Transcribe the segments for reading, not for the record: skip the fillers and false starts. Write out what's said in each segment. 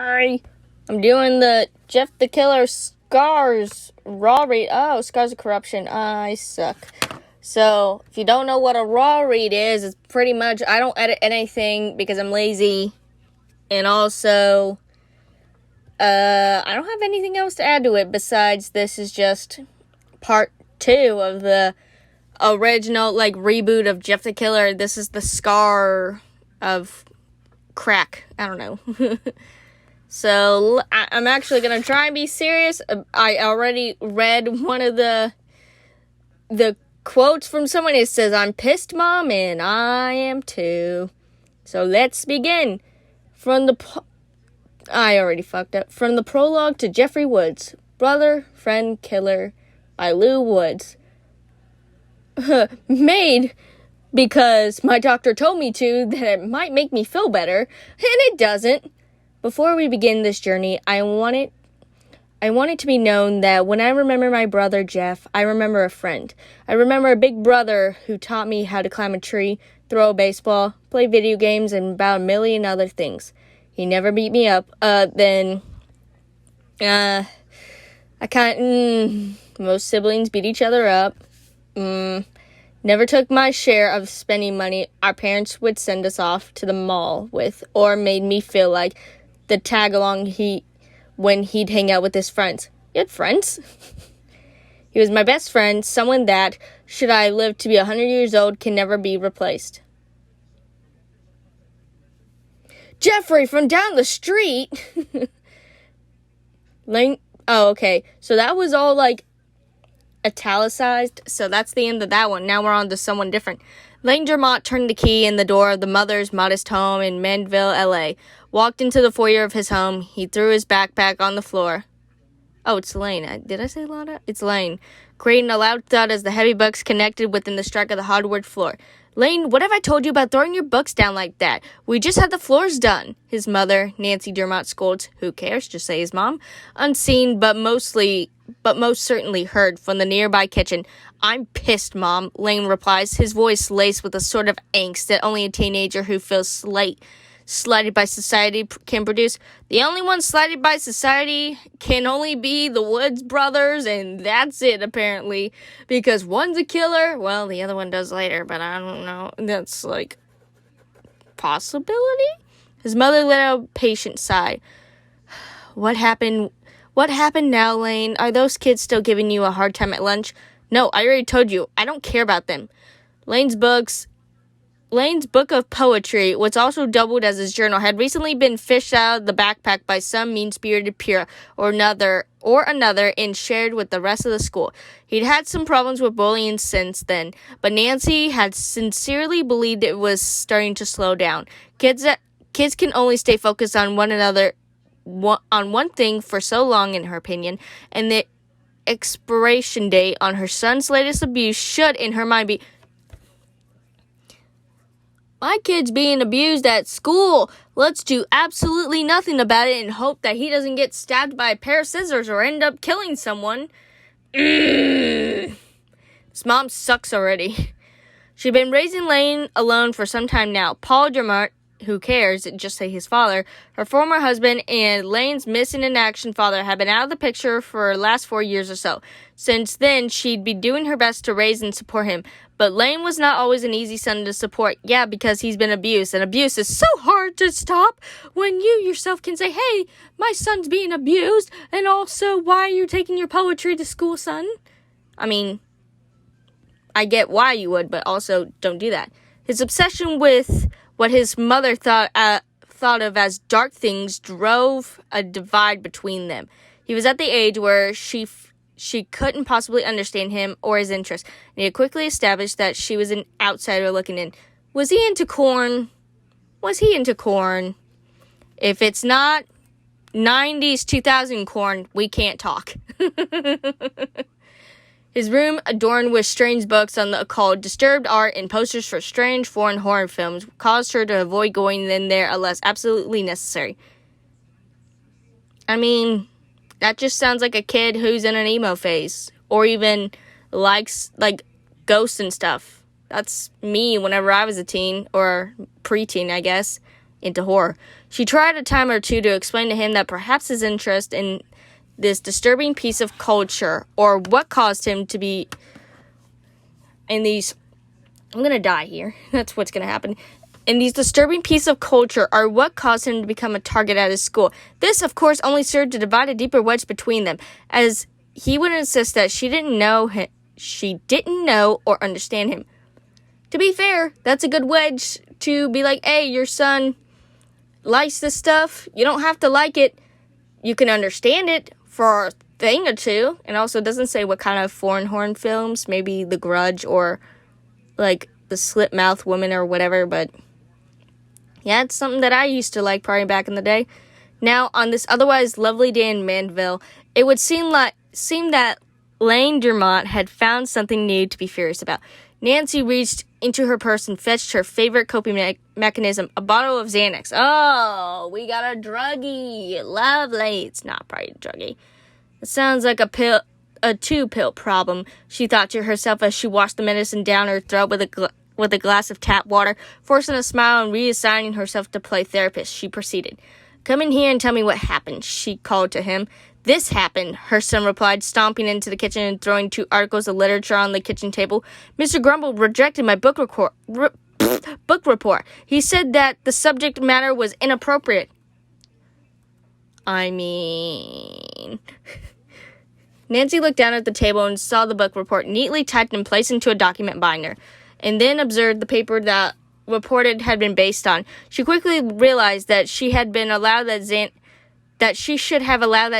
Hi. I'm doing the Jeff the Killer Scars raw read. Oh, Scars of Corruption. I suck. So, if you don't know what a raw read is, it's pretty much, I don't edit anything because I'm lazy. And also, I don't have anything else to add to it besides this is just part 2 of the original, reboot of Jeff the Killer. This is the Scar of crack. I don't know. So, I'm actually going to try and be serious. I already read one of the quotes from someone. It says, "I'm pissed, Mom, and I am too." So, let's begin. I already fucked up. From the prologue to Jeffrey Woods. Brother, Friend, Killer by Lou Woods. Made because my doctor told me to, that it might make me feel better, and it doesn't. Before we begin this journey, I want it to be known that when I remember my brother Jeff, I remember a friend. I remember a big brother who taught me how to climb a tree, throw a baseball, play video games, and about a million other things. He never beat me up. Most siblings beat each other up. Never took my share of spending money our parents would send us off to the mall with, or made me feel like the tag along when he'd hang out with his friends. You had friends? He was my best friend, someone that, should I live to be 100 years old, can never be replaced. Jeffrey from down the street! Okay. So that was all, italicized. So that's the end of that one. Now we're on to someone different. Lane Dermott turned the key in the door of the mother's modest home in Mandeville, L.A., walked into the foyer of his home. He threw his backpack on the floor. Oh, it's Lane. Did I say Lada? It's Lane, creating a loud thud as the heavy books connected within the strike of the hardwood floor. Lane, what have I told you about throwing your books down like that? We just had the floors done. His mother, Nancy Dermott, scolds. Who cares? Just say his mom. Unseen, but most certainly heard from the nearby kitchen. I'm pissed, Mom, Lane replies, his voice laced with a sort of angst that only a teenager who feels slighted by society can produce. The only one slighted by society can only be the Woods brothers, and that's it, apparently. Because one's a killer, well, the other one does later, but I don't know. That's, possibility? His mother let out a patient sigh. What happened now, Lane? Are those kids still giving you a hard time at lunch? No, I already told you. I don't care about them. Lane's book of poetry, what's also doubled as his journal, had recently been fished out of the backpack by some mean-spirited peer or another and shared with the rest of the school. He'd had some problems with bullying since then, but Nancy had sincerely believed it was starting to slow down. Kids can only stay focused on on one thing for so long, in her opinion, and the expiration date on her son's latest abuse should, in her mind, be, my kid's being abused at school. Let's do absolutely nothing about it and hope that he doesn't get stabbed by a pair of scissors or end up killing someone. His mom sucks already. She'd been raising Lane alone for some time now. Paul Dermott, who cares, just say his father, her former husband, and Lane's missing in action father had been out of the picture for the last 4 years or so. Since then, she'd be doing her best to raise and support him. But Lane was not always an easy son to support. Yeah, because he's been abused, and abuse is so hard to stop when you yourself can say, hey, my son's being abused, and also, why are you taking your poetry to school, son? I mean, I get why you would, but also don't do that. His obsession with what his mother thought of as dark things drove a divide between them. He was at the age where she couldn't possibly understand him or his interests, and he had quickly established that she was an outsider looking in. Was he into corn? If it's not 90s 2000 corn, we can't talk. His room, adorned with strange books on the occult, disturbed art, and posters for strange foreign horror films, caused her to avoid going in there unless absolutely necessary. I mean, that just sounds like a kid who's in an emo phase, or even likes, ghosts and stuff. That's me whenever I was a teen, or preteen, I guess. into horror. She tried a time or two to explain to him that perhaps his interest in this disturbing piece of culture, or what caused him to be in these... I'm going to die here. That's what's going to happen. And these disturbing piece of culture are what caused him to become a target at his school. This, of course, only served to divide a deeper wedge between them, as he would insist that she didn't know or understand him. To be fair, that's a good wedge to be like, hey, your son likes this stuff. You don't have to like it. You can understand it for a thing or two. And also doesn't say what kind of foreign horror films, maybe The Grudge or like The Slit Mouth Woman or whatever, but yeah, it's something that I used to like probably back in the day. Now, on this otherwise lovely day in Manville, it would seem that Lane Dermott had found something new to be furious about. Nancy reached into her purse and fetched her favorite coping mechanism, a bottle of Xanax. Oh, we got a druggie. Lovely. It's not probably a druggie. It sounds like a 2-pill problem, she thought to herself as she washed the medicine down her throat with a glass of tap water. Forcing a smile and reassigning herself to play therapist, she proceeded. Come in here and tell me what happened, she called to him. This happened, her son replied, stomping into the kitchen and throwing 2 articles of literature on the kitchen table. Mr. Grumble rejected my book report. He said that the subject matter was inappropriate. I mean... Nancy looked down at the table and saw the book report neatly typed and placed into a document binder, and then observed the paper that reported had been based on. She quickly realized that she should have allowed that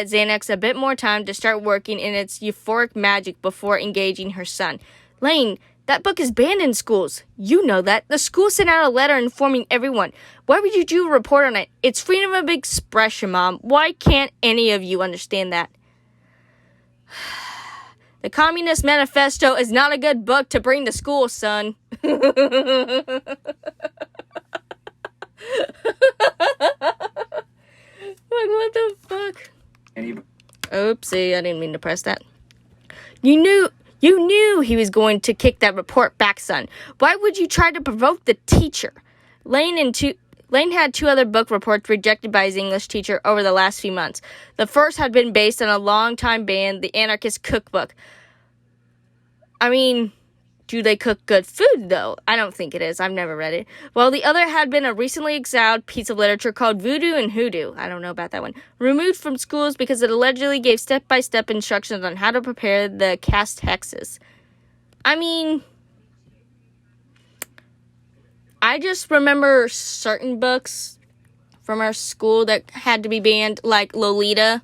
Xanax a bit more time to start working in its euphoric magic before engaging her son. Lane, that book is banned in schools. You know that. The school sent out a letter informing everyone. Why would you do a report on it? It's freedom of expression, Mom. Why can't any of you understand that? The Communist Manifesto is not a good book to bring to school, son. Like, what the fuck? Oopsie, I didn't mean to press that. You knew he was going to kick that report back, son. Why would you try to provoke the teacher? Lane had 2 other book reports rejected by his English teacher over the last few months. The first had been based on a long-time band, The Anarchist Cookbook. I mean, do they cook good food, though? I don't think it is. I've never read it. Well, the other had been a recently exiled piece of literature called Voodoo and Hoodoo. I don't know about that one. Removed from schools because it allegedly gave step-by-step instructions on how to prepare the cast hexes. I mean... I just remember certain books from our school that had to be banned, like Lolita,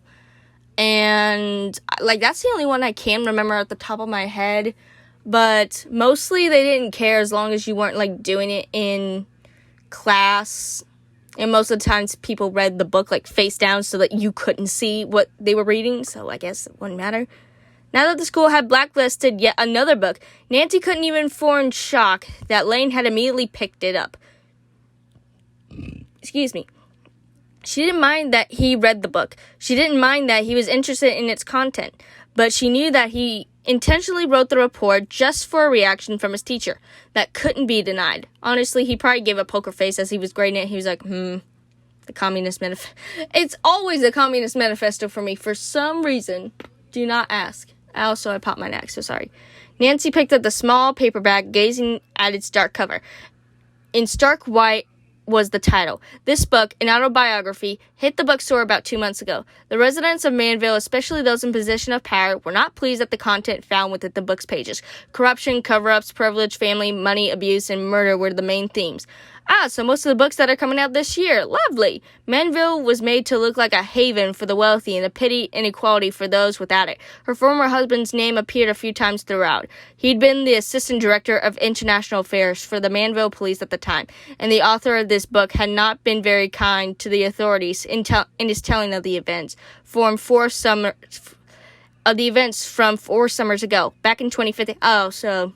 and like that's the only one I can remember at the top of my head, but mostly they didn't care as long as you weren't like doing it in class, and most of the times people read the book like face down so that you couldn't see what they were reading, so I guess it wouldn't matter. Now that the school had blacklisted yet another book, Nancy couldn't even form shock that Lane had immediately picked it up. Excuse me. She didn't mind that he read the book. She didn't mind that he was interested in its content. But she knew that he intentionally wrote the report just for a reaction from his teacher that couldn't be denied. Honestly, he probably gave a poker face as he was grading it. He was like, the Communist Manifesto. It's always the Communist Manifesto for me for some reason. Do not ask. I popped my neck, so sorry. Nancy picked up the small paperback, gazing at its dark cover. In stark white was the title. This book, an autobiography, hit the bookstore about 2 months ago. The residents of Manville, especially those in position of power, were not pleased at the content found within the book's pages. Corruption, cover-ups, privilege, family, money, abuse, and murder were the main themes. So most of the books that are coming out this year. Lovely. Manville was made to look like a haven for the wealthy and a pity and equality for those without it. Her former husband's name appeared a few times throughout. He'd been the assistant director of international affairs for the Manville police at the time, and the author of this book had not been very kind to the authorities in his telling of the events from 4 summers ago, back in 2015. Oh, so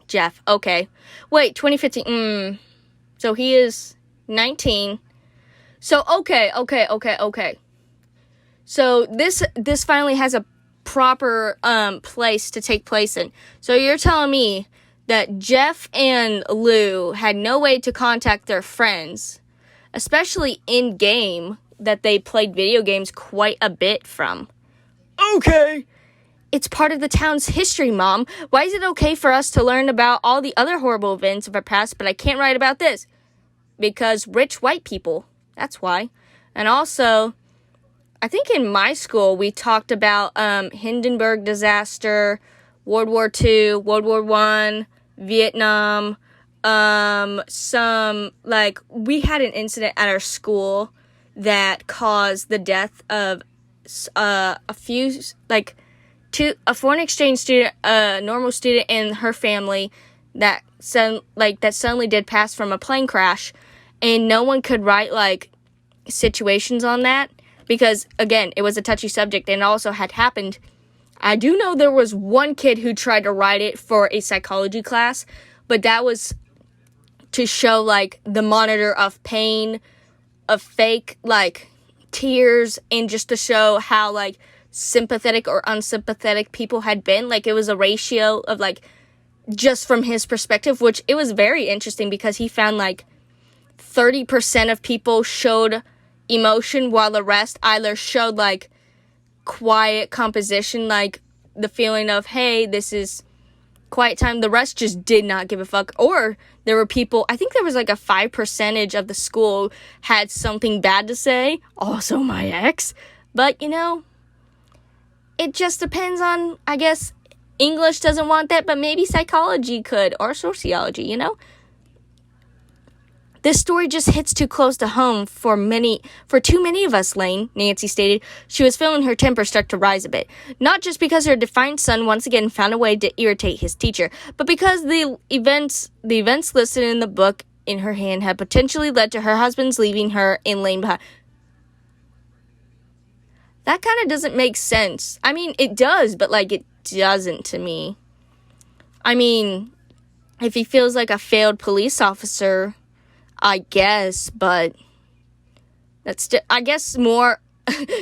Jeff. Okay. Wait, 2015. So he is 19. So, okay. So this finally has a proper place to take place in. So you're telling me that Jeff and Lou had no way to contact their friends especially in-game, that they played video games quite a bit from. Okay. It's part of the town's history, Mom. Why is it okay for us to learn about all the other horrible events of our past, but I can't write about this? Because rich white people. That's why. And also, I think in my school we talked about Hindenburg disaster, World War II, World War I, Vietnam, we had an incident at our school that caused the death of a foreign exchange student, a normal student, and her family that suddenly did pass from a plane crash, and no one could write situations on that because, again, it was a touchy subject and it also had happened. I do know there was one kid who tried to write it for a psychology class, but that was to show the monitor of pain, of fake tears, and just to show how sympathetic or unsympathetic people had been. It was a ratio of just from his perspective, which it was very interesting because he found 30% of people showed emotion while the rest either showed quiet composition, the feeling of, hey, this is quiet time. The rest just did not give a fuck. Or there were people, I think there was a 5% of the school had something bad to say. Also my ex. But, it just depends on, I guess, English doesn't want that, but maybe psychology could, or sociology, This story just hits too close to home for too many of us, Lane, Nancy stated. She was feeling her temper start to rise a bit. Not just because her defiant son once again found a way to irritate his teacher, but because the events listed in the book in her hand had potentially led to her husband's leaving her and Lane behind. That kind of doesn't make sense. I mean, it does, but it doesn't to me. I mean, if he feels like a failed police officer, I guess, but that's I guess more.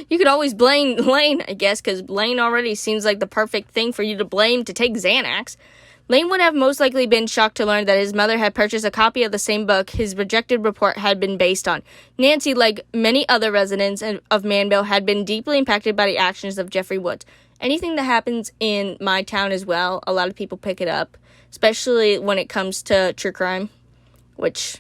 You could always blame Lane, I guess, because Lane already seems like the perfect thing for you to blame to take Xanax. Lane would have most likely been shocked to learn that his mother had purchased a copy of the same book his rejected report had been based on. Nancy, like many other residents of Manville, had been deeply impacted by the actions of Jeffrey Woods. Anything that happens in my town as well, a lot of people pick it up, especially when it comes to true crime, which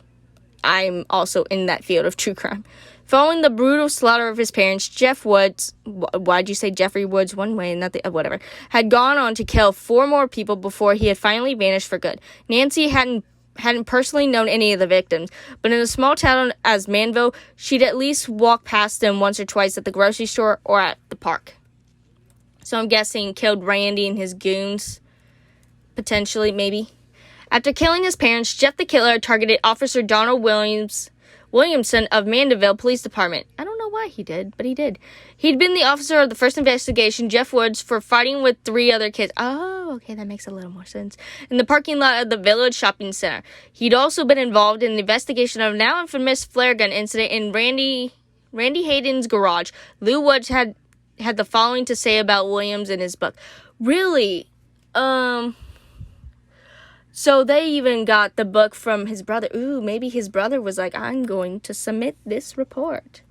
I'm also in that field of true crime. Following the brutal slaughter of his parents, Jeff Woods, why'd you say Jeffrey Woods one way and not the whatever, had gone on to kill 4 more people before he had finally vanished for good. Nancy hadn't personally known any of the victims, but in a small town as Manville, she'd at least walked past them once or twice at the grocery store or at the park. So I'm guessing killed Randy and his goons, potentially, maybe. After killing his parents, Jeff the Killer targeted Officer Donald Williamson of Mandeville Police Department. I don't know why he did, but he did. He'd been the officer of the first investigation, Jeff Woods, for fighting with 3 other kids. Oh, okay, that makes a little more sense. In the parking lot of the Village Shopping Center. He'd also been involved in the investigation of now infamous flare gun incident in Randy Hayden's garage. Lou Woods had the following to say about Williams in his book. Really? So they even got the book from his brother. Ooh, maybe his brother was like, I'm going to submit this report.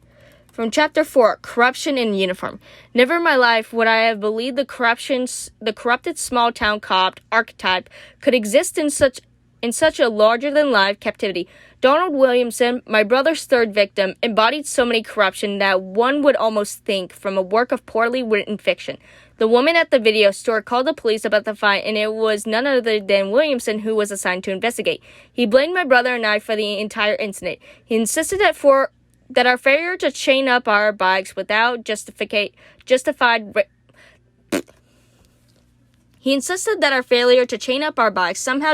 From Chapter 4, Corruption in Uniform. Never in my life would I have believed the corrupted small-town cop archetype could exist in such a larger-than-life captivity. Donald Williamson, my brother's 3rd victim, embodied so many corruption that one would almost think from a work of poorly written fiction. The woman at the video store called the police about the fight, and it was none other than Williamson who was assigned to investigate. He blamed my brother and I for the entire incident. He insisted that our failure to chain up our bikes without somehow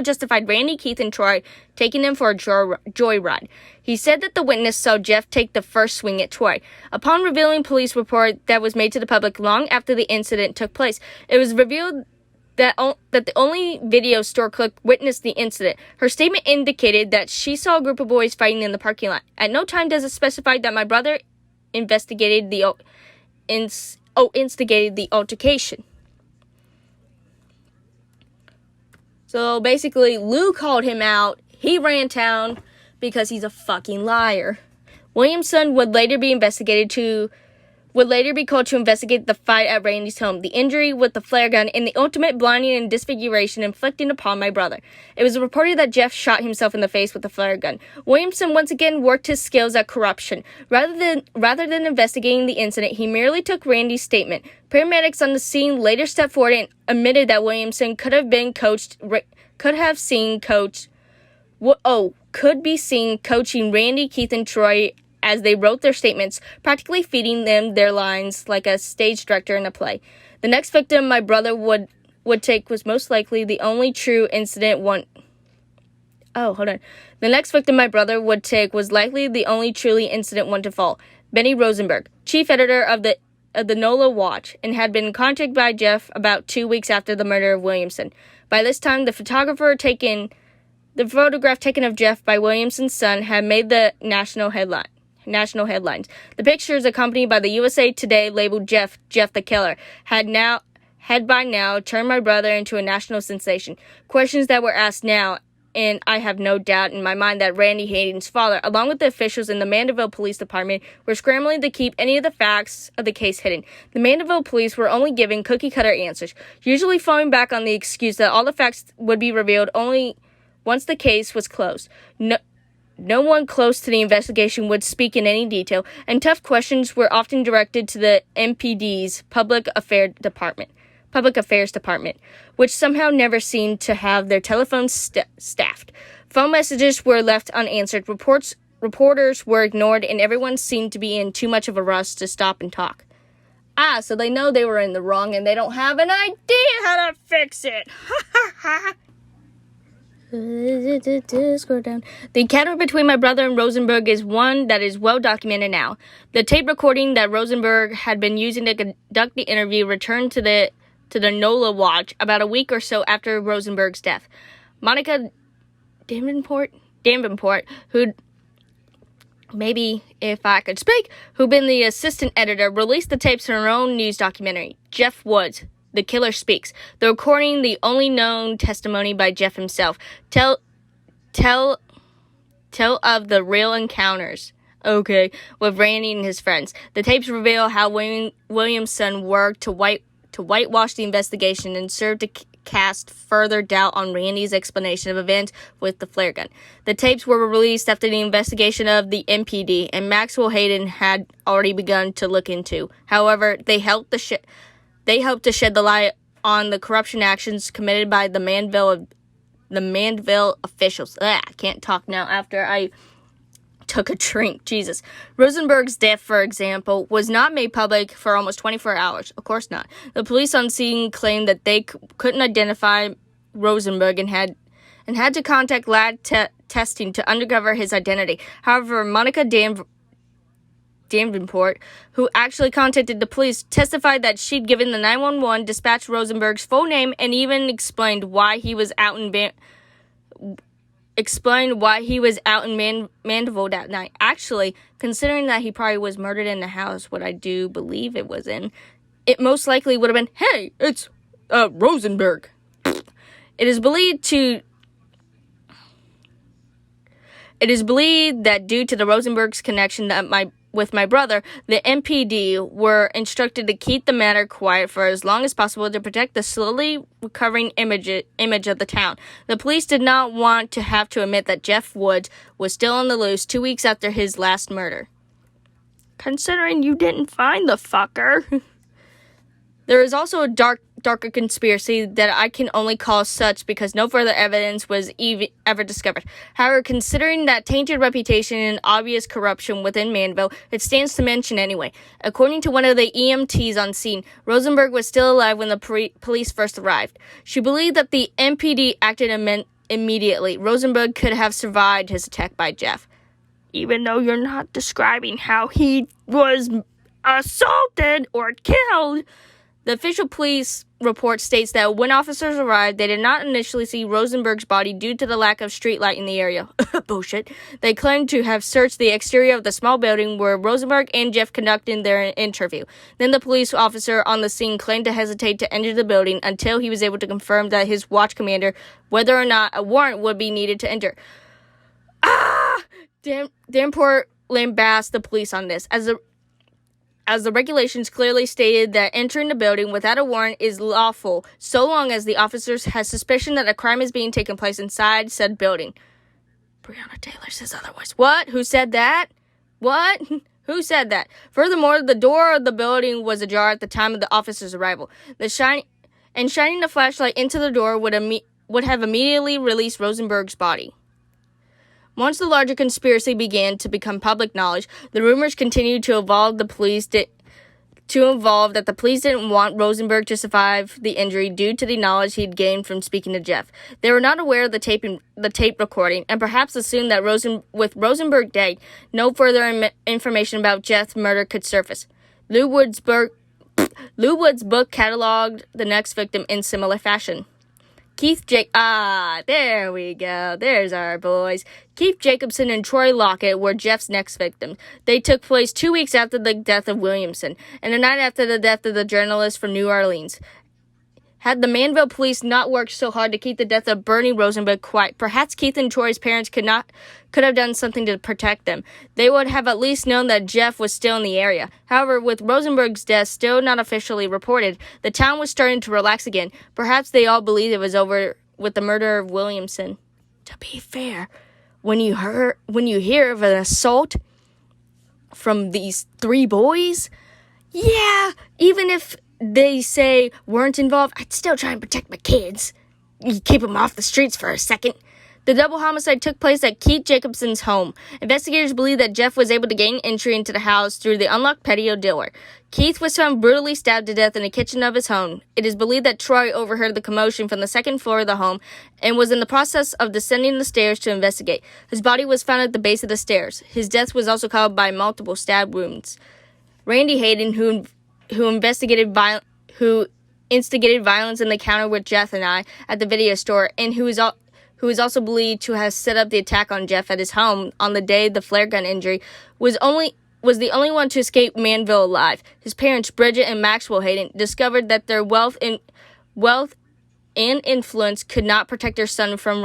justified Randy, Keith, and Troy taking them for a joyride. He said that the witness saw Jeff take the first swing at Troy. Upon revealing police report that was made to the public long after the incident took place, it was revealed that the only video store clerk witnessed the incident. Her statement indicated that she saw a group of boys fighting in the parking lot. At no time does it specify that my brother instigated the altercation. So basically, Lou called him out. He ran town because he's a fucking liar. Williamson would later be called to investigate the fight at Randy's home, the injury with the flare gun, and the ultimate blinding and disfiguration inflicted upon my brother. It was reported that Jeff shot himself in the face with the flare gun. Williamson once again worked his skills at corruption. Rather than investigating the incident, he merely took Randy's statement. Paramedics on the scene later stepped forward and admitted that Williamson could be seen coaching Randy, Keith, and Troy as they wrote their statements, practically feeding them their lines like a stage director in a play. The next victim my brother would take was most likely the only true incident one... The next victim my brother would take was likely the only truly incident one to fall. Benny Rosenberg, chief editor of the NOLA Watch, and had been contacted by Jeff about 2 weeks after the murder of Williamson. By this time, the photograph taken of Jeff by Williamson's son had made the national headlines. The pictures, accompanied by the USA Today labeled Jeff the Killer, had by now turned my brother into a national sensation. Questions that were asked now, and I have no doubt in my mind that Randy Hayden's father, along with the officials in the Mandeville Police Department, were scrambling to keep any of the facts of the case hidden. The Mandeville police were only giving cookie-cutter answers, usually falling back on the excuse that all the facts would be revealed only once the case was closed. No one close to the investigation would speak in any detail, and tough questions were often directed to the MPD's Public Affairs Department, which somehow never seemed to have their telephones staffed. Phone messages were left unanswered, reporters were ignored, and everyone seemed to be in too much of a rush to stop and talk. So they know they were in the wrong, and they don't have an idea how to fix it. Ha ha ha. Scroll down. The encounter between my brother and Rosenberg is one that is well documented now. The tape recording that Rosenberg had been using to conduct the interview returned to the NOLA Watch about a week or so after Rosenberg's death. Monica Davenport, who'd maybe if I could speak, who'd been the assistant editor, released the tapes in her own news documentary, Jeff Woods, The Killer Speaks. The recording, the only known testimony by Jeff himself, tell of the real encounters, with Randy and his friends. The tapes reveal how Williamson worked to whitewash the investigation and served to cast further doubt on Randy's explanation of events with the flare gun. The tapes were released after the investigation of the MPD, and Maxwell Hayden had already begun to look into. However, they helped to shed the light on the corruption actions committed by the Mandeville officials. I can't talk now after I took a drink. Jesus. Rosenberg's death, for example, was not made public for almost 24 hours. Of course not. The police on scene claimed that they couldn't identify Rosenberg and had to contact lab testing to uncover his identity. However, Monica Davenport, who actually contacted the police, testified that she'd given the 911 dispatch Rosenberg's full name and even explained why he was out in Mandeville that night. Actually, considering that he probably was murdered in the house, what I do believe it was in, it most likely would have been, hey, it's Rosenberg. It is believed that due to the Rosenberg's connection with my brother, the MPD were instructed to keep the matter quiet for as long as possible to protect the slowly recovering image of the town. The police did not want to have to admit that Jeff Woods was still on the loose 2 weeks after his last murder. Considering you didn't find the fucker. There is also a darker conspiracy that I can only call such because no further evidence was ever discovered. However, considering that tainted reputation and obvious corruption within Mandeville, it stands to mention anyway. According to one of the EMTs on scene, Rosenberg was still alive when the police first arrived. She believed that the MPD acted immediately. Rosenberg could have survived his attack by Jeff. Even though you're not describing how he was assaulted or killed, the official police report states that when officers arrived, they did not initially see Rosenberg's body due to the lack of street light in the area. Bullshit. They claimed to have searched the exterior of the small building where Rosenberg and Jeff conducted their interview. Then the police officer on the scene claimed to hesitate to enter the building until he was able to confirm that his watch commander whether or not a warrant would be needed to enter. Davenport lambast the police on this, as the regulations clearly stated that entering the building without a warrant is lawful, so long as the officers have suspicion that a crime is being taken place inside said building. Breonna Taylor says otherwise. What? Who said that? What? Who said that? Furthermore, the door of the building was ajar at the time of the officers' arrival. Shining the flashlight into the door would have immediately released Rosenberg's body. Once the larger conspiracy began to become public knowledge, the rumors continued to evolve that the police didn't want Rosenberg to survive the injury due to the knowledge he'd gained from speaking to Jeff. They were not aware of the tape recording, and perhaps assumed that with Rosenberg dead, no further information about Jeff's murder could surface. Lew Wood's book cataloged the next victim in similar fashion. There we go. There's our boys. Keith Jacobson and Troy Lockett were Jeff's next victims. They took place 2 weeks after the death of Williamson, and the night after the death of the journalist from New Orleans. Had the Manville police not worked so hard to keep the death of Bernie Rosenberg quiet, perhaps Keith and Troy's parents could have done something to protect them. They would have at least known that Jeff was still in the area. However, with Rosenberg's death still not officially reported, the town was starting to relax again. Perhaps they all believed it was over with the murder of Williamson. To be fair, when you hear of an assault from these three boys, yeah, even if they say weren't involved, I'd still try and protect my kids. You keep them off the streets for a second. The double homicide took place at Keith Jacobson's home. Investigators believe that Jeff was able to gain entry into the house through the unlocked patio door. Keith was found brutally stabbed to death in the kitchen of his home. It is believed that Troy overheard the commotion from the second floor of the home and was in the process of descending the stairs to investigate. His body was found at the base of the stairs. His death was also caused by multiple stab wounds. Randy Hayden, who instigated violence in the encounter with Jeff and I at the video store, and who is also believed to have set up the attack on Jeff at his home on the day of the flare gun injury, was the only one to escape Manville alive. His parents, Bridget and Maxwell Hayden, discovered that their wealth and influence could not protect their son from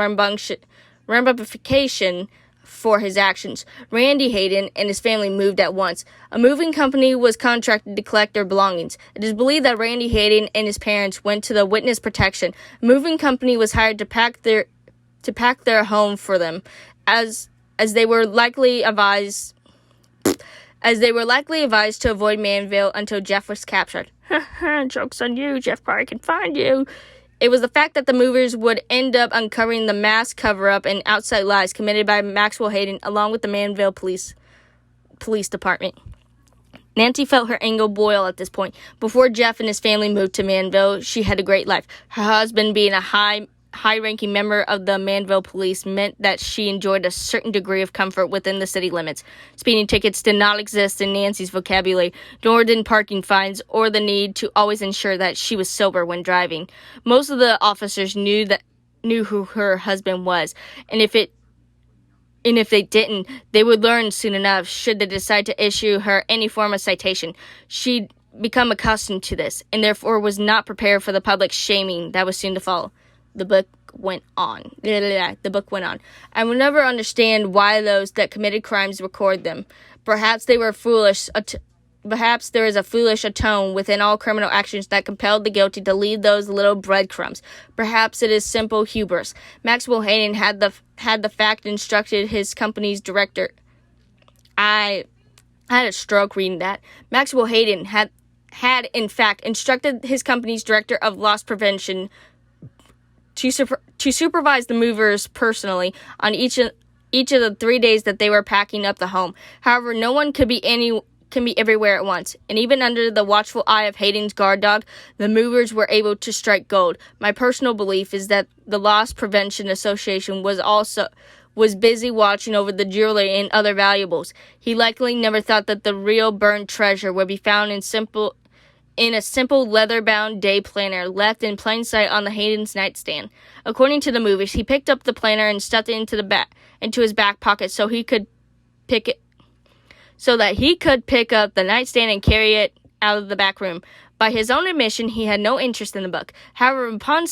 ramification for his actions. Randy Hayden and his family moved at once. A moving company was contracted to collect their belongings. It is believed that Randy Hayden and his parents went to the witness protection. A moving company was hired to pack their home for them, as they were likely advised to avoid Manville until Jeff was captured. Joke's on you, Jeff probably can find you. It was the fact that the movers would end up uncovering the mass cover-up and outside lies committed by Maxwell Hayden along with the Manville Police Department. Nancy felt her anger boil at this point. Before Jeff and his family moved to Manville, she had a great life. Her husband, being a high-ranking member of the Manville Police, meant that she enjoyed a certain degree of comfort within the city limits. Speeding tickets did not exist in Nancy's vocabulary, nor did parking fines or the need to always ensure that she was sober when driving. Most of the officers knew who her husband was, and if they didn't, they would learn soon enough should they decide to issue her any form of citation. She'd become accustomed to this, and therefore was not prepared for the public shaming that was soon to follow. The book went on. I will never understand why those that committed crimes record them. Perhaps they were foolish. Perhaps there is a foolish tone within all criminal actions that compelled the guilty to leave those little breadcrumbs. Perhaps it is simple hubris. Maxwell Hayden had the fact instructed his company's director. I had a stroke reading that. Maxwell Hayden had in fact instructed his company's director of loss prevention to supervise the movers personally on each of the 3 days that they were packing up the home. However, no one can be everywhere at once, and even under the watchful eye of Hayden's guard dog, the movers were able to strike gold. My personal belief is that the Loss Prevention Association was busy watching over the jewelry and other valuables. He likely never thought that the real burned treasure would be found in a simple leather-bound day planner left in plain sight on the Hayden's nightstand. According to the movies, he picked up the planner and stuffed it into his back pocket so that he could pick up the nightstand and carry it out of the back room. By his own admission, he had no interest in the book. However, upon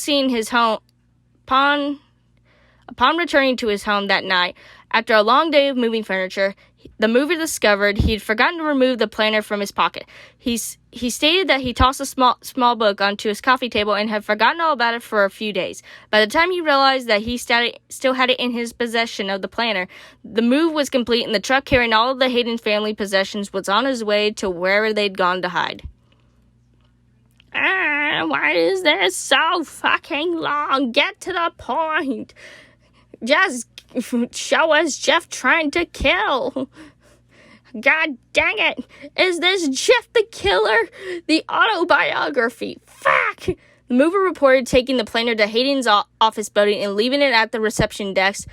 returning to his home that night, after a long day of moving furniture, The mover discovered he'd forgotten to remove the planner from his pocket. He stated that he tossed a small book onto his coffee table and had forgotten all about it for a few days. By the time he realized that he still had it in his possession of the planner, the move was complete and the truck carrying all of the Hayden family possessions was on his way to wherever they'd gone to hide. Why is this so fucking long? Get to the point. Just show us Jeff trying to kill. God dang it. Is this Jeff the Killer? The autobiography. Fuck. The mover reported taking the planner to Hayden's office building and leaving it at the reception desk.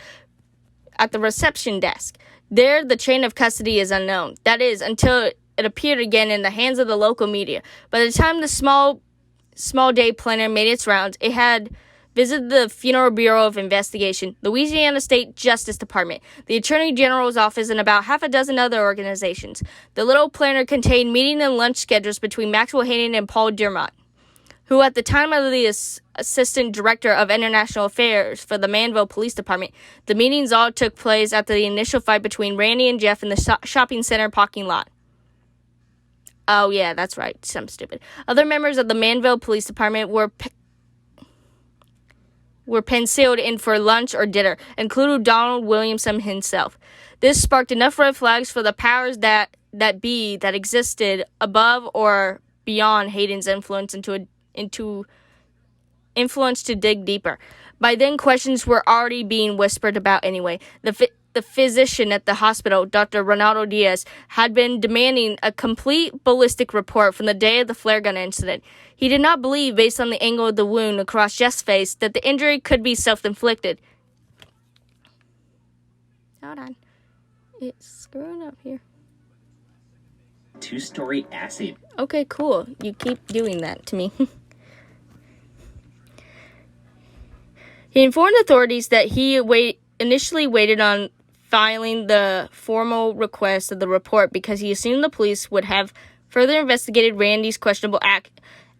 There, the chain of custody is unknown. That is, until it appeared again in the hands of the local media. By the time the small day planner made its rounds, it had visited the Funeral Bureau of Investigation, Louisiana State Justice Department, the Attorney General's office, and about half a dozen other organizations. The little planner contained meeting and lunch schedules between Maxwell Hayden and Paul Dermott, who at the time of the Assistant Director of International Affairs for the Manville Police Department. The meetings all took place after the initial fight between Randy and Jeff in the shopping center parking lot. Oh yeah, that's right, I'm stupid. Other members of the Manville Police Department were penciled in for lunch or dinner, including Donald Williamson himself. This sparked enough red flags for the powers that existed above or beyond Hayden's influence to dig deeper. By then, questions were already being whispered about anyway. The physician at the hospital, Dr. Ronaldo Diaz, had been demanding a complete ballistic report from the day of the flare gun incident. He did not believe, based on the angle of the wound across Jeff's face, that the injury could be self-inflicted. Hold on. It's screwing up here. Two-story acid. Okay, cool. You keep doing that to me. He informed authorities that he initially waited on filing the formal request of the report because he assumed the police would have further investigated Randy's questionable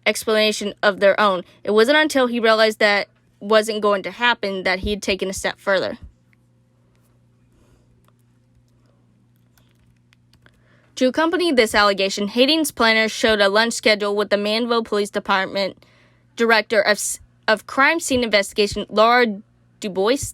explanation of their own. It wasn't until he realized that wasn't going to happen that he had taken a step further. To accompany this allegation, Hayden's planner showed a lunch schedule with the Manville Police Department Director of Crime Scene Investigation, Laura Dubois,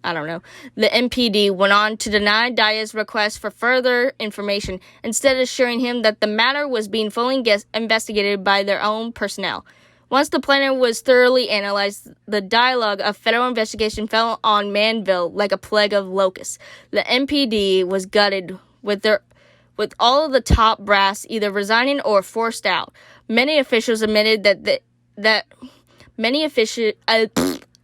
I don't know. The MPD went on to deny Diaz's request for further information, instead assuring him that the matter was being fully investigated by their own personnel. Once the planner was thoroughly analyzed, the dialogue of federal investigation fell on Manville like a plague of locusts. The MPD was gutted with all of the top brass either resigning or forced out. Many officials admitted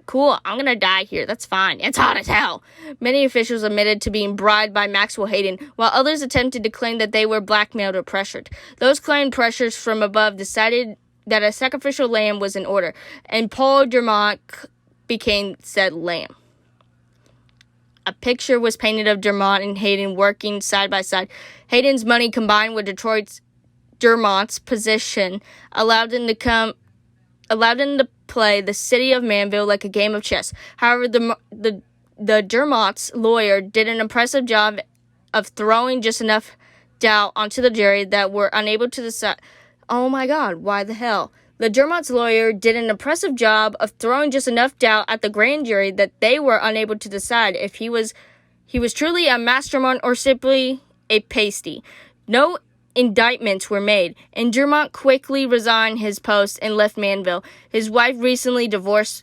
cool, I'm gonna die here. That's fine. It's hot as hell. Many officials admitted to being bribed by Maxwell Hayden, while others attempted to claim that they were blackmailed or pressured. Those claimed pressures from above decided that a sacrificial lamb was in order, and Paul Dermott became said lamb. A picture was painted of Dermott and Hayden working side by side. Hayden's money combined with Dermott's position allowed him to play the city of Manville like a game of chess. However, the Dermott's lawyer did an impressive job of throwing just enough doubt onto the jury that were unable to decide. Oh my God, why the hell? The Dermott's lawyer did an impressive job of throwing just enough doubt at the grand jury that they were unable to decide if he was truly a mastermind or simply a pasty. No indictments were made, and Dermott quickly resigned his post and left Manville. His wife received divorce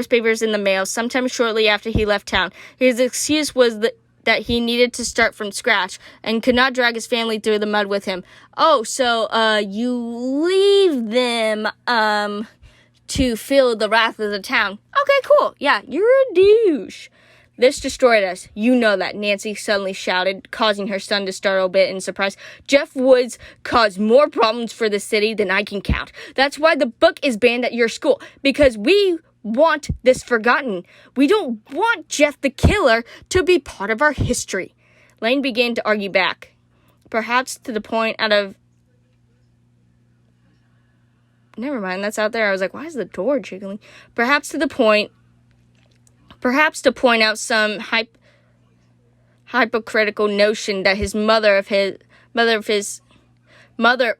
papers in the mail sometime shortly after he left town. His excuse was that he needed to start from scratch and could not drag his family through the mud with him. Oh, so you leave them to feel the wrath of the town. Okay, cool. Yeah, you're a douche. This destroyed us. You know that, Nancy suddenly shouted, causing her son to startle a bit in surprise. Jeff Woods caused more problems for the city than I can count. That's why the book is banned at your school, because we want this forgotten. We don't want Jeff the Killer to be part of our history. Lane began to argue back, perhaps to the point Never mind, that's out there. I was like, why is the door jiggling? Perhaps to the point perhaps to point out some hypocritical notion that his mother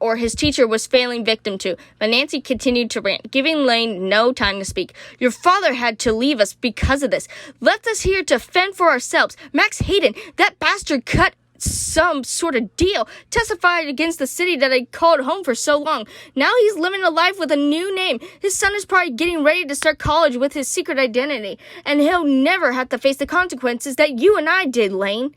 or his teacher was failing victim to. But Nancy continued to rant, giving Lane no time to speak. Your father had to leave us because of this. Left us here to fend for ourselves. Max Hayden, that bastard cut some sort of deal, testified against the city that I called home for so long. Now he's living a life with a new name. His son is probably getting ready to start college with his secret identity, and he'll never have to face the consequences that you and I did, Lane.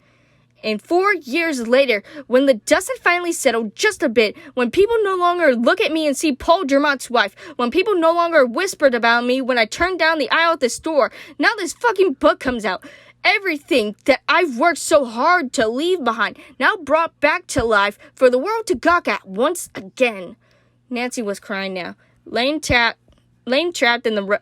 And 4 years later, when the dust had finally settled just a bit, when people no longer look at me and see Paul Dermott's wife, when people no longer whispered about me when I turned down the aisle at the store, now this fucking book comes out. Everything that I've worked so hard to leave behind, now brought back to life for the world to gawk at once again. Nancy was crying now. Lane trapped in the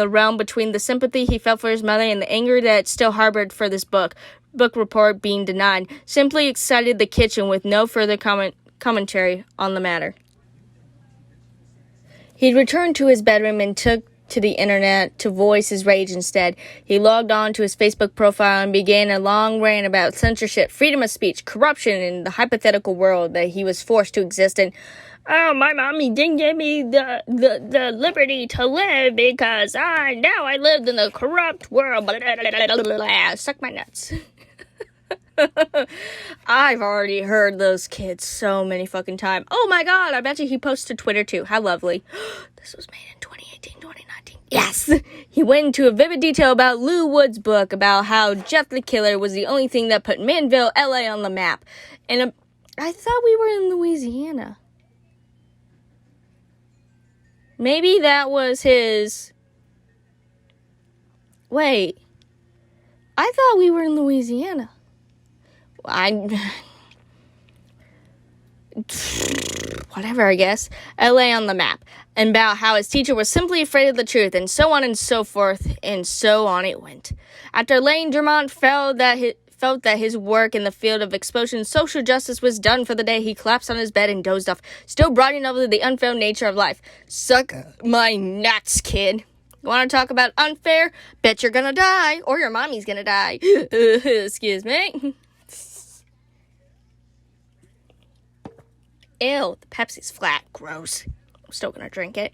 realm between the sympathy he felt for his mother and the anger that it still harbored for this book report being denied, simply exited the kitchen with no further commentary on the matter. He returned to his bedroom and took to the internet to voice his rage instead. He logged on to his Facebook profile and began a long rant about censorship, freedom of speech, corruption, and the hypothetical world that he was forced to exist in. Oh, my mommy didn't give me the liberty to live because now I lived in a corrupt world. Blah, blah, blah, blah, blah. Suck my nuts. I've already heard those kids so many fucking times. Oh my god, I bet you he posts to Twitter too. How lovely. This was made in 2018, 2019. Yes! He went into a vivid detail about Lou Wood's book, about how Jeff the Killer was the only thing that put Manville, LA on the map. And I thought we were in Louisiana. Maybe that was his... Wait. I thought we were in Louisiana. Whatever, I guess. LA on the map. And about how his teacher was simply afraid of the truth, and so on and so forth, and so on it went. After Lane Dermott felt that his work in the field of exposing social justice was done for the day, he collapsed on his bed and dozed off, still brooding over the unfair nature of life. Suck my nuts, kid. You want to talk about unfair? Bet you're gonna die, or your mommy's gonna die. Excuse me. Ew, the Pepsi's flat. Gross. I'm still gonna drink it.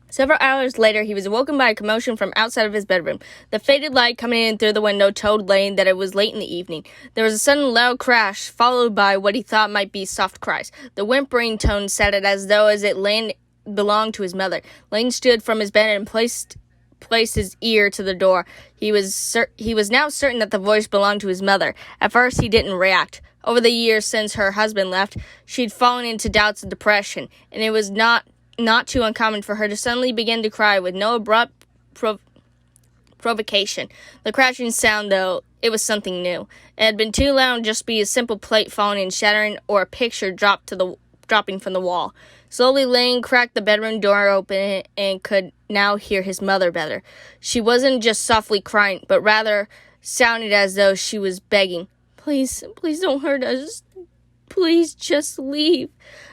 Several hours later, he was awoken by a commotion from outside of his bedroom. The faded light coming in through the window told Lane that it was late in the evening. There was a sudden loud crash, followed by what he thought might be soft cries. The whimpering tone sounded as though it belonged to his mother. Lane stood from his bed and placed his ear to the door. He was now certain that the voice belonged to his mother. At first, he didn't react. Over the years since her husband left, she'd fallen into doubts and depression, and it was not too uncommon for her to suddenly begin to cry with no abrupt provocation. The crashing sound, though, it was something new. It had been too loud to just be a simple plate falling and shattering or a picture dropping from the wall. Slowly, Lane cracked the bedroom door open and could now hear his mother better. She wasn't just softly crying, but rather sounded as though she was begging. Please don't hurt us. Please just leave.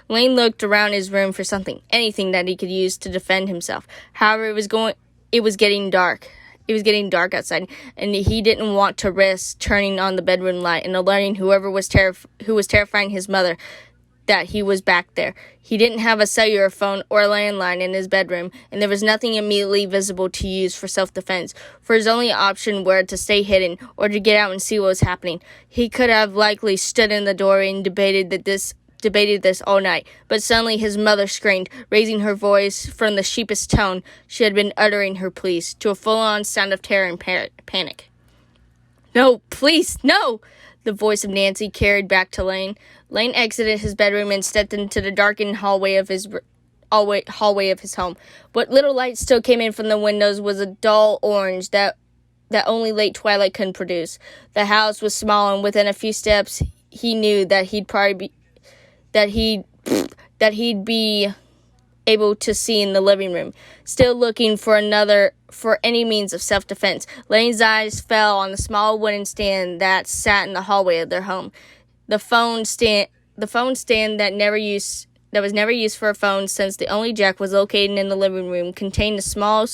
Lane looked around his room for anything that he could use to defend himself. However, it was getting dark. It was getting dark outside, and he didn't want to risk turning on the bedroom light and alerting who was terrifying his mother that he was back there. He didn't have a cellular phone or a landline in his bedroom, and there was nothing immediately visible to use for self-defense, for his only option were to stay hidden or to get out and see what was happening. He could have likely stood in the doorway and debated this all night, but suddenly his mother screamed, raising her voice from the sheepish tone she had been uttering her pleas to a full-on sound of terror and panic. No, please, no! The voice of Nancy carried back to Lane. Lane exited his bedroom and stepped into the darkened hallway of his home. What little light still came in from the windows was a dull orange that only late twilight could produce. The house was small, and within a few steps, he knew that he'd be able to see in the living room. Still looking for any means of self-defense, Lane's eyes fell on the small wooden stand that sat in the hallway of their home. The phone stand that never used that was never used for a phone since the only jack was located in the living room contained a small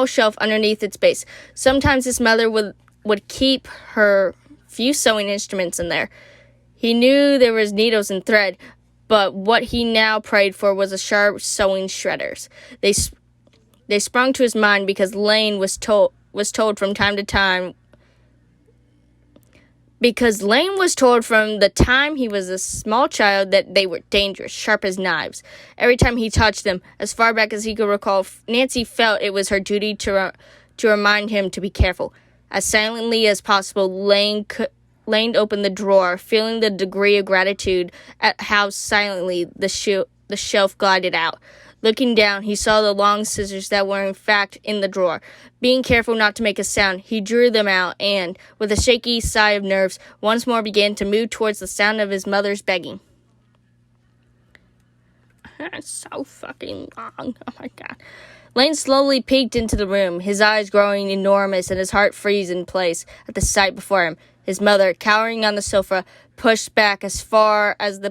shelf underneath its base. Sometimes his mother would keep her few sewing instruments in there. He knew there was needles and thread, but what he now prayed for was a sharp sewing shredders. They sprung to his mind because Lane was told from time to time. Because Lane was told from the time he was a small child that they were dangerous, sharp as knives. Every time he touched them, as far back as he could recall, Nancy felt it was her duty to remind him to be careful. As silently as possible, Lane opened the drawer, feeling the degree of gratitude at how silently the shelf glided out. Looking down, he saw the long scissors that were in fact in the drawer. Being careful not to make a sound, he drew them out and, with a shaky sigh of nerves, once more began to move towards the sound of his mother's begging. That's so fucking long. Oh my god. Lane slowly peeked into the room, his eyes growing enormous and his heart freeze in place at the sight before him. His mother, cowering on the sofa, pushed back as far into the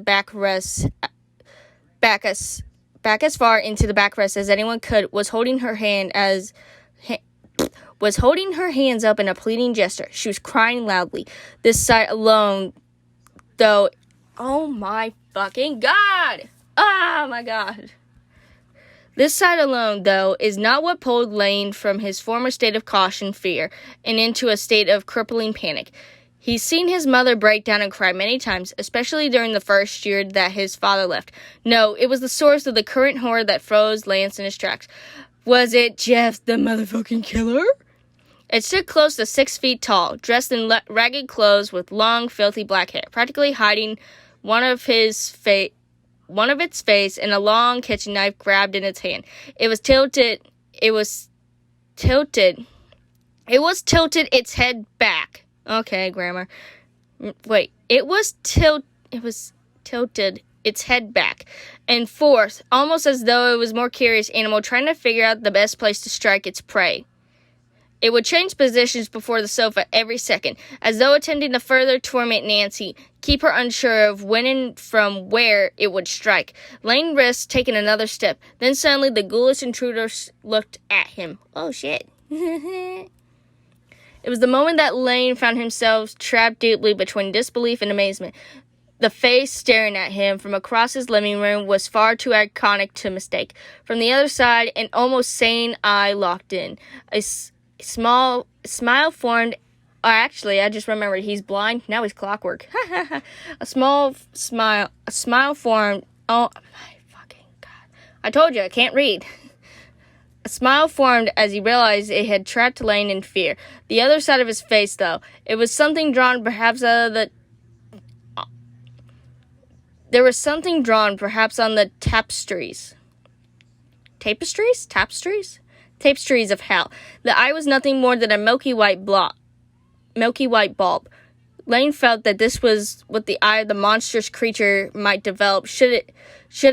backrest as anyone could, was holding her hands up in a pleading gesture. She was crying loudly. This sight alone, though, oh my fucking god! Oh my god. This sight alone, though, is not what pulled Lane from his former state of caution, fear, and into a state of crippling panic. He's seen his mother break down and cry many times, especially during the first year that his father left. No, it was the source of the current horror that froze Lance in his tracks. Was it Jeff the motherfucking killer? It stood close to 6 feet tall, dressed in ragged clothes with long, filthy black hair, practically hiding one of its face, and a long kitchen knife grabbed in its hand. It was tilted its head back. Okay, grammar. Wait, it was tilted its head back and forth, almost as though it was a more curious animal trying to figure out the best place to strike its prey. It would change positions before the sofa every second, as though attempting to further torment Nancy, keep her unsure of when and from where it would strike. Lane risked taking another step. Then suddenly the ghoulish intruder looked at him. Oh, shit. It was the moment that Lane found himself trapped deeply between disbelief and amazement. The face staring at him from across his living room was far too iconic to mistake. From the other side, an almost sane eye locked in. A smile formed. Actually, I just remembered he's blind. Now he's clockwork. A smile formed. Oh my fucking god! I told you I can't read. A smile formed as he realized it had trapped Lane in fear. The other side of his face, though, it was something drawn perhaps out of the. There was something drawn perhaps on the tapestries. Tapestries of hell. The eye was nothing more than a milky white bulb. Lane felt that this was what the eye of the monstrous creature might develop should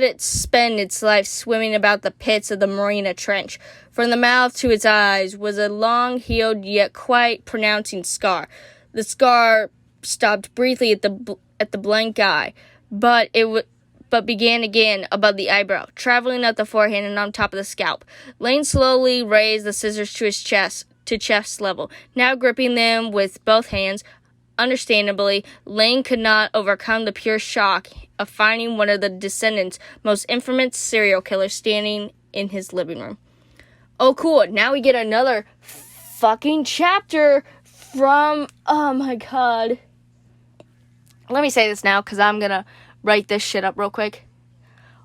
it spend its life swimming about the pits of the Marina Trench. From the mouth to its eyes was a long-healed yet quite pronouncing scar. The scar stopped briefly at the blank eye, but began again above the eyebrow, traveling up the forehead and on top of the scalp. Lane slowly raised the scissors to his chest level, now gripping them with both hands. Understandably, Lane could not overcome the pure shock of finding one of the descendants' most infamous serial killers standing in his living room. Oh, cool. Now we get another fucking chapter from... Oh, my God. Let me say this now, because I'm going to write this shit up real quick.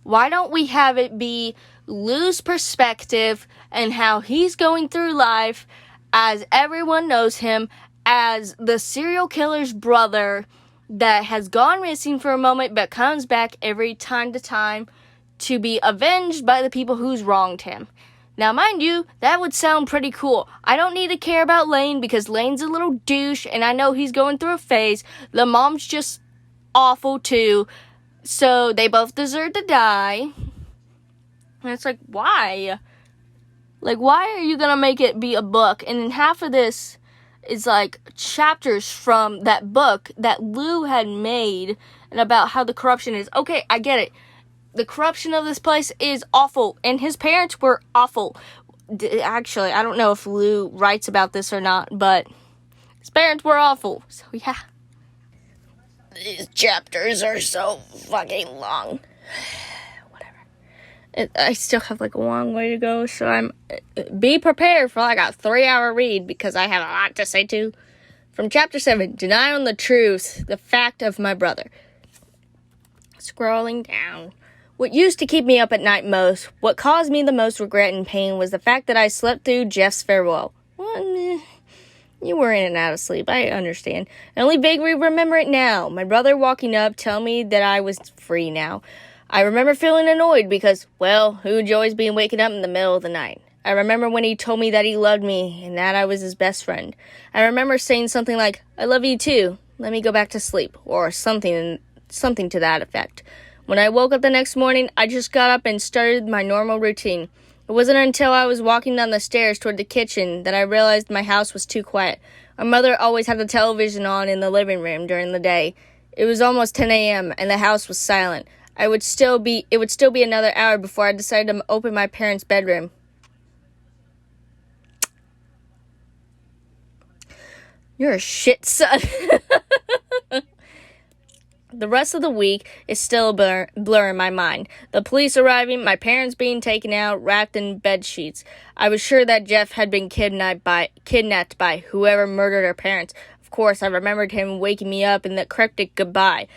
Why don't we have it be Lou's perspective and how he's going through life as everyone knows him as the serial killer's brother that has gone missing for a moment but comes back every time to time to be avenged by the people who's wronged him. Now, mind you, that would sound pretty cool. I don't need to care about Lane because Lane's a little douche and I know he's going through a phase. The mom's just awful too, so they both deserve to die. And it's like, why? Like, why are you gonna make it be a book? And then half of this is like chapters from that book that Lou had made and about how the corruption is. Okay, I get it. The corruption of this place is awful, and his parents were awful. Actually, I don't know if Lou writes about this or not, but his parents were awful. So, yeah. These chapters are so fucking long. Whatever. I still have, like, a long way to go, so be prepared for, like, a 3-hour read, because I have a lot to say, too. From Chapter 7, Deny on the Truth, the Fact of My Brother. Scrolling down. What used to keep me up at night most, what caused me the most regret and pain, was the fact that I slept through Jeff's farewell. Well, you were in and out of sleep, I understand. I only vaguely remember it now. My brother walking up, telling me that I was free now. I remember feeling annoyed because, well, who enjoys being waking up in the middle of the night? I remember when he told me that he loved me and that I was his best friend. I remember saying something like, I love you too, let me go back to sleep, or something to that effect. When I woke up the next morning, I just got up and started my normal routine. It wasn't until I was walking down the stairs toward the kitchen that I realized my house was too quiet. Our mother always had the television on in the living room during the day. It was almost 10 a.m. and the house was silent. It would still be another hour before I decided to open my parents' bedroom. You're a shit son. The rest of the week is still a blur in my mind. The police arriving, my parents being taken out, wrapped in bed sheets. I was sure that Jeff had been kidnapped by whoever murdered our parents. Of course, I remembered him waking me up in that cryptic goodbye.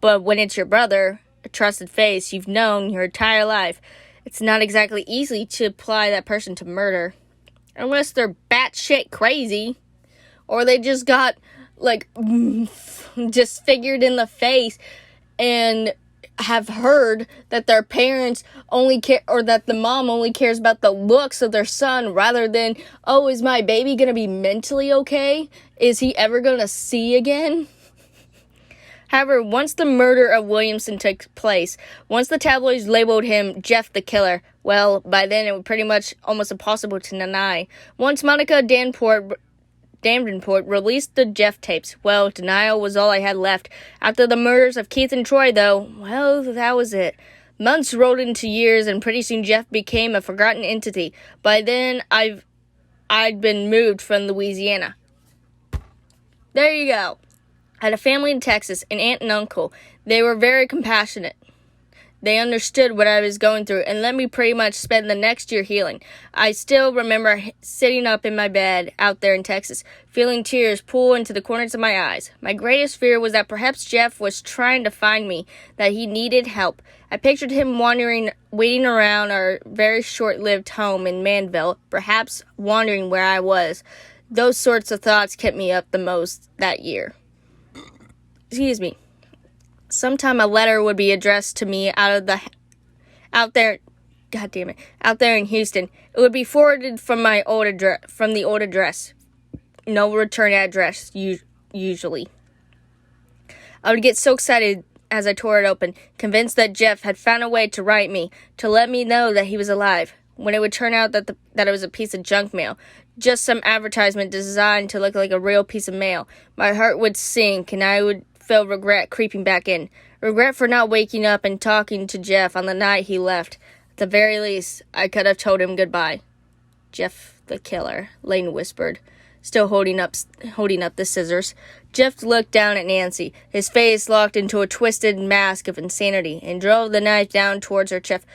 But when it's your brother, a trusted face you've known your entire life, it's not exactly easy to apply that person to murder. Unless they're batshit crazy. Or they just got, like, disfigured in the face and have heard that their parents only care, or that the mom only cares about the looks of their son rather than, oh, is my baby gonna be mentally okay? Is he ever gonna see again? However, once the murder of Williamson took place, once the tabloids labeled him Jeff the Killer, well, by then it was pretty much almost impossible to deny. Once Monica Davenport released the Jeff tapes, well, denial was all I had left. After the murders of Keith and Troy, though, well, that was it. Months rolled into years, and pretty soon Jeff became a forgotten entity. By then, I'd been moved from Louisiana. There you go. I had a family in Texas, an aunt and uncle. They were very compassionate. They understood what I was going through and let me pretty much spend the next year healing. I still remember sitting up in my bed out there in Texas, feeling tears pool into the corners of my eyes. My greatest fear was that perhaps Jeff was trying to find me, that he needed help. I pictured him waiting around our very short-lived home in Manville, perhaps wondering where I was. Those sorts of thoughts kept me up the most that year. Excuse me. Sometime a letter would be addressed to me out there in Houston. It would be forwarded from the old address. No return address, usually. I would get so excited as I tore it open, convinced that Jeff had found a way to write me, to let me know that he was alive, when it would turn out that it was a piece of junk mail. Just some advertisement designed to look like a real piece of mail. My heart would sink, and I would feel regret creeping back in. Regret for not waking up and talking to Jeff on the night he left. At the very least, I could have told him goodbye. Jeff the Killer, Lane whispered, still holding up the scissors. Jeff looked down at Nancy, his face locked into a twisted mask of insanity, and drove the knife down towards her chest.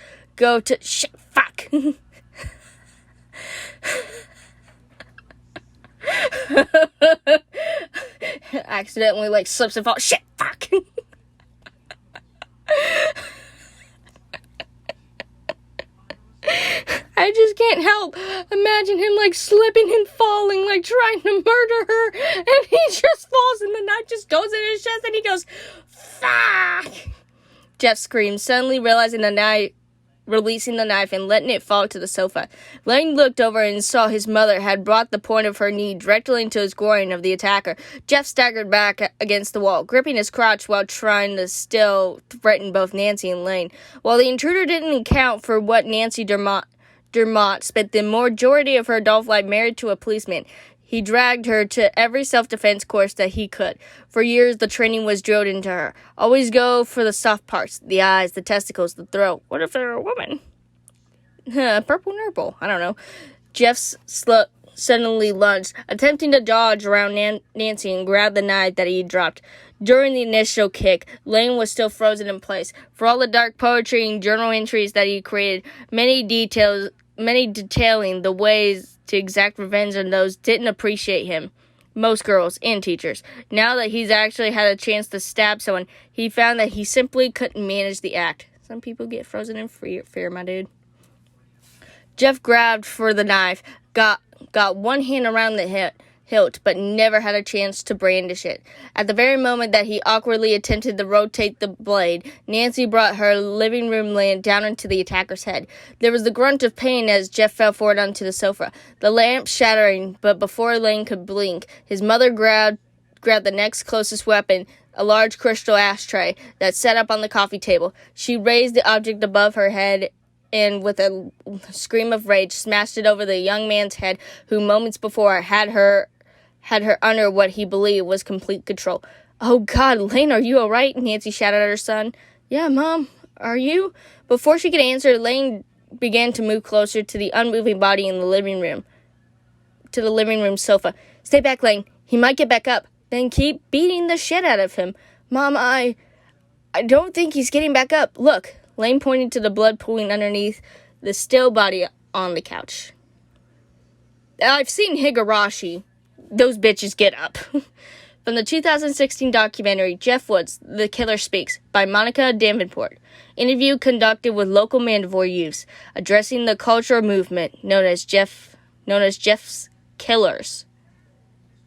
Shit, fuck! Accidentally, slips and falls. Shit, fuck! I just can't help imagine him, slipping and falling, trying to murder her, and he just falls, and the knife just goes in his chest, and he goes, fuck! Jeff screamed, suddenly realizing releasing the knife and letting it fall to the sofa. Lane looked over and saw his mother had brought the point of her knee directly into his groin of the attacker. Jeff staggered back against the wall, gripping his crotch while trying to still threaten both Nancy and Lane. While the intruder didn't account for what Nancy Dermott spent the majority of her adult life married to a policeman, He dragged her to every self-defense course that he could. For years, the training was drilled into her. Always go for the soft parts, the eyes, the testicles, the throat. What if they're a woman? Purple nurple. I don't know. Jeff suddenly lunged, attempting to dodge around Nancy and grab the knife that he dropped. During the initial kick, Lane was still frozen in place. For all the dark poetry and journal entries that he created, many detailing the ways to exact revenge on those didn't appreciate him. Most girls and teachers. Now that he's actually had a chance to stab someone, he found that he simply couldn't manage the act. Some people get frozen in fear, my dude. Jeff grabbed for the knife, got one hand around the hilt, but never had a chance to brandish it. At the very moment that he awkwardly attempted to rotate the blade, Nancy brought her living room lamp down into the attacker's head. There was the grunt of pain as Jeff fell forward onto the sofa, the lamp shattering, but before Lane could blink, his mother grabbed the next closest weapon, a large crystal ashtray that sat up on the coffee table. She raised the object above her head and with a scream of rage smashed it over the young man's head who moments before had her under what he believed was complete control. "Oh God, Lane, are you all right?" Nancy shouted at her son. "Yeah, Mom, are you?" Before she could answer, Lane began to move closer to the unmoving body in the living room sofa. "Stay back, Lane. He might get back up. Then keep beating the shit out of him." "Mom, I don't think he's getting back up. Look." Lane pointed to the blood pooling underneath the still body on the couch. "I've seen Higurashi. Those bitches get up." From the 2016 documentary, Jeff Woods, The Killer Speaks, by Monica Davenport. Interview conducted with local Mandeville youths, addressing the cultural movement known as Jeff's Killers.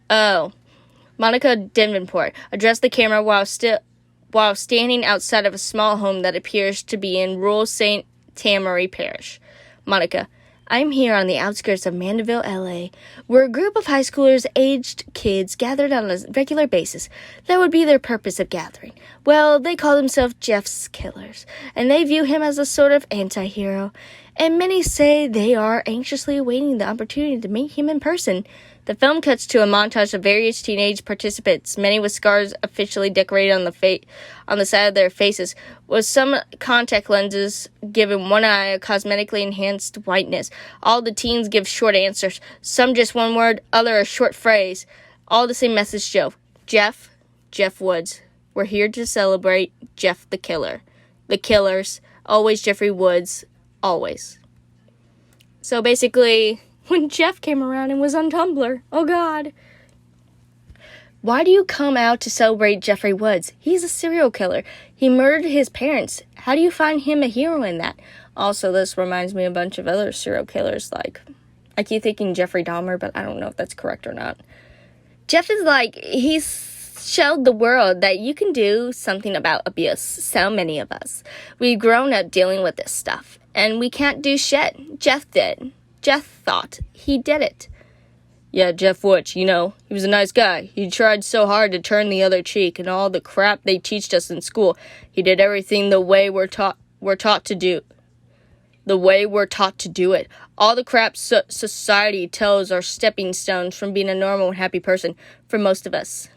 Monica Davenport addressed the camera while standing outside of a small home that appears to be in rural St. Tamary Parish. Monica: "I'm here on the outskirts of Mandeville, LA, where a group of high schoolers aged kids gathered on a regular basis. That would be their purpose of gathering. Well, they call themselves Jeff's Killers, and they view him as a sort of anti-hero, and many say they are anxiously awaiting the opportunity to meet him in person." The film cuts to a montage of various teenage participants, many with scars officially decorated on the side of their faces, with some contact lenses giving one eye a cosmetically enhanced whiteness. All the teens give short answers, some just one word, other a short phrase. All the same message, Joe. Jeff Woods. We're here to celebrate Jeff the Killer. The Killers. Always Jeffrey Woods. Always. So basically, when Jeff came around and was on Tumblr. Oh, God. Why do you come out to celebrate Jeffrey Woods? He's a serial killer. He murdered his parents. How do you find him a hero in that? Also, this reminds me of a bunch of other serial killers. Like, I keep thinking Jeffrey Dahmer, but I don't know if that's correct or not. Jeff is like, he's showed the world that you can do something about abuse. So many of us. We've grown up dealing with this stuff, and we can't do shit. Jeff did. Jeff thought he did it. Yeah, Jeff Woods, he was a nice guy. He tried so hard to turn the other cheek and all the crap they teached us in school. He did everything the way we're taught to do. The way we're taught to do it. All the crap society tells are stepping stones from being a normal and happy person for most of us.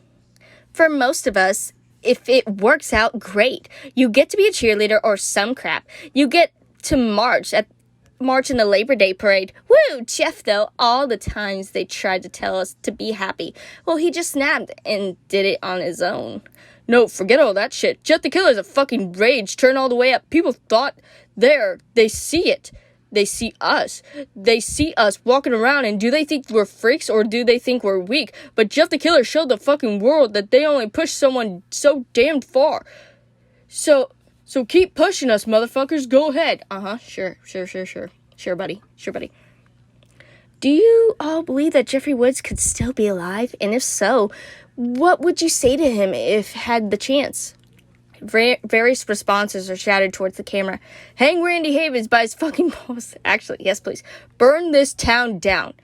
For most of us, if it works out, great. You get to be a cheerleader or some crap. You get to march in the Labor Day parade. Woo! Jeff, though, all the times they tried to tell us to be happy. Well, he just snapped and did it on his own. No, forget all that shit. Jeff the Killer's a fucking rage. Turn all the way up. People thought they see it. They see us. They see us walking around, and do they think we're freaks or do they think we're weak? But Jeff the Killer showed the fucking world that they only push someone so damned far. So keep pushing us, motherfuckers. Go ahead. Sure. Sure, buddy. Do you all believe that Jeffrey Woods could still be alive? And if so, what would you say to him if had the chance? Various responses are shouted towards the camera. Hang Randy Havens by his fucking balls. Actually, yes, please. Burn this town down.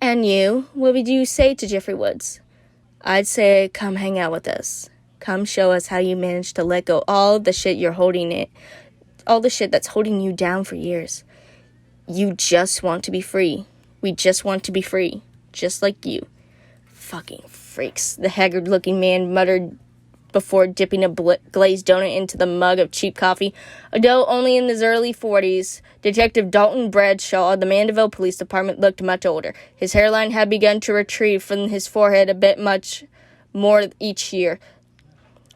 And you? What would you say to Jeffrey Woods? I'd say, come hang out with us. Come show us how you managed to let go all the shit all the shit that's holding you down for years. You just want to be free. We just want to be free. Just like you. Fucking freaks, the haggard-looking man muttered before dipping a glazed donut into the mug of cheap coffee. Although only in his early 40s, Detective Dalton Bradshaw of the Mandeville Police Department looked much older. His hairline had begun to retreat from his forehead a bit much more each year.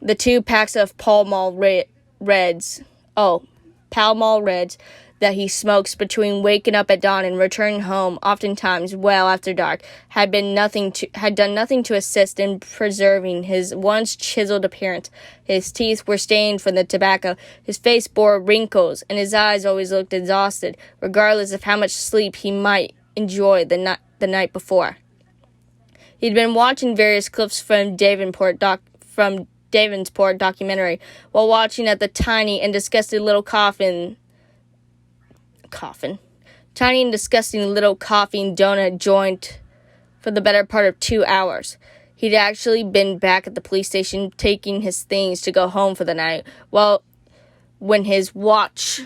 The 2 packs of Pall Mall Reds that he smokes between waking up at dawn and returning home, oftentimes well after dark, had done nothing to assist in preserving his once chiseled appearance. His teeth were stained from the tobacco, his face bore wrinkles, and his eyes always looked exhausted, regardless of how much sleep he might enjoy the night before. He'd been watching various clips from Davenport documentary while watching at the tiny and disgusting little coffee and donut joint for the better part of 2 hours. He'd actually been back at the police station taking his things to go home for the night, when his watch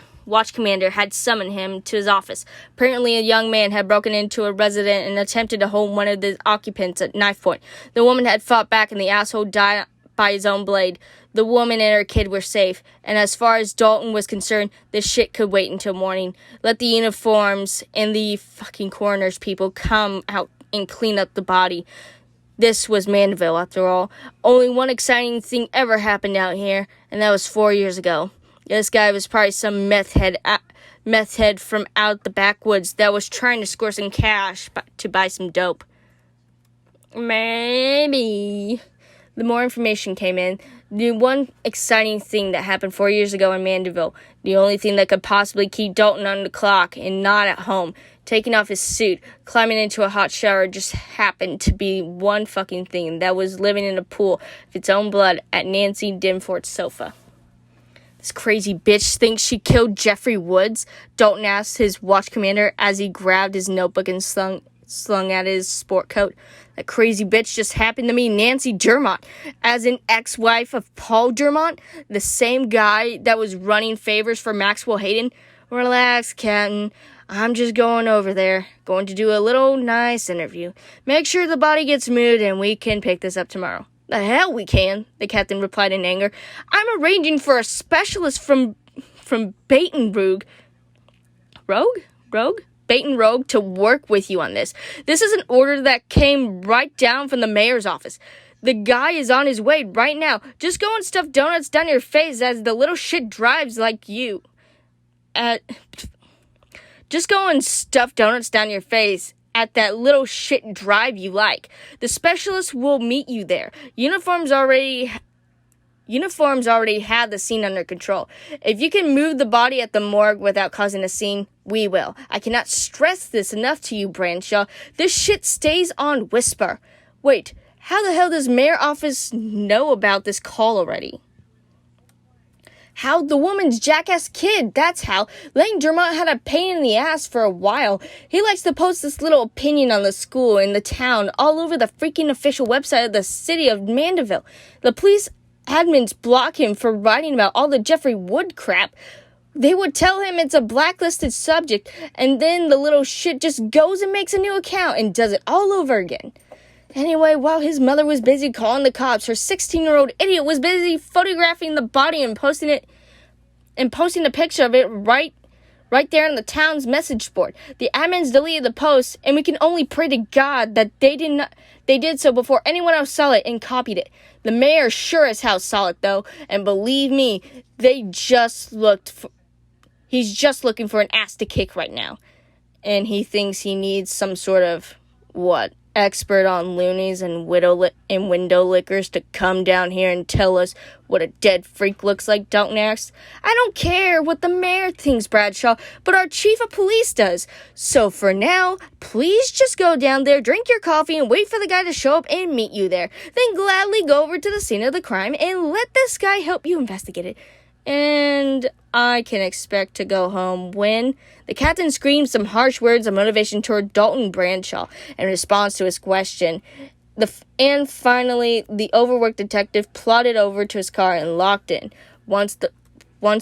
commander had summoned him to his office. Apparently, a young man had broken into a residence and attempted to hold one of the occupants at knife point. The woman had fought back and the asshole died by his own blade. The woman and her kid were safe, and as far as Dalton was concerned, this shit could wait until morning. Let the uniforms and the fucking coroner's people come out and clean up the body. This was Mandeville, after all. Only one exciting thing ever happened out here, and that was 4 years ago. This guy was probably some meth head from out the backwoods that was trying to score some cash to buy some dope. Maybe. The more information came in, the one exciting thing that happened 4 years ago in Mandeville, the only thing that could possibly keep Dalton on the clock and not at home, taking off his suit, climbing into a hot shower, just happened to be one fucking thing that was living in a pool of its own blood at Nancy Dimfort's sofa. This crazy bitch thinks she killed Jeffrey Woods, Dalton asked his watch commander as he grabbed his notebook and slung at his sport coat. That crazy bitch just happened to be Nancy Dermott, as an ex-wife of Paul Dermott, the same guy that was running favors for Maxwell Hayden. Relax, Captain. I'm just going over there, going to do a little nice interview. Make sure the body gets moved and we can pick this up tomorrow. The hell we can, the captain replied in anger. I'm arranging for a specialist from Baton Rouge. Baton Rouge to work with you on this. This is an order that came right down from the mayor's office. The guy is on his way right now. Just go and stuff donuts down your face as the little shit drives like you. Just go and stuff donuts down your face at that little shit drive you like. The specialist will meet you there. Uniforms already have the scene under control. If you can move the body at the morgue without causing a scene, we will. I cannot stress this enough to you, Bradshaw. This shit stays on whisper. Wait, how the hell does mayor office know about this call already? How? The woman's jackass kid, that's how. Lane Dermott had a pain in the ass for a while. He likes to post this little opinion on the school and the town all over the freaking official website of the city of Mandeville. The police admins block him for writing about all the Jeffrey Wood crap. They would tell him it's a blacklisted subject, and then the little shit just goes and makes a new account and does it all over again. Anyway, while his mother was busy calling the cops, her 16-year-old idiot was busy photographing the body and posting a picture of it right there on the town's message board. The admins deleted the post, and we can only pray to God that they did so before anyone else saw it and copied it. The mayor sure as hell saw it, though, and believe me, he's just looking for an ass to kick right now. And he thinks he needs some sort of, expert on loonies and window lickers to come down here and tell us what a dead freak looks like, Dalton asked. I don't care what the mayor thinks, Bradshaw, but our chief of police does. So for now, please just go down there, drink your coffee, and wait for the guy to show up and meet you there. Then gladly go over to the scene of the crime and let this guy help you investigate it. And I can expect to go home when the captain screamed some harsh words of motivation toward Dalton Bradshaw in response to his question. And finally, the overworked detective plodded over to his car and locked in. Once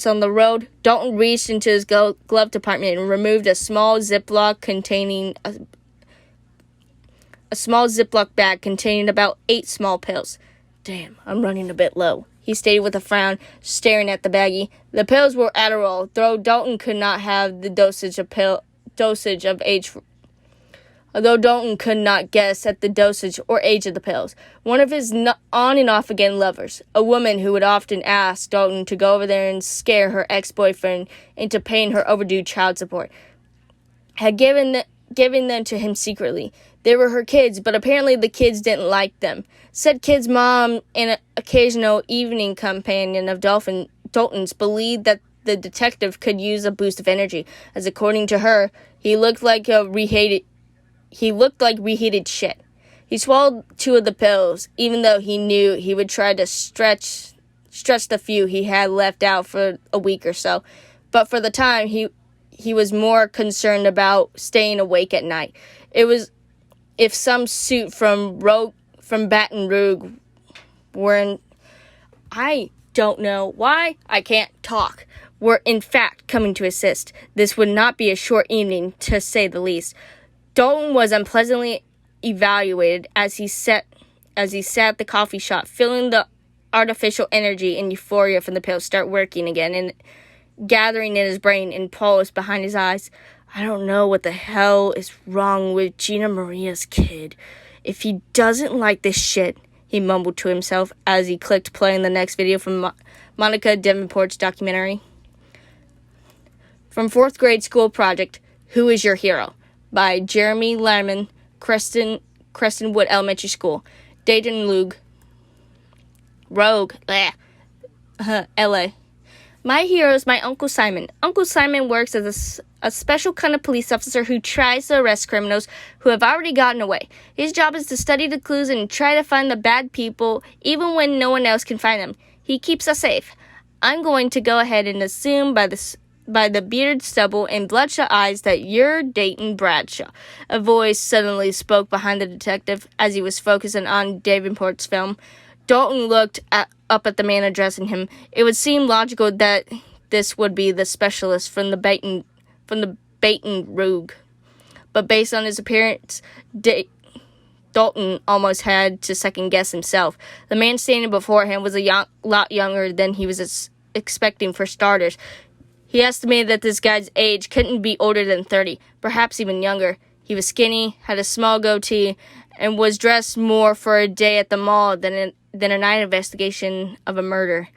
on the road, Dalton reached into his glove compartment and removed a small Ziploc containing a small Ziploc bag containing about 8 small pills. "Damn, I'm running a bit low," he stated with a frown, staring at the baggie. The pills were Adderall, though Dalton could not have the Dalton could not guess at the dosage or age of the pills. One of his on and off again lovers, a woman who would often ask Dalton to go over there and scare her ex-boyfriend into paying her overdue child support, had given them to him secretly. They were her kids, but apparently the kids didn't like them. Said kid's mom and an occasional evening companion of Dalton's believed that the detective could use a boost of energy, as according to her, he looked like reheated shit. He swallowed 2 of the pills, even though he knew he would try to stretch the few he had left out for a week or so. But for the time, he was more concerned about staying awake at night. It was if some suit from Baton Rouge I don't know why I can't talk, were in fact coming to assist. This would not be a short evening, to say the least. Dalton was unpleasantly evaluated as he sat at the coffee shop, feeling the artificial energy and euphoria from the pills start working again and gathering in his brain and pulse behind his eyes. "I don't know what the hell is wrong with Gina Maria's kid. If he doesn't like this shit," he mumbled to himself as he clicked play on the next video from Monica Davenport's documentary. From 4th grade school project, Who is Your Hero? By Jeremy Lyman, Crestonwood Elementary School, Dayton Rogue, LA. My hero is my Uncle Simon. Uncle Simon works as a special kind of police officer who tries to arrest criminals who have already gotten away. His job is to study the clues and try to find the bad people, even when no one else can find them. He keeps us safe. I'm going to go ahead and assume by the bearded stubble and bloodshot eyes that you're Dayton Bradshaw. A voice suddenly spoke behind the detective as he was focusing on Davenport's film. Dalton looked up at the man addressing him. It would seem logical that this would be the specialist from the Baton Rouge. But based on his appearance, Dalton almost had to second-guess himself. The man standing before him was a lot younger than he was expecting for starters. He estimated that this guy's age couldn't be older than 30, perhaps even younger. He was skinny, had a small goatee, and was dressed more for a day at the mall than a night investigation of a murder.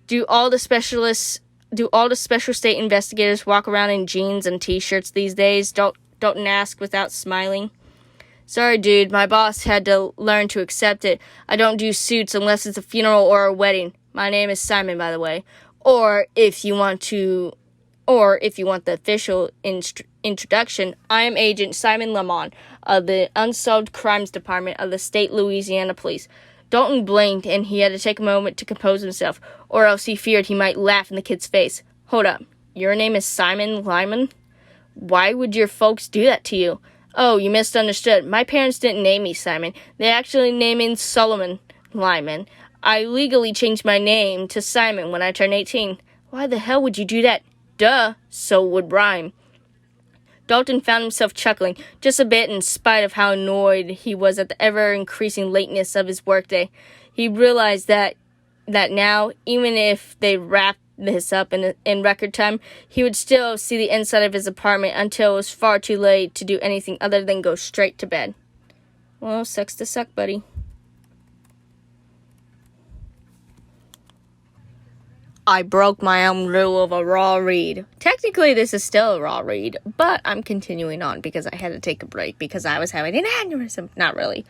Do all the special state investigators walk around in jeans and t-shirts these days? Dalton asked without smiling. Sorry, dude, my boss had to learn to accept it. I don't do suits unless it's a funeral or a wedding. My name is Simon, by the way. Or if you want the official introduction, I am Agent Simon Lamont of the Unsolved Crimes Department of the State Louisiana Police. Dalton blinked, and he had to take a moment to compose himself, or else he feared he might laugh in the kid's face. Hold up. Your name is Simon Lyman? Why would your folks do that to you? Oh, you misunderstood. My parents didn't name me Simon. They actually named me Solomon Lyman. I legally changed my name to Simon when I turned 18. Why the hell would you do that? Duh, so would rhyme. Dalton found himself chuckling, just a bit in spite of how annoyed he was at the ever-increasing lateness of his workday. He realized that now, even if they wrapped this up in record time, he would still see the inside of his apartment until it was far too late to do anything other than go straight to bed. Well, sucks to suck, buddy. I broke my own rule of a raw read. Technically, this is still a raw read, but I'm continuing on because I had to take a break because I was having an aneurysm. Not really.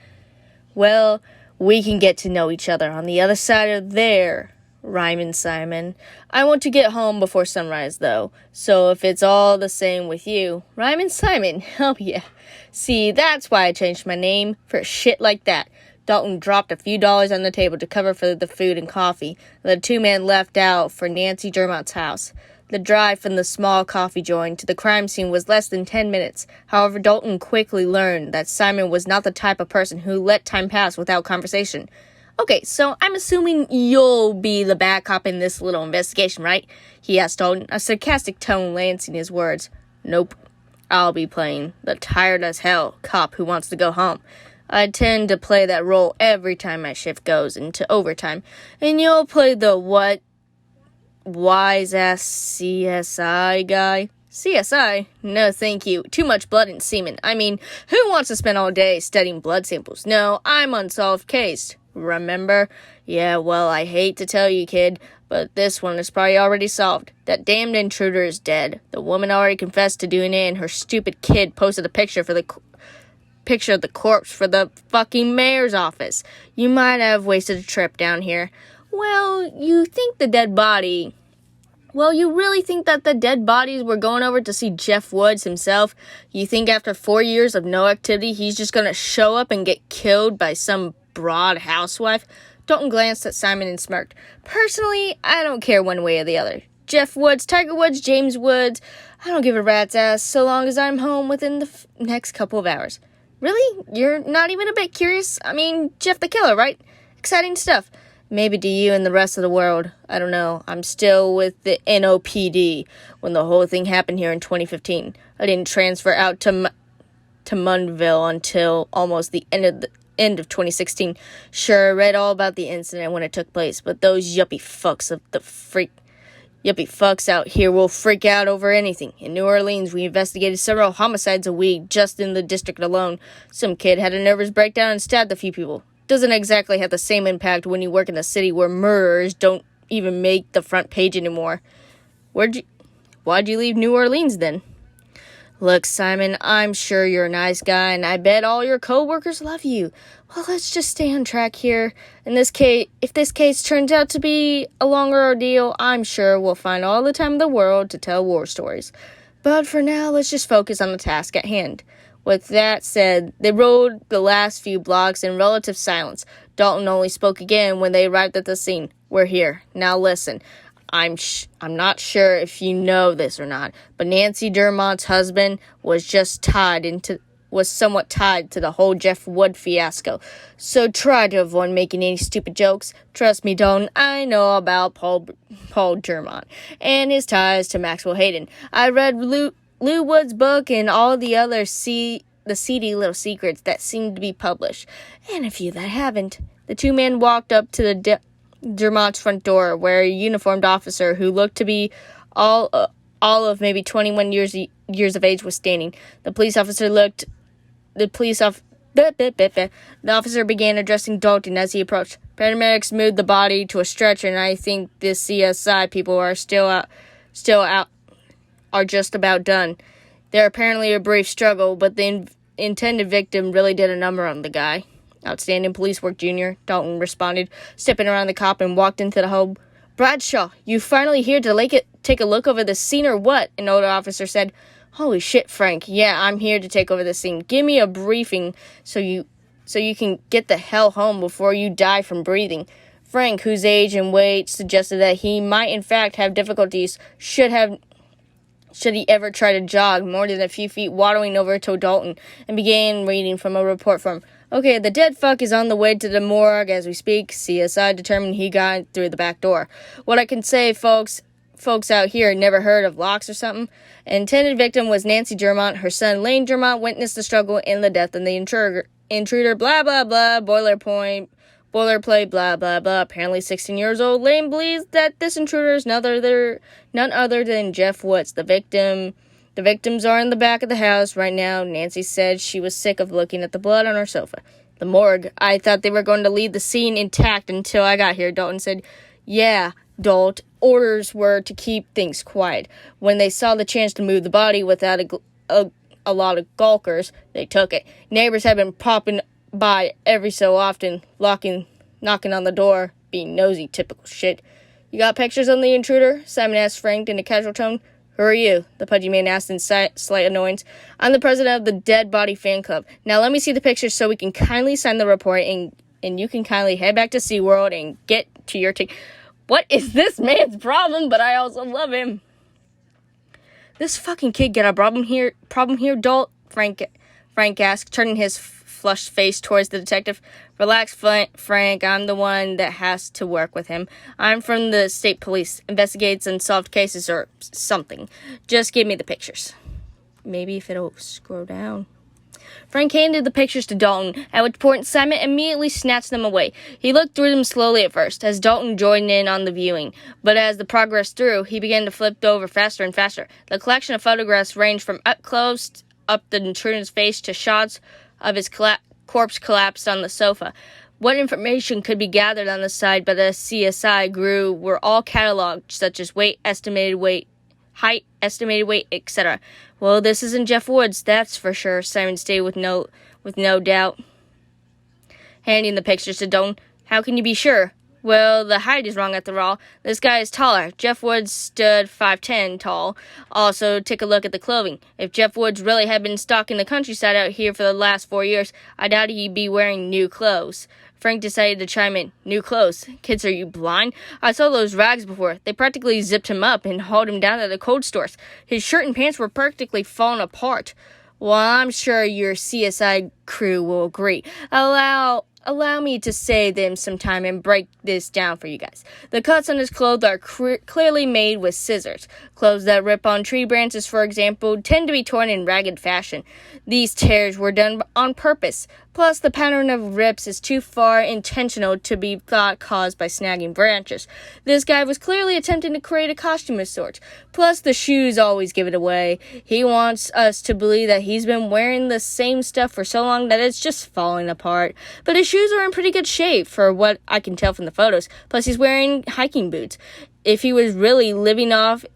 Well, we can get to know each other on the other side of there, Ryman Simon. I want to get home before sunrise, though, so if it's all the same with you, Ryman Simon, oh yeah. See, that's why I changed my name, for shit like that. Dalton dropped a few dollars on the table to cover for the food and coffee the 2 men left out for Nancy Dermott's house. The drive from the small coffee joint to the crime scene was less than 10 minutes. However, Dalton quickly learned that Simon was not the type of person who let time pass without conversation. Okay, so I'm assuming you'll be the bad cop in this little investigation, right? He asked Dalton, a sarcastic tone lancing his words. Nope. I'll be playing the tired as hell cop who wants to go home. I tend to play that role every time my shift goes into overtime. And you'll play the what? Wise-ass CSI guy? CSI? No, thank you. Too much blood and semen. I mean, who wants to spend all day studying blood samples? No, I'm unsolved case. Remember? Yeah, well, I hate to tell you, kid, but this one is probably already solved. That damned intruder is dead. The woman already confessed to doing it, and her stupid kid posted a picture of the corpse for the fucking mayor's office. You might have wasted a trip down here. Well, you really think that the dead bodies were going over to see Jeff Woods himself? You think after 4 years of no activity, he's just gonna show up and get killed by some broad housewife? Dalton glanced at Simon and smirked. Personally, I don't care one way or the other. Jeff Woods, Tiger Woods, James Woods, I don't give a rat's ass so long as I'm home within the next couple of hours. Really? You're not even a bit curious? I mean, Jeff the Killer, right? Exciting stuff. Maybe to you and the rest of the world. I don't know. I'm still with the NOPD when the whole thing happened here in 2015. I didn't transfer out to Mundville until almost the end of 2016. Sure, I read all about the incident when it took place, but those yuppie fucks out here will freak out over anything. In New Orleans, we investigated several homicides a week just in the district alone. Some kid had a nervous breakdown and stabbed a few people. Doesn't exactly have the same impact when you work in a city where murderers don't even make the front page anymore. Why'd you leave New Orleans then? Look, Simon, I'm sure you're a nice guy, and I bet all your co-workers love you. Well, let's just stay on track here. If this case turns out to be a longer ordeal, I'm sure we'll find all the time in the world to tell war stories. But for now, let's just focus on the task at hand. With that said, they rode the last few blocks in relative silence. Dalton only spoke again when they arrived at the scene. We're here. Now listen. I'm not sure if you know this or not, but Nancy Dermont's husband was somewhat tied to the whole Jeff Wood fiasco. So try to avoid making any stupid jokes. Trust me, Dalton, I know about Paul Dermont and his ties to Maxwell Hayden. I read Lou Wood's book and all the other seedy little secrets that seem to be published. And a few that haven't. The two men walked up to the Dermont's front door, where a uniformed officer who looked to be all of maybe 21 years of age was standing. The officer began addressing Dalton as he approached. Paramedics moved the body to a stretcher, and I think the CSI people are are just about done. There apparently a brief struggle, but the intended victim really did a number on the guy. Outstanding police work, Junior, Dalton responded, stepping around the cop and walked into the home. Bradshaw, you finally here to take a look over the scene or what? An older officer said. Holy shit, Frank. Yeah, I'm here to take over the scene. Give me a briefing so you can get the hell home before you die from breathing. Frank, whose age and weight suggested that he might in fact have difficulties, should he ever try to jog more than a few feet, waddling over to Dalton and began reading from a report form. Okay, the dead fuck is on the way to the morgue as we speak. CSI determined he got through the back door. What I can say, folks out here never heard of locks or something. Intended victim was Nancy Dermont. Her son, Lane Dermont, witnessed the struggle and the death of the intruder, blah, blah, blah, boilerplate, blah, blah, blah. Apparently 16 years old, Lane believes that this intruder is none other than Jeff Woods, the victim. The victims are in the back of the house right now. Nancy said she was sick of looking at the blood on her sofa. The morgue. I thought they were going to leave the scene intact until I got here, Dalton said. Yeah, Dalt. Orders were to keep things quiet. When they saw the chance to move the body without a lot of gawkers, they took it. Neighbors have been popping by every so often, knocking on the door, being nosy, typical shit. You got pictures on the intruder? Simon asked Frank in a casual tone. Who are you? The pudgy man asked in slight annoyance. I'm the president of the Dead Body Fan Club. Now let me see the pictures so we can kindly sign the report and you can kindly head back to SeaWorld and get to your ticket. What is this man's problem? But I also love him. This fucking kid got a problem here, Dalt? Frank asked, turning his flushed face towards the detective. Relax, Frank. I'm the one that has to work with him. I'm from the state police. Investigates unsolved cases or something. Just give me the pictures. Maybe if it'll scroll down. Frank handed the pictures to Dalton, at which point Simon immediately snatched them away. He looked through them slowly at first, as Dalton joined in on the viewing. But as the progress through, he began to flip over faster and faster. The collection of photographs ranged from up close, up the intruder's face, to shots of his corpse collapsed on the sofa. What information could be gathered on the side by the CSI crew were all cataloged, such as weight, estimated weight, height, estimated weight, etc. Well, this isn't Jeff Woods, that's for sure, Simon stated with no doubt. Handing the pictures to Dalton. How can you be sure? Well, the height is wrong after all. This guy is taller. Jeff Woods stood 5'10" tall. Also, take a look at the clothing. If Jeff Woods really had been stalking the countryside out here for the last 4 years, I doubt he'd be wearing new clothes. Frank decided to chime in. New clothes? Kids, are you blind? I saw those rags before. They practically zipped him up and hauled him down to the cold stores. His shirt and pants were practically falling apart. Well, I'm sure your CSI crew will agree. Allow me to save them some time and break this down for you guys. The cuts on his clothes are clearly made with scissors. Clothes that rip on tree branches, for example, tend to be torn in ragged fashion. These tears were done on purpose. Plus, the pattern of rips is too far intentional to be thought caused by snagging branches. This guy was clearly attempting to create a costume of sorts. Plus, the shoes always give it away. He wants us to believe that he's been wearing the same stuff for so long that it's just falling apart. But his shoes are in pretty good shape, for what I can tell from the photos. Plus, he's wearing hiking boots. If he was really living off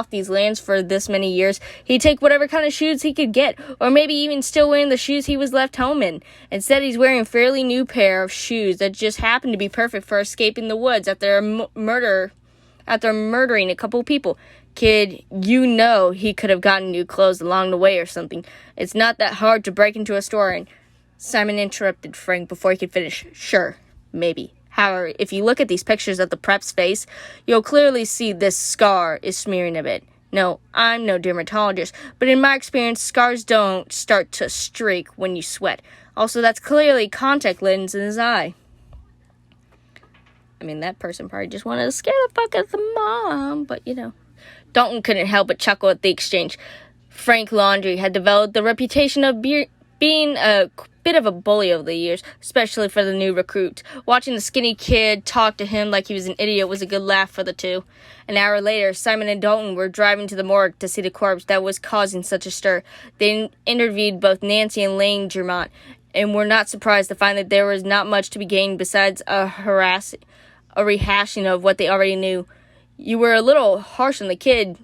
these lands for this many years, he'd take whatever kind of shoes he could get, or maybe even still wearing the shoes he was left home in. Instead, he's wearing a fairly new pair of shoes that just happen to be perfect for escaping the woods after murdering a couple people. Kid, you know he could have gotten new clothes along the way or something. It's not that hard to break into a store and... Simon interrupted Frank before he could finish. Sure, maybe. However, if you look at these pictures of the prep's face, you'll clearly see this scar is smearing a bit. No, I'm no dermatologist, but in my experience, scars don't start to streak when you sweat. Also, that's clearly contact lens in his eye. I mean, that person probably just wanted to scare the fuck out of the mom, but you know. Dalton couldn't help but chuckle at the exchange. Frank Laundrie had developed the reputation of being a bit of a bully over the years, especially for the new recruit. Watching the skinny kid talk to him like he was an idiot was a good laugh for the two. An hour later, Simon and Dalton were driving to the morgue to see the corpse that was causing such a stir. They interviewed both Nancy and Lane Germont, and were not surprised to find that there was not much to be gained besides a rehashing of what they already knew. You were a little harsh on the kid,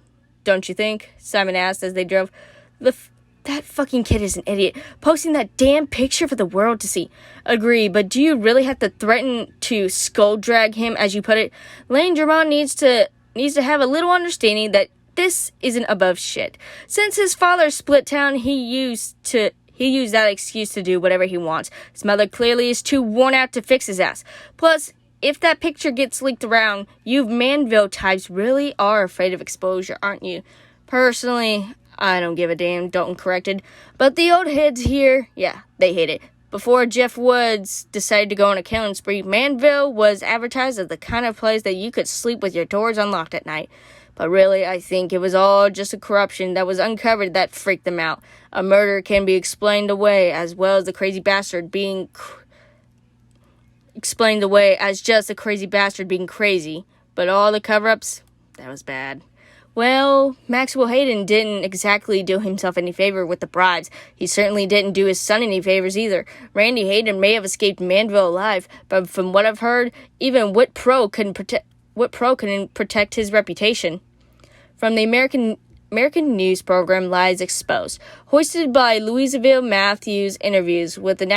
don't you think? Simon asked as they drove. That fucking kid is an idiot, posting that damn picture for the world to see. Agree, but do you really have to threaten to skull drag him, as you put it? Lane Germont needs to have a little understanding that this isn't above shit. Since his father split town, he used that excuse to do whatever he wants. His mother clearly is too worn out to fix his ass. Plus, if that picture gets leaked around, you Manville types really are afraid of exposure, aren't you? Personally, I don't give a damn, Dalton corrected. But the old heads here, yeah, they hate it. Before Jeff Woods decided to go on a killing spree, Manville was advertised as the kind of place that you could sleep with your doors unlocked at night. But really, I think it was all just a corruption that was uncovered that freaked them out. A murder can be explained away as well as the crazy bastard being explained away as just a crazy bastard being crazy. But all the cover-ups, that was bad. Well, Maxwell Hayden didn't exactly do himself any favor with the bribes. He certainly didn't do his son any favors either. Randy Hayden may have escaped Manville alive, but from what I've heard, even Whit Pro couldn't protect his reputation. From the American news program Lies Exposed, hoisted by Louisville Matthews interviews with an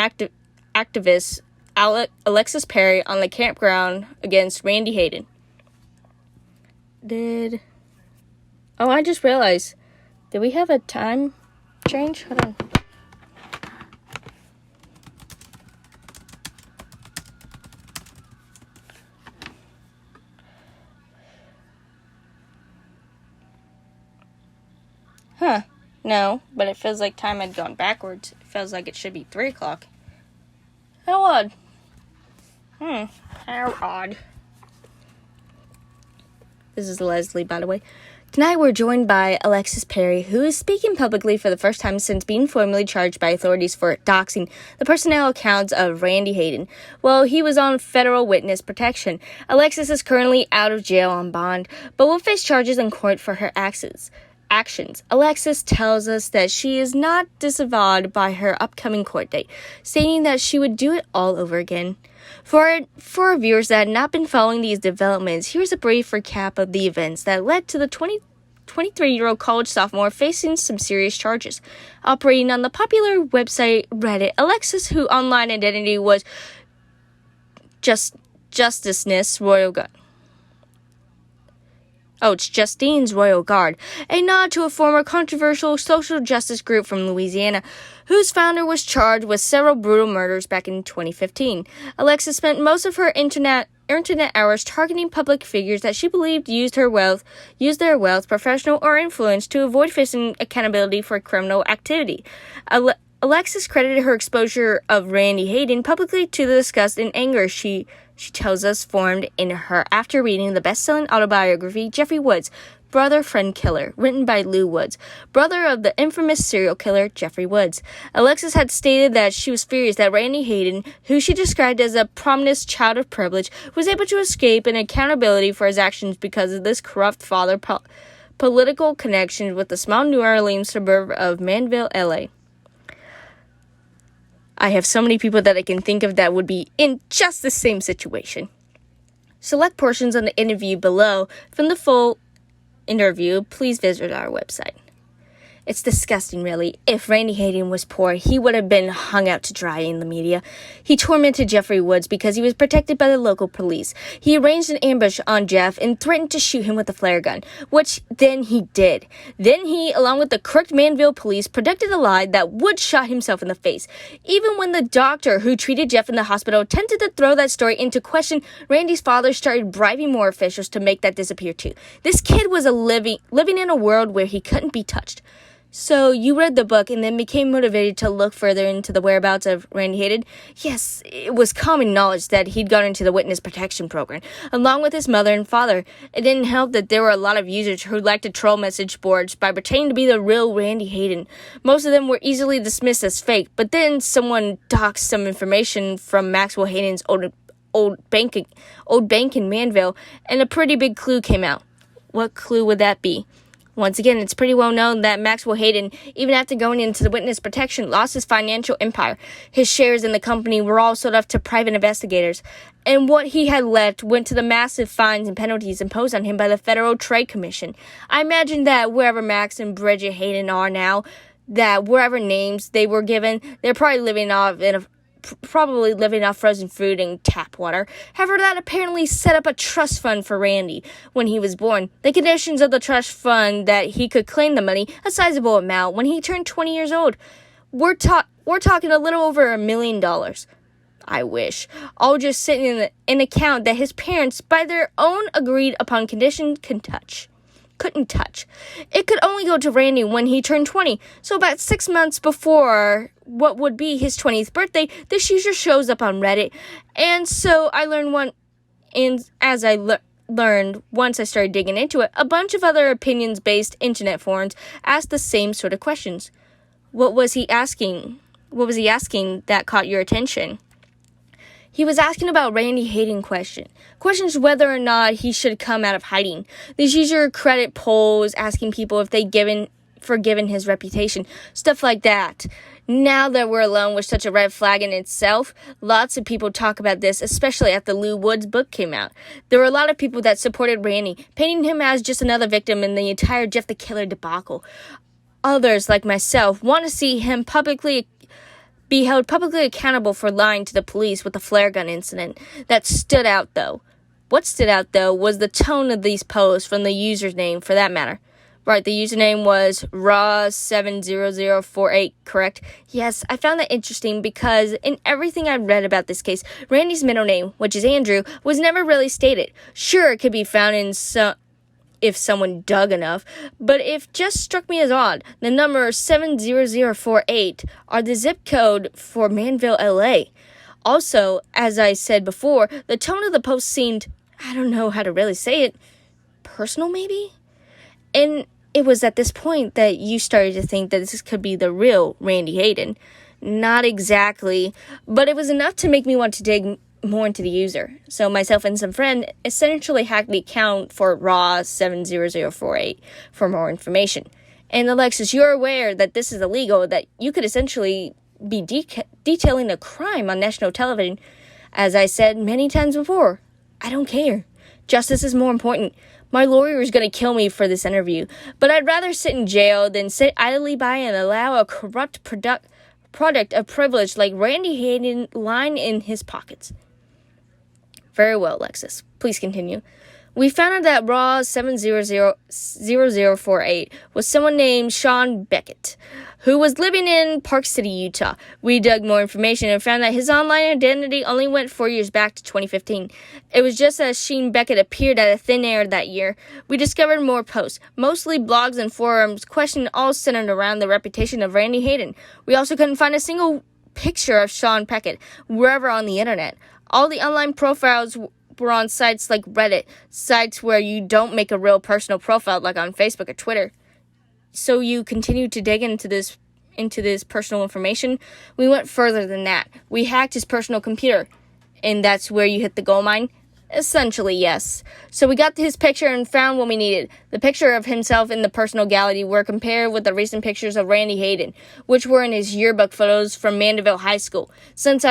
activist Alexis Perry on the campground against Randy Hayden. Oh, I just realized. Did we have a time change? Hold on. Huh. No, but it feels like time had gone backwards. It feels like it should be 3 o'clock. How odd. How odd. This is Leslie, by the way. Tonight we're joined by Alexis Perry, who is speaking publicly for the first time since being formally charged by authorities for doxing the personnel accounts of Randy Hayden. Well, he was on federal witness protection. Alexis is currently out of jail on bond, but will face charges in court for her actions. Alexis tells us that she is not disavowed by her upcoming court date, stating that she would do it all over again. For our viewers that had not been following these developments, here's a brief recap of the events that led to the 23-year-old college sophomore facing some serious charges. Operating on the popular website Reddit, Alexis, whose online identity was Justine's Royal Guard. It's Justine's Royal Guard, a nod to a former controversial social justice group from Louisiana, whose founder was charged with several brutal murders back in 2015. Alexis spent most of her internet hours targeting public figures that she believed used their wealth, professional or influence to avoid facing accountability for criminal activity. Alexis credited her exposure of Randy Hayden publicly to the disgust and anger she tells us formed in her after reading the best-selling autobiography Jeffrey Woods, Brother, Friend, Killer, written by Lou Woods, brother of the infamous serial killer Jeffrey Woods. Alexis had stated that she was furious that Randy Hayden, who she described as a prominent child of privilege, was able to escape an accountability for his actions because of this corrupt father political connections with the small New Orleans suburb of Manville, LA. I have so many people that I can think of that would be in just the same situation. Select portions of the interview below. From the full interview, please visit our website. It's disgusting, really. If Randy Hayden was poor, he would have been hung out to dry in the media. He tormented Jeffrey Woods because he was protected by the local police. He arranged an ambush on Jeff and threatened to shoot him with a flare gun, which then he did. Then he, along with the crooked Manville police, predicted a lie that Woods shot himself in the face. Even when the doctor who treated Jeff in the hospital attempted to throw that story into question, Randy's father started bribing more officials to make that disappear too. This kid was living in a world where he couldn't be touched. So you read the book and then became motivated to look further into the whereabouts of Randy Hayden? Yes, it was common knowledge that he'd gone into the witness protection program, along with his mother and father. It didn't help that there were a lot of users who liked to troll message boards by pretending to be the real Randy Hayden. Most of them were easily dismissed as fake, but then someone doxed some information from Maxwell Hayden's old bank in Manville, and a pretty big clue came out. What clue would that be? Once again, it's pretty well known that Maxwell Hayden, even after going into the witness protection, lost his financial empire. His shares in the company were all sold off to private investigators, and what he had left went to the massive fines and penalties imposed on him by the Federal Trade Commission. I imagine that wherever Max and Bridget Hayden are now, that wherever names they were given, they're probably living off frozen food and tap water. However, that apparently set up a trust fund for Randy when he was born. The conditions of the trust fund that he could claim the money, a sizable amount, when he turned 20 years old. We're talking a little over $1 million. I wish. All just sitting in an account that his parents, by their own agreed upon conditions, couldn't touch. It could only go to Randy when he turned 20. So about 6 months before what would be his 20th birthday, this user shows up on Reddit. And so I learned learned once I started digging into it, a bunch of other opinions-based internet forums asked the same sort of questions. What was he asking? What was he asking that caught your attention? He was asking about Randy Hayden questions whether or not he should come out of hiding. These user credit polls asking people if they forgiven his reputation, stuff like that. Now that we're alone was such a red flag in itself. Lots of people talk about this, especially after Lou Woods' book came out. There were a lot of people that supported Randy, painting him as just another victim in the entire Jeff the Killer debacle. Others, like myself, want to see him be held publicly accountable for lying to the police with the flare gun incident. That stood out, though. What stood out, though, was the tone of these posts from the user's name, for that matter. Right, the username was raw70048, correct? Yes, I found that interesting because in everything I've read about this case, Randy's middle name, which is Andrew, was never really stated. Sure, it could be found in if someone dug enough, but it just struck me as odd. The number 70048 are the zip code for Manville, LA. Also, as I said before, the tone of the post seemed, I don't know how to really say it, personal maybe? And it was at this point that you started to think that this could be the real Randy Hayden. Not exactly, but it was enough to make me want to dig more into the user. So myself and some friend essentially hacked the account for raw70048 for more information. And Alexis, you're aware that this is illegal, that you could essentially be detailing a crime on national television. As I said many times before, I don't care. Justice is more important. My lawyer is going to kill me for this interview, but I'd rather sit in jail than sit idly by and allow a corrupt product of privilege like Randy Hayden line in his pockets. Very well, Alexis. Please continue. We found out that Raw 7000048 was someone named Sean Beckett, who was living in Park City, Utah. We dug more information and found that his online identity only went 4 years back to 2015. It was just as Sean Beckett appeared out of thin air that year. We discovered more posts, mostly blogs and forums, questioning all centered around the reputation of Randy Hayden. We also couldn't find a single picture of Sean Beckett wherever on the internet. All the online profiles were on sites like Reddit, sites where you don't make a real personal profile like on Facebook or Twitter. So you continue to dig into this personal information. We went further than that. We hacked his personal computer, and that's where you hit the gold mine. Essentially, yes. So we got his picture and found what we needed. The picture of himself in the personal gallery were compared with the recent pictures of Randy Hayden, which were in his yearbook photos from Mandeville High School. Since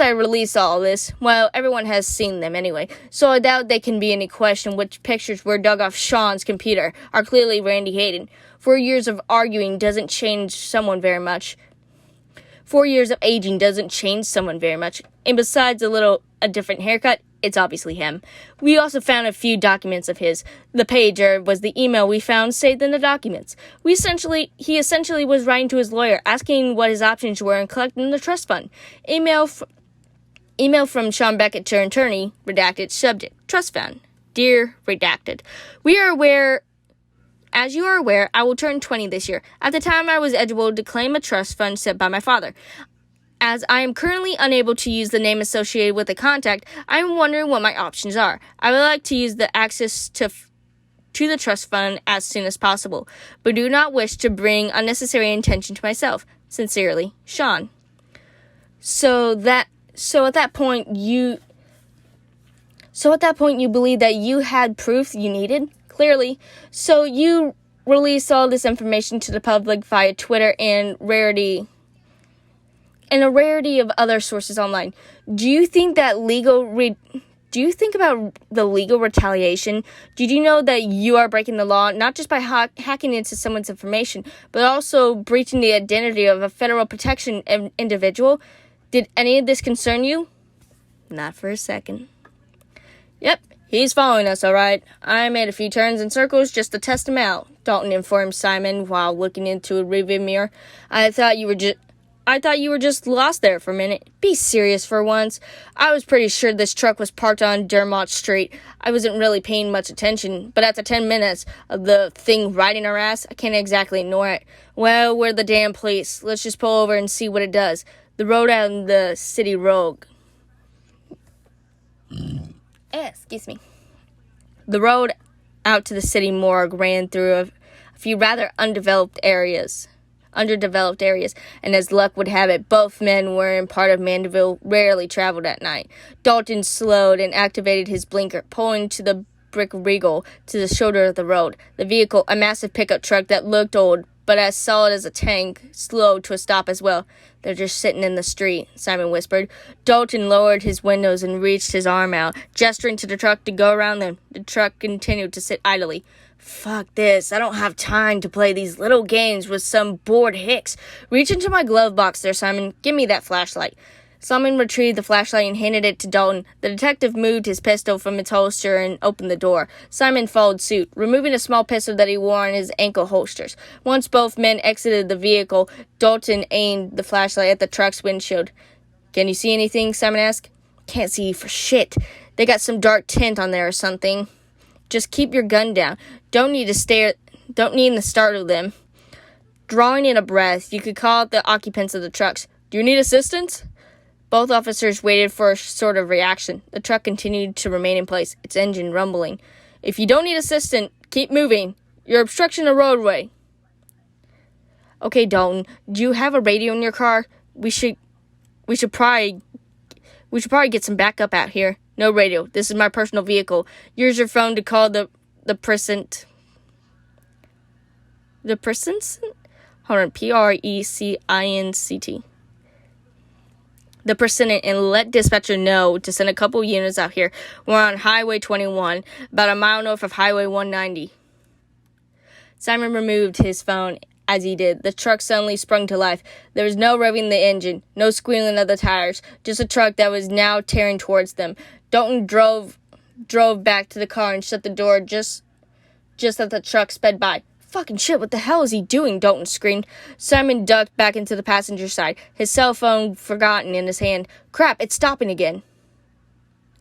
I released all this, well, everyone has seen them anyway, so I doubt there can be any question which pictures were dug off Sean's computer are clearly Randy Hayden. 4 years of arguing doesn't change someone very much. 4 years of aging doesn't change someone very much, and besides a different haircut, it's obviously him. We also found a few documents of his. The pager was the email we found saved in the documents. He essentially was writing to his lawyer, asking what his options were in collecting the trust fund. Email from Sean Beckett to attorney, redacted, subject, trust fund. Dear redacted, as you are aware, I will turn 20 this year. At the time, I was eligible to claim a trust fund set by my father. As I am currently unable to use the name associated with the contact, I am wondering what my options are. I would like to use the access to the trust fund as soon as possible, but do not wish to bring unnecessary attention to myself. Sincerely, Sean. So at that point you believe that you had proof you needed? Clearly. So you released all this information to the public via Twitter and a rarity of other sources online. Do you think about the legal retaliation? Did you know that you are breaking the law not just by hacking into someone's information, but also breaching the identity of a federal protection individual? Did any of this concern you? Not for a second. Yep, he's following us, all right. I made a few turns and circles just to test him out, Dalton informed Simon while looking into a rearview mirror. I thought you were just lost there for a minute. Be serious for once. I was pretty sure this truck was parked on Dermott Street. I wasn't really paying much attention, but after 10 minutes of the thing riding our ass, I can't exactly ignore it. Well, we're the damn police. Let's just pull over and see what it does. The road out in the city road. Excuse me. The road out to the city morgue ran through a few rather underdeveloped areas, and as luck would have it, both men were in part of Mandeville rarely traveled at night. Dalton slowed and activated his blinker, pulling to the brick Regal to the shoulder of the road. The vehicle, a massive pickup truck that looked old, but as solid as a tank, slowed to a stop as well. They're just sitting in the street, Simon whispered. Dalton lowered his windows and reached his arm out, gesturing to the truck to go around them. The truck continued to sit idly. Fuck this. I don't have time to play these little games with some bored hicks. Reach into my glove box there, Simon. Give me that flashlight. Simon retrieved the flashlight and handed it to Dalton. The detective moved his pistol from its holster and opened the door. Simon followed suit, removing a small pistol that he wore on his ankle holsters. Once both men exited the vehicle, Dalton aimed the flashlight at the truck's windshield. Can you see anything? Simon asked. Can't see for shit. They got some dark tint on there or something. Just keep your gun down. Don't need to startle them. Drawing in a breath, you could call out the occupants of the trucks. Do you need assistance? Both officers waited for a sort of reaction. The truck continued to remain in place, its engine rumbling. If you don't need assistance, keep moving. You're obstructing the roadway. Okay, Dalton, do you have a radio in your car? We should probably get some backup out here. No radio. This is my personal vehicle. Use your phone to call the precinct. The precinct? Hold on. Precinct. The precinct, and let dispatcher know to send a couple units out here. We're on Highway 21, about a mile north of Highway 190. Simon removed his phone. As he did, the truck suddenly sprung to life. There was no revving the engine, no squealing of the tires, just a truck that was now tearing towards them. Dalton drove back to the car and shut the door just as the truck sped by. Fucking shit, what the hell is he doing? Dalton screamed. Simon ducked back into the passenger side, his cell phone forgotten in his hand. Crap, it's stopping again.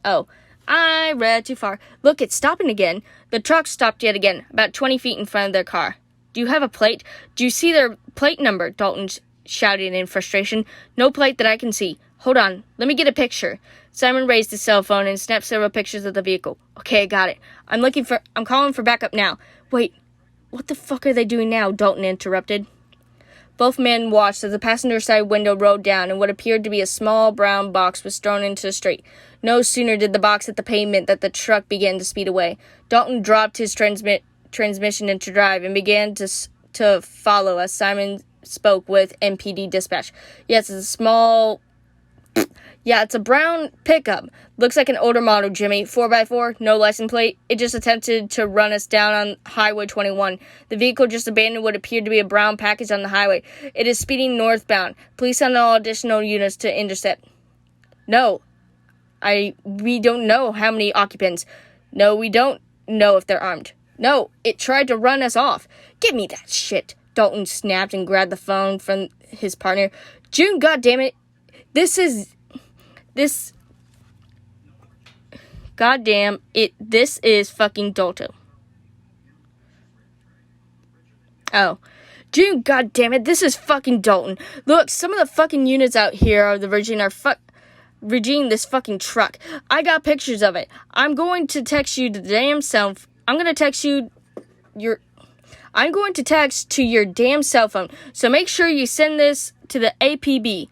Oh, I read too far. Look, it's stopping again. The truck stopped yet again, about 20 feet in front of their car. Do you have a plate? Do you see their plate number? Dalton shouted in frustration. No plate that I can see. Hold on. Let me get a picture. Simon raised his cell phone and snapped several pictures of the vehicle. Okay, I got it. I'm calling for backup now. Wait, what the fuck are they doing now? Dalton interrupted. Both men watched as the passenger side window rolled down and what appeared to be a small brown box was thrown into the street. No sooner did the box hit the pavement than the truck began to speed away. Dalton dropped his transmission into drive and began to follow as Simon spoke with MPD dispatch. Yes, it's a brown pickup. Looks like an older model, Jimmy. 4x4, no license plate. It just attempted to run us down on Highway 21. The vehicle just abandoned what appeared to be a brown package on the highway. It is speeding northbound. Please send all additional units to intercept. No. We don't know how many occupants. No, we don't know if they're armed. No, it tried to run us off. Give me that shit. Dalton snapped and grabbed the phone from his partner. June, goddammit. This is fucking Dalton. Oh. June, goddammit, this is fucking Dalton. Look, some of the fucking units out here are the Virginia this fucking truck. I got pictures of it. I'm going to text you the damn self. I'm going to text to your damn cell phone. So make sure you send this to the APB.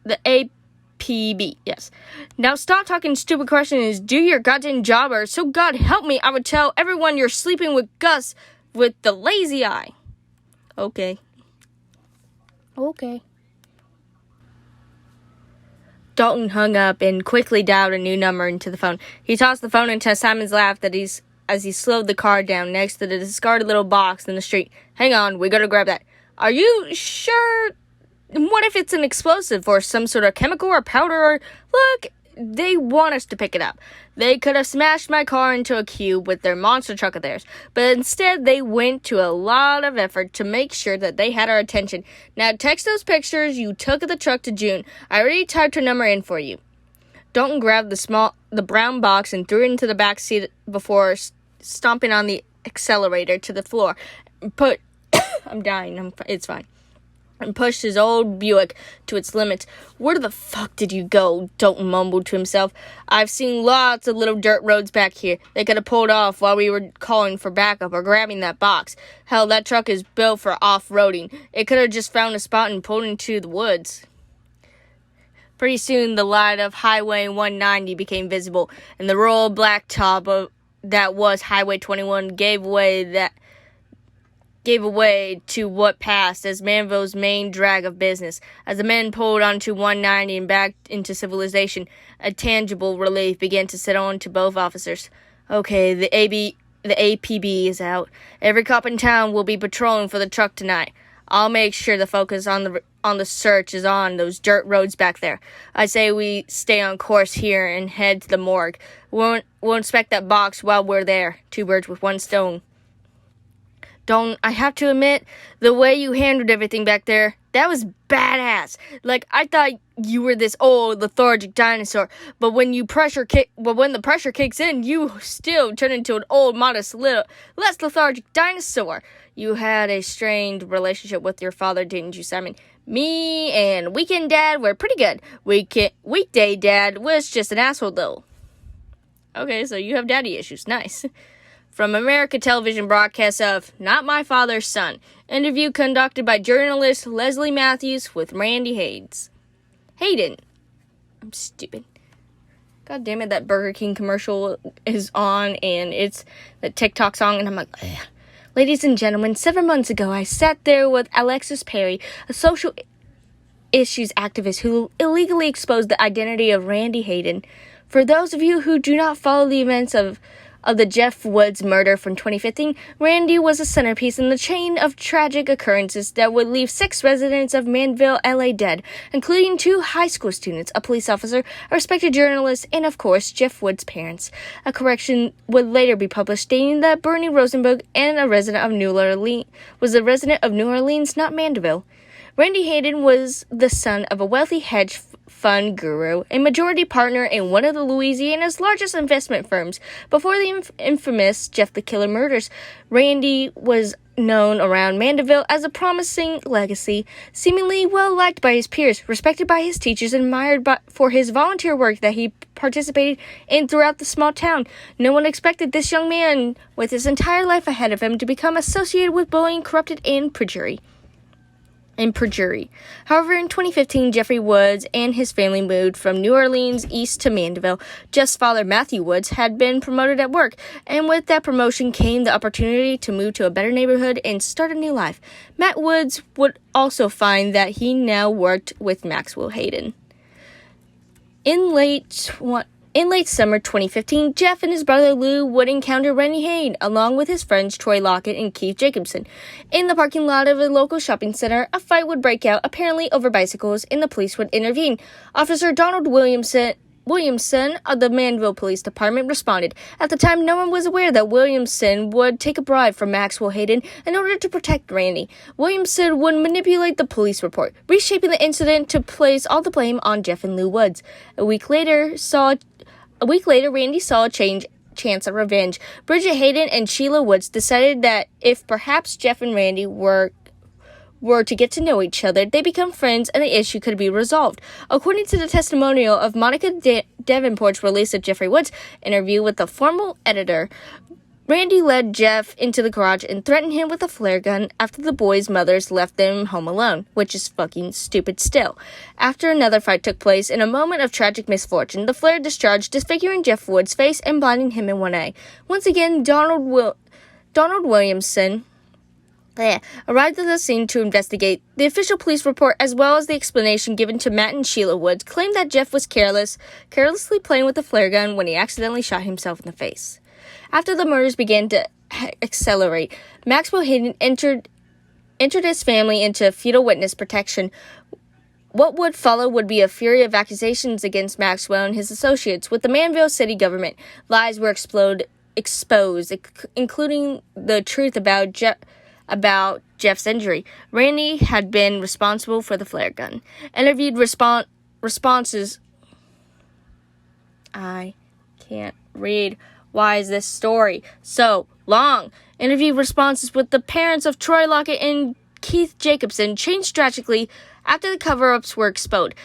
The APB, yes. Now stop talking stupid questions. Do your goddamn job, or so God help me, I would tell everyone you're sleeping with Gus with the lazy eye. Okay. Dalton hung up and quickly dialed a new number into the phone. He tossed the phone into Simon's lap as he slowed the car down next to the discarded little box in the street. Hang on, we gotta grab that. Are you sure? What if it's an explosive or some sort of chemical or powder or... Look, they want us to pick it up. They could have smashed my car into a cube with their monster truck of theirs, but instead they went to a lot of effort to make sure that they had our attention. Now text those pictures you took of the truck to June. I already typed her number in for you. Dalton grabbed the brown box and threw it into the back seat before stomping on the accelerator to the floor. I'm dying. It's fine. And pushed his old Buick to its limits. Where the fuck did you go? Dalton mumbled to himself. I've seen lots of little dirt roads back here. They could have pulled off while we were calling for backup or grabbing that box. Hell, that truck is built for off-roading. It could have just found a spot and pulled into the woods. Pretty soon, the light of Highway 190 became visible, and the rural blacktop that was Highway 21 gave away to what passed as Manville's main drag of business. As the men pulled onto 190 and back into civilization, a tangible relief began to settle onto both officers. Okay, the APB is out. Every cop in town will be patrolling for the truck tonight. I'll make sure the focus on the search is on those dirt roads back there. I say we stay on course here and head to the morgue. We'll inspect that box while we're there. 2 birds with 1 stone. Don't I have to admit, the way you handled everything back there, that was badass. Like, I thought you were this old, lethargic dinosaur, but when the pressure kicks in, you still turn into an old, modest, little, less lethargic dinosaur. You had a strained relationship with your father, didn't you, Simon? Me and weekend dad were pretty good. Weekday dad was just an asshole, though. Okay, so you have daddy issues. Nice. from America Television broadcast of Not My Father's Son, interview conducted by journalist Leslie Matthews with Randy Hayden. I'm stupid. God damn it, that Burger King commercial is on, and it's the TikTok song, and I'm like, ugh. Ladies and gentlemen, 7 months ago, I sat there with Alexis Perry, a social issues activist who illegally exposed the identity of Randy Hayden. For those of you who do not follow the events of the Jeff Woods murder from 2015, Randy was a centerpiece in the chain of tragic occurrences that would leave 6 residents of Manville, LA dead, including 2 high school students, a police officer, a respected journalist, and of course, Jeff Woods' parents. A correction would later be published stating that Bernie Rosenberg was a resident of New Orleans, not Mandeville. Randy Hayden was the son of a wealthy hedge fund guru, a majority partner in one of Louisiana's largest investment firms. Before the infamous Jeff the Killer murders, Randy was known around Mandeville as a promising legacy, seemingly well-liked by his peers, respected by his teachers, and admired for his volunteer work that he participated in throughout the small town. No one expected this young man, with his entire life ahead of him, to become associated with bullying, corrupted, and perjury. However, in 2015, Jeffrey Woods and his family moved from New Orleans east to Mandeville. Jeff's father, Matthew Woods, had been promoted at work, and with that promotion came the opportunity to move to a better neighborhood and start a new life. Matt Woods would also find that he now worked with Maxwell Hayden. In late summer 2015, Jeff and his brother Lou would encounter Randy Hayden, along with his friends Troy Lockett and Keith Jacobson. In the parking lot of a local shopping center, a fight would break out, apparently over bicycles, and the police would intervene. Officer Donald Williamson of the Manville Police Department responded. At the time, no one was aware that Williamson would take a bribe from Maxwell Hayden in order to protect Randy. Williamson would manipulate the police report, reshaping the incident to place all the blame on Jeff and Lou Woods. A week later, Randy saw a chance at revenge. Bridget Hayden and Sheila Woods decided that if perhaps Jeff and Randy were to get to know each other, they become friends and the issue could be resolved. According to the testimonial of Monica Davenport's release of Jeffrey Woods' interview with the former editor, Randy led Jeff into the garage and threatened him with a flare gun after the boys' mothers left them home alone, which is fucking stupid still. After another fight took place, in a moment of tragic misfortune, the flare discharged, disfiguring Jeff Woods' face and blinding him in one eye. Once again, Donald Williamson arrived at the scene to investigate. The official police report, as well as the explanation given to Matt and Sheila Woods, claimed that Jeff was carelessly playing with a flare gun when he accidentally shot himself in the face. After the murders began to accelerate, Maxwell Hayden entered his family into fetal witness protection. What would follow would be a fury of accusations against Maxwell and his associates. With the Manville city government, lies were exposed, including the truth about Jeff's injury. Randy had been responsible for the flare gun. Interviewed responses. I can't read. Why is this story so long? Interview responses with the parents of Troy Lockett and Keith Jacobson changed drastically after the cover-ups were exposed.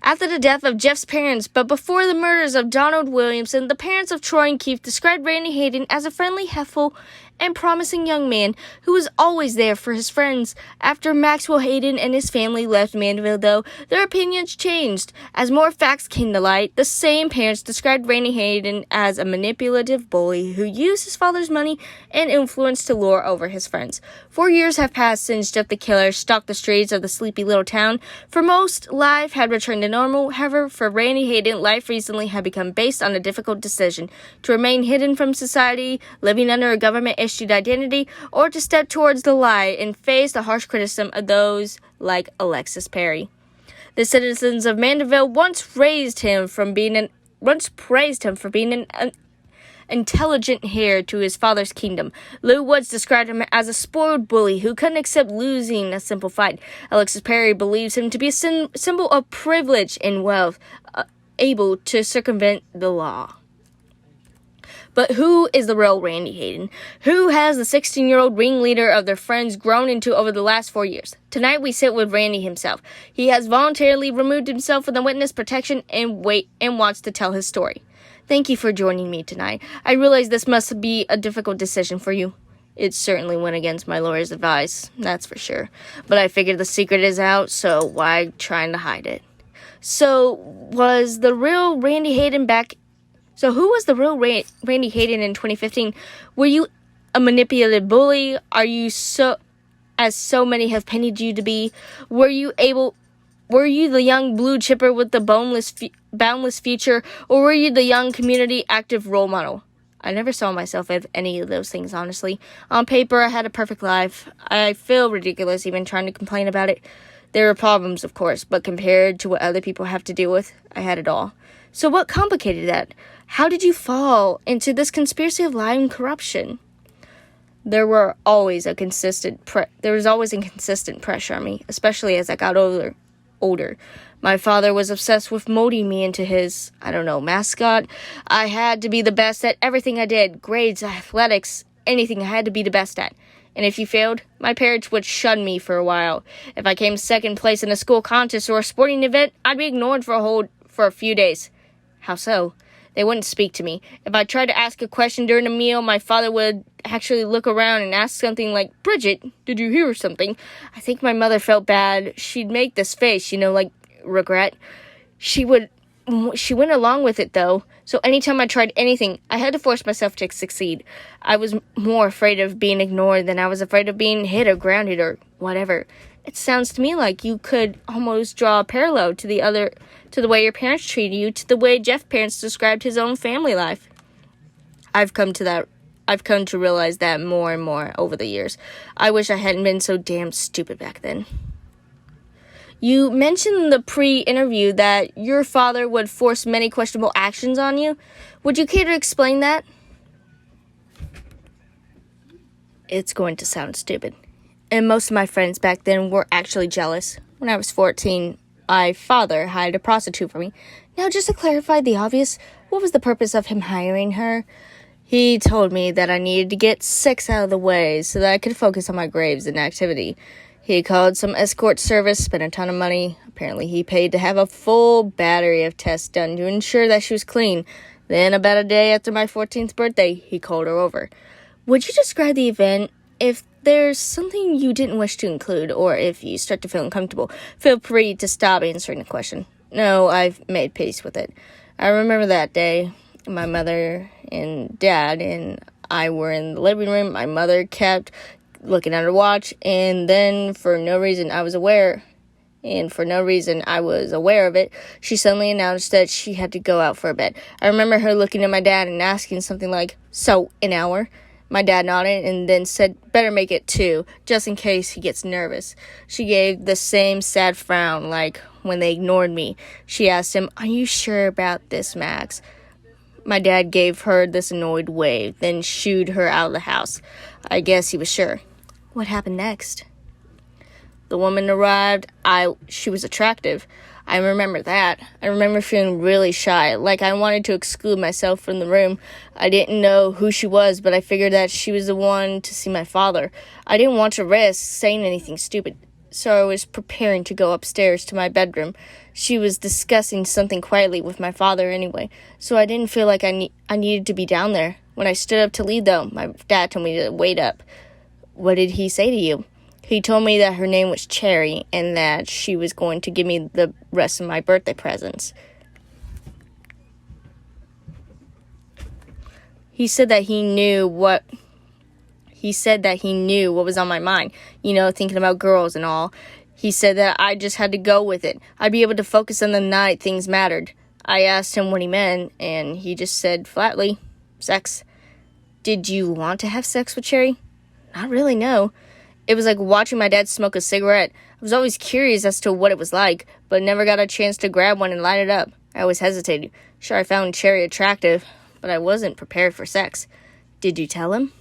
After the death of Jeff's parents, but before the murders of Donald Williamson, the parents of Troy and Keith described Randy Hayden as a friendly, helpful, and promising young man who was always there for his friends. After Maxwell Hayden and his family left Mandeville, though, their opinions changed. As more facts came to light, the same parents described Randy Hayden as a manipulative bully who used his father's money and influence to lure over his friends. 4 years have passed since Jeff the Killer stalked the streets of the sleepy little town. For most, life had returned to normal. However, for Randy Hayden, life recently had become based on a difficult decision: to remain hidden from society, living under a government-issued identity, or to step towards the light and face the harsh criticism of those like Alexis Perry. The citizens of Mandeville once praised him for being an intelligent heir to his father's kingdom. Lou Woods described him as a spoiled bully who couldn't accept losing a simple fight. Alexis Perry believes him to be a symbol of privilege and wealth, able to circumvent the law. But who is the real Randy Hayden? Who has the 16-year-old ringleader of their friends grown into over the last 4 years? Tonight we sit with Randy himself. He has voluntarily removed himself from the witness protection and wants to tell his story. Thank you for joining me tonight. I realize this must be a difficult decision for you. It certainly went against my lawyer's advice, that's for sure. But I figured the secret is out, so why trying to hide it? So, was the real Randy Hayden back... So, who was the real Randy Hayden in 2015? Were you a manipulative bully? Are you as so many have painted you to be? Were you the young blue chipper with the boundless future? Or were you the young community active role model? I never saw myself as any of those things, honestly. On paper, I had a perfect life. I feel ridiculous even trying to complain about it. There were problems, of course, but compared to what other people have to deal with, I had it all. So what complicated that? How did you fall into this conspiracy of lying and corruption? There was always a consistent pressure on me, especially as I got older. My father was obsessed with molding me into his, mascot. I had to be the best at everything I did. Grades, athletics, anything I had to be the best at. And if you failed, my parents would shun me for a while. If I came second place in a school contest or a sporting event, I'd be ignored for a few days. How so? They wouldn't speak to me. If I tried to ask a question during a meal, my father would actually look around and ask something like, "Bridget, did you hear something?" I think my mother felt bad. She'd make this face, like regret. She went along with it, though. So anytime I tried anything, I had to force myself to succeed. I was more afraid of being ignored than I was afraid of being hit or grounded or whatever. It sounds to me like you could almost draw a parallel to the way your parents treated you, to the way Jeff's parents described his own family life. I've come to realize that more and more over the years. I wish I hadn't been so damn stupid back then. You mentioned in the pre-interview that your father would force many questionable actions on you. Would you care to explain that? It's going to sound stupid. And most of my friends back then were actually jealous. When I was 14, my father hired a prostitute for me. Now, just to clarify the obvious, what was the purpose of him hiring her? He told me that I needed to get sex out of the way so that I could focus on my grades and activity. He called some escort service, spent a ton of money. Apparently, he paid to have a full battery of tests done to ensure that she was clean. Then, about a day after my 14th birthday, he called her over. Would you describe the event? If there's something you didn't wish to include, or if you start to feel uncomfortable, feel free to stop answering the question. No, I've made peace with it. I remember that day. My mother and dad and I were in the living room. My mother kept looking at her watch, and then for no reason I was aware of it, she suddenly announced that she had to go out for a bit. I remember her looking at my dad and asking something like, "So, an hour?" My dad nodded and then said, "Better make it 2, just in case he gets nervous." She gave the same sad frown like when they ignored me. She asked him, "Are you sure about this, Max?" My dad gave her this annoyed wave, then shooed her out of the house. I guess he was sure. What happened next? The woman arrived. She was attractive. I remember that. I remember feeling really shy, like I wanted to exclude myself from the room. I didn't know who she was, but I figured that she was the one to see my father. I didn't want to risk saying anything stupid, so I was preparing to go upstairs to my bedroom. She was discussing something quietly with my father anyway, so I didn't feel like I needed to be down there. When I stood up to leave, though, my dad told me to wait up. What did he say to you? He told me that her name was Cherry and that she was going to give me the rest of my birthday presents. He said that he knew what was on my mind, thinking about girls and all. He said that I just had to go with it. I'd be able to focus on the night things mattered. I asked him what he meant, and he just said flatly, sex. Did you want to have sex with Cherry? Not really, no. It was like watching my dad smoke a cigarette. I was always curious as to what it was like, but never got a chance to grab one and light it up. I always hesitated. Sure, I found Cherry attractive, but I wasn't prepared for sex. Did you tell him?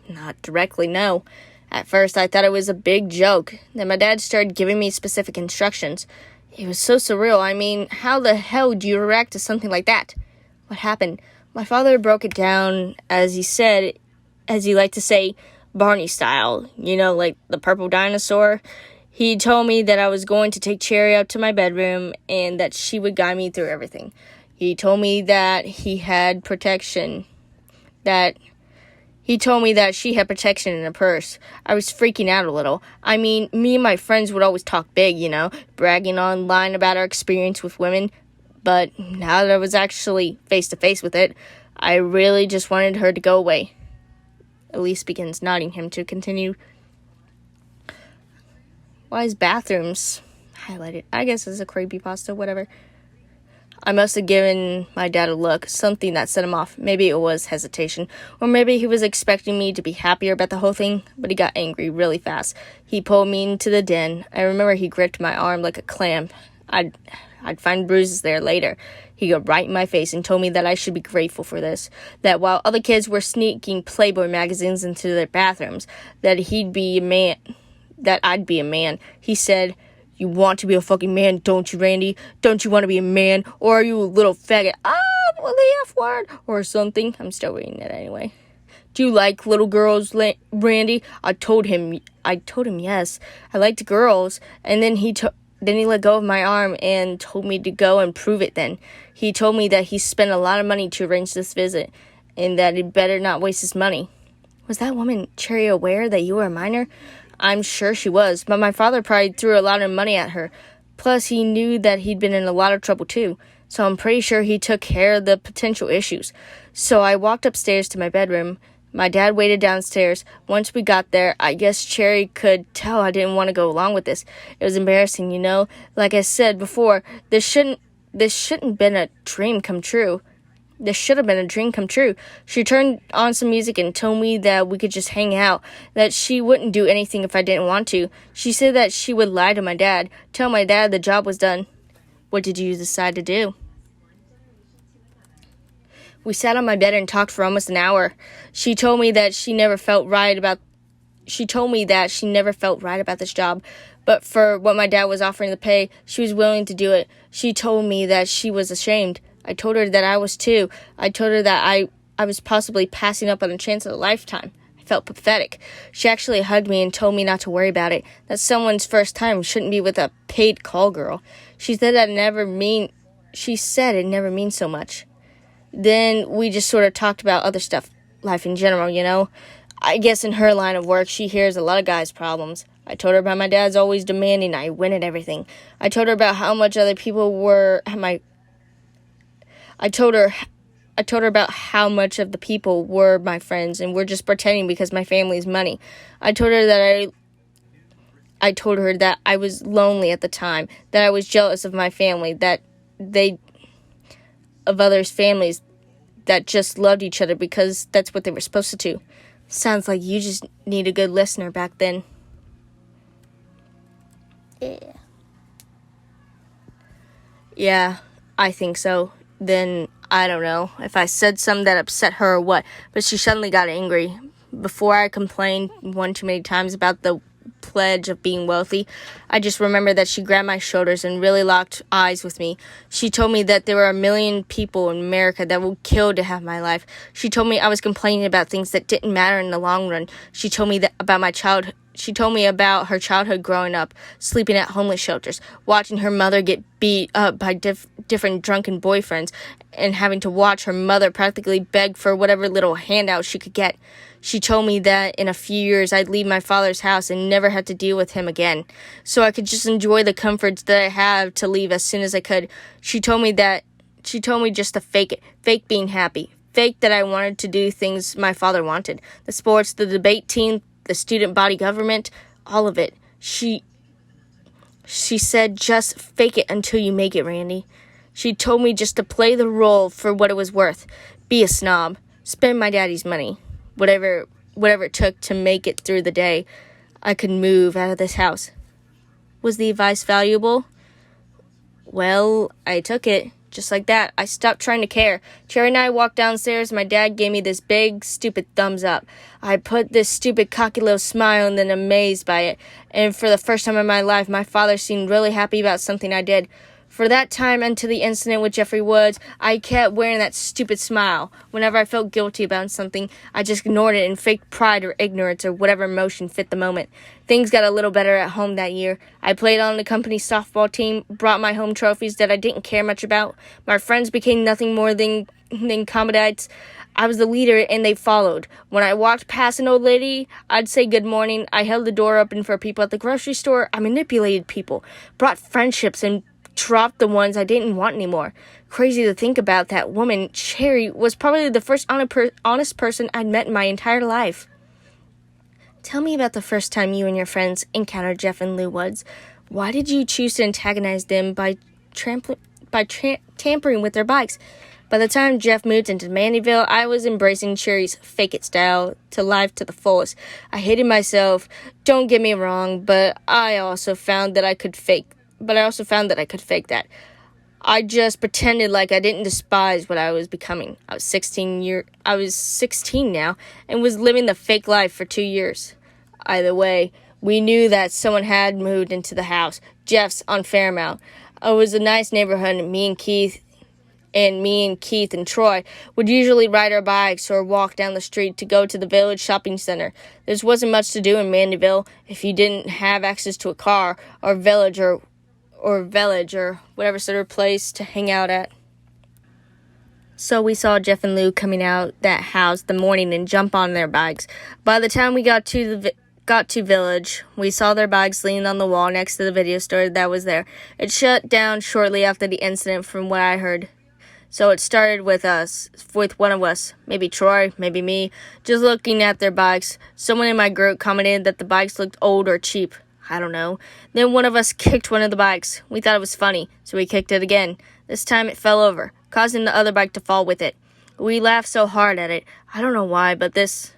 Not directly, no. At first, I thought it was a big joke. Then my dad started giving me specific instructions. It was so surreal. I mean, how the hell do you react to something like that? What happened? My father broke it down, as he liked to say, Barney style, like the purple dinosaur. He told me that I was going to take Cherry up to my bedroom and that she would guide me through everything. He He told me that he had protection, that he told me that she had protection in her purse. I was freaking out a little. I mean, me and my friends would always talk big, bragging online about our experience with women. But now that I was actually face to face with it, I really just wanted her to go away. Elise begins nodding him to continue. Why is bathrooms highlighted? I guess it's a creepypasta, whatever. I must have given my dad a look, something that set him off. Maybe it was hesitation, or maybe he was expecting me to be happier about the whole thing, but he got angry really fast. He pulled me into the den. I remember he gripped my arm like a clamp. I'd find bruises there later. He got right in my face and told me that I should be grateful for this, that while other kids were sneaking Playboy magazines into their bathrooms, that I'd be a man. He said, "You want to be a fucking man, don't you, Randy? Don't you want to be a man? Or are you a little faggot? The F word," or something. I'm still reading it anyway. "Do you like little girls, Randy?" I told him yes. I liked girls. And then he let go of my arm and told me to go and prove it then. He told me that he spent a lot of money to arrange this visit, and that he'd better not waste his money. Was that woman Cherry aware that you were a minor? I'm sure she was, but my father probably threw a lot of money at her. Plus, he knew that he'd been in a lot of trouble too, so I'm pretty sure he took care of the potential issues. So I walked upstairs to my bedroom. My dad waited downstairs. Once we got there, I guess Cherry could tell I didn't want to go along with this. It was embarrassing, Like I said before, this shouldn't been a dream come true. This should have been a dream come true. She turned on some music and told me that we could just hang out, that she wouldn't do anything if I didn't want to. She said that she would lie to my dad, tell my dad the job was done. What did you decide to do? We sat on my bed and talked for almost an hour. She told me that she never felt right about this job, but for what my dad was offering to pay, she was willing to do it. She told me that she was ashamed. I told her that I was too. I told her that I was possibly passing up on a chance of a lifetime. I felt pathetic. She actually hugged me and told me not to worry about it, that someone's first time shouldn't be with a paid call girl. She said it never means so much. Then we just sort of talked about other stuff, life in general, I guess in her line of work, she hears a lot of guys' problems. I told her about my dad's always demanding I win at everything. I told her about how much other people were I told her about how much of the people were my friends and were just pretending because my family's money. I told her that I was lonely at the time, that I was jealous of my family, of others' families that just loved each other because that's what they were supposed to do. Sounds like you just need a good listener back then. Yeah, I think so. Then, I don't know if I said something that upset her or what, but she suddenly got angry. Before I complained one too many times about the pledge of being wealthy, I just remember that she grabbed my shoulders and really locked eyes with me. She told me that there were 1 million people in America that would kill to have my life. She told me I was complaining about things that didn't matter in the long run. She told me about my childhood. She told me about her childhood growing up, sleeping at homeless shelters, watching her mother get beat up by different drunken boyfriends, and having to watch her mother practically beg for whatever little handout she could get. She told me that in a few years I'd leave my father's house and never have to deal with him again, so I could just enjoy the comforts that I have to leave as soon as I could. She told me just to fake it, fake being happy, fake that I wanted to do things my father wanted, the sports, the debate team, the student body government, all of it. She said, just fake it until you make it, Randy. She told me just to play the role for what it was worth. Be a snob. Spend my daddy's money. Whatever it took to make it through the day, I could move out of this house. Was the advice valuable? Well, I took it. Just like that, I stopped trying to care. Cherry and I walked downstairs. My dad gave me this big, stupid thumbs up. I put this stupid, cocky little smile and then amazed by it. And for the first time in my life, my father seemed really happy about something I did. For that time until the incident with Jeffrey Woods, I kept wearing that stupid smile. Whenever I felt guilty about something, I just ignored it and faked pride or ignorance or whatever emotion fit the moment. Things got a little better at home that year. I played on the company softball team, brought my home trophies that I didn't care much about. My friends became nothing more than commodites. I was the leader, and they followed. When I walked past an old lady, I'd say good morning. I held the door open for people at the grocery store. I manipulated people, brought friendships, and dropped the ones I didn't want anymore. Crazy to think about. That woman, Cherry, was probably the first honest person I'd met in my entire life. Tell me about the first time you and your friends encountered Jeff and Lou Woods. Why did you choose to antagonize them by tampering with their bikes? By the time Jeff moved into Mandyville, I was embracing Cherry's fake-it style to life to the fullest. I hated myself, don't get me wrong, but I also found that I could fake that. I just pretended like I didn't despise what I was becoming. I was 16 now and was living the fake life for 2 years. Either way, we knew that someone had moved into the house, Jeff's on Fairmount. It was a nice neighborhood, and me and Keith and Troy would usually ride our bikes or walk down the street to go to the village shopping center. There wasn't much to do in Mandyville if you didn't have access to a car or village or whatever sort of place to hang out at. So we saw Jeff and Lou coming out that house the morning and jump on their bikes. By the time we got to village, we saw their bikes leaning on the wall next to the video store that was there. It shut down shortly after the incident from what I heard. So it started with one of us, maybe Troy, maybe me, just looking at their bikes. Someone in my group commented that the bikes looked old or cheap. I don't know. Then one of us kicked one of the bikes. We thought it was funny, so we kicked it again. This time it fell over, causing the other bike to fall with it. We laughed so hard at it. I don't know why, but this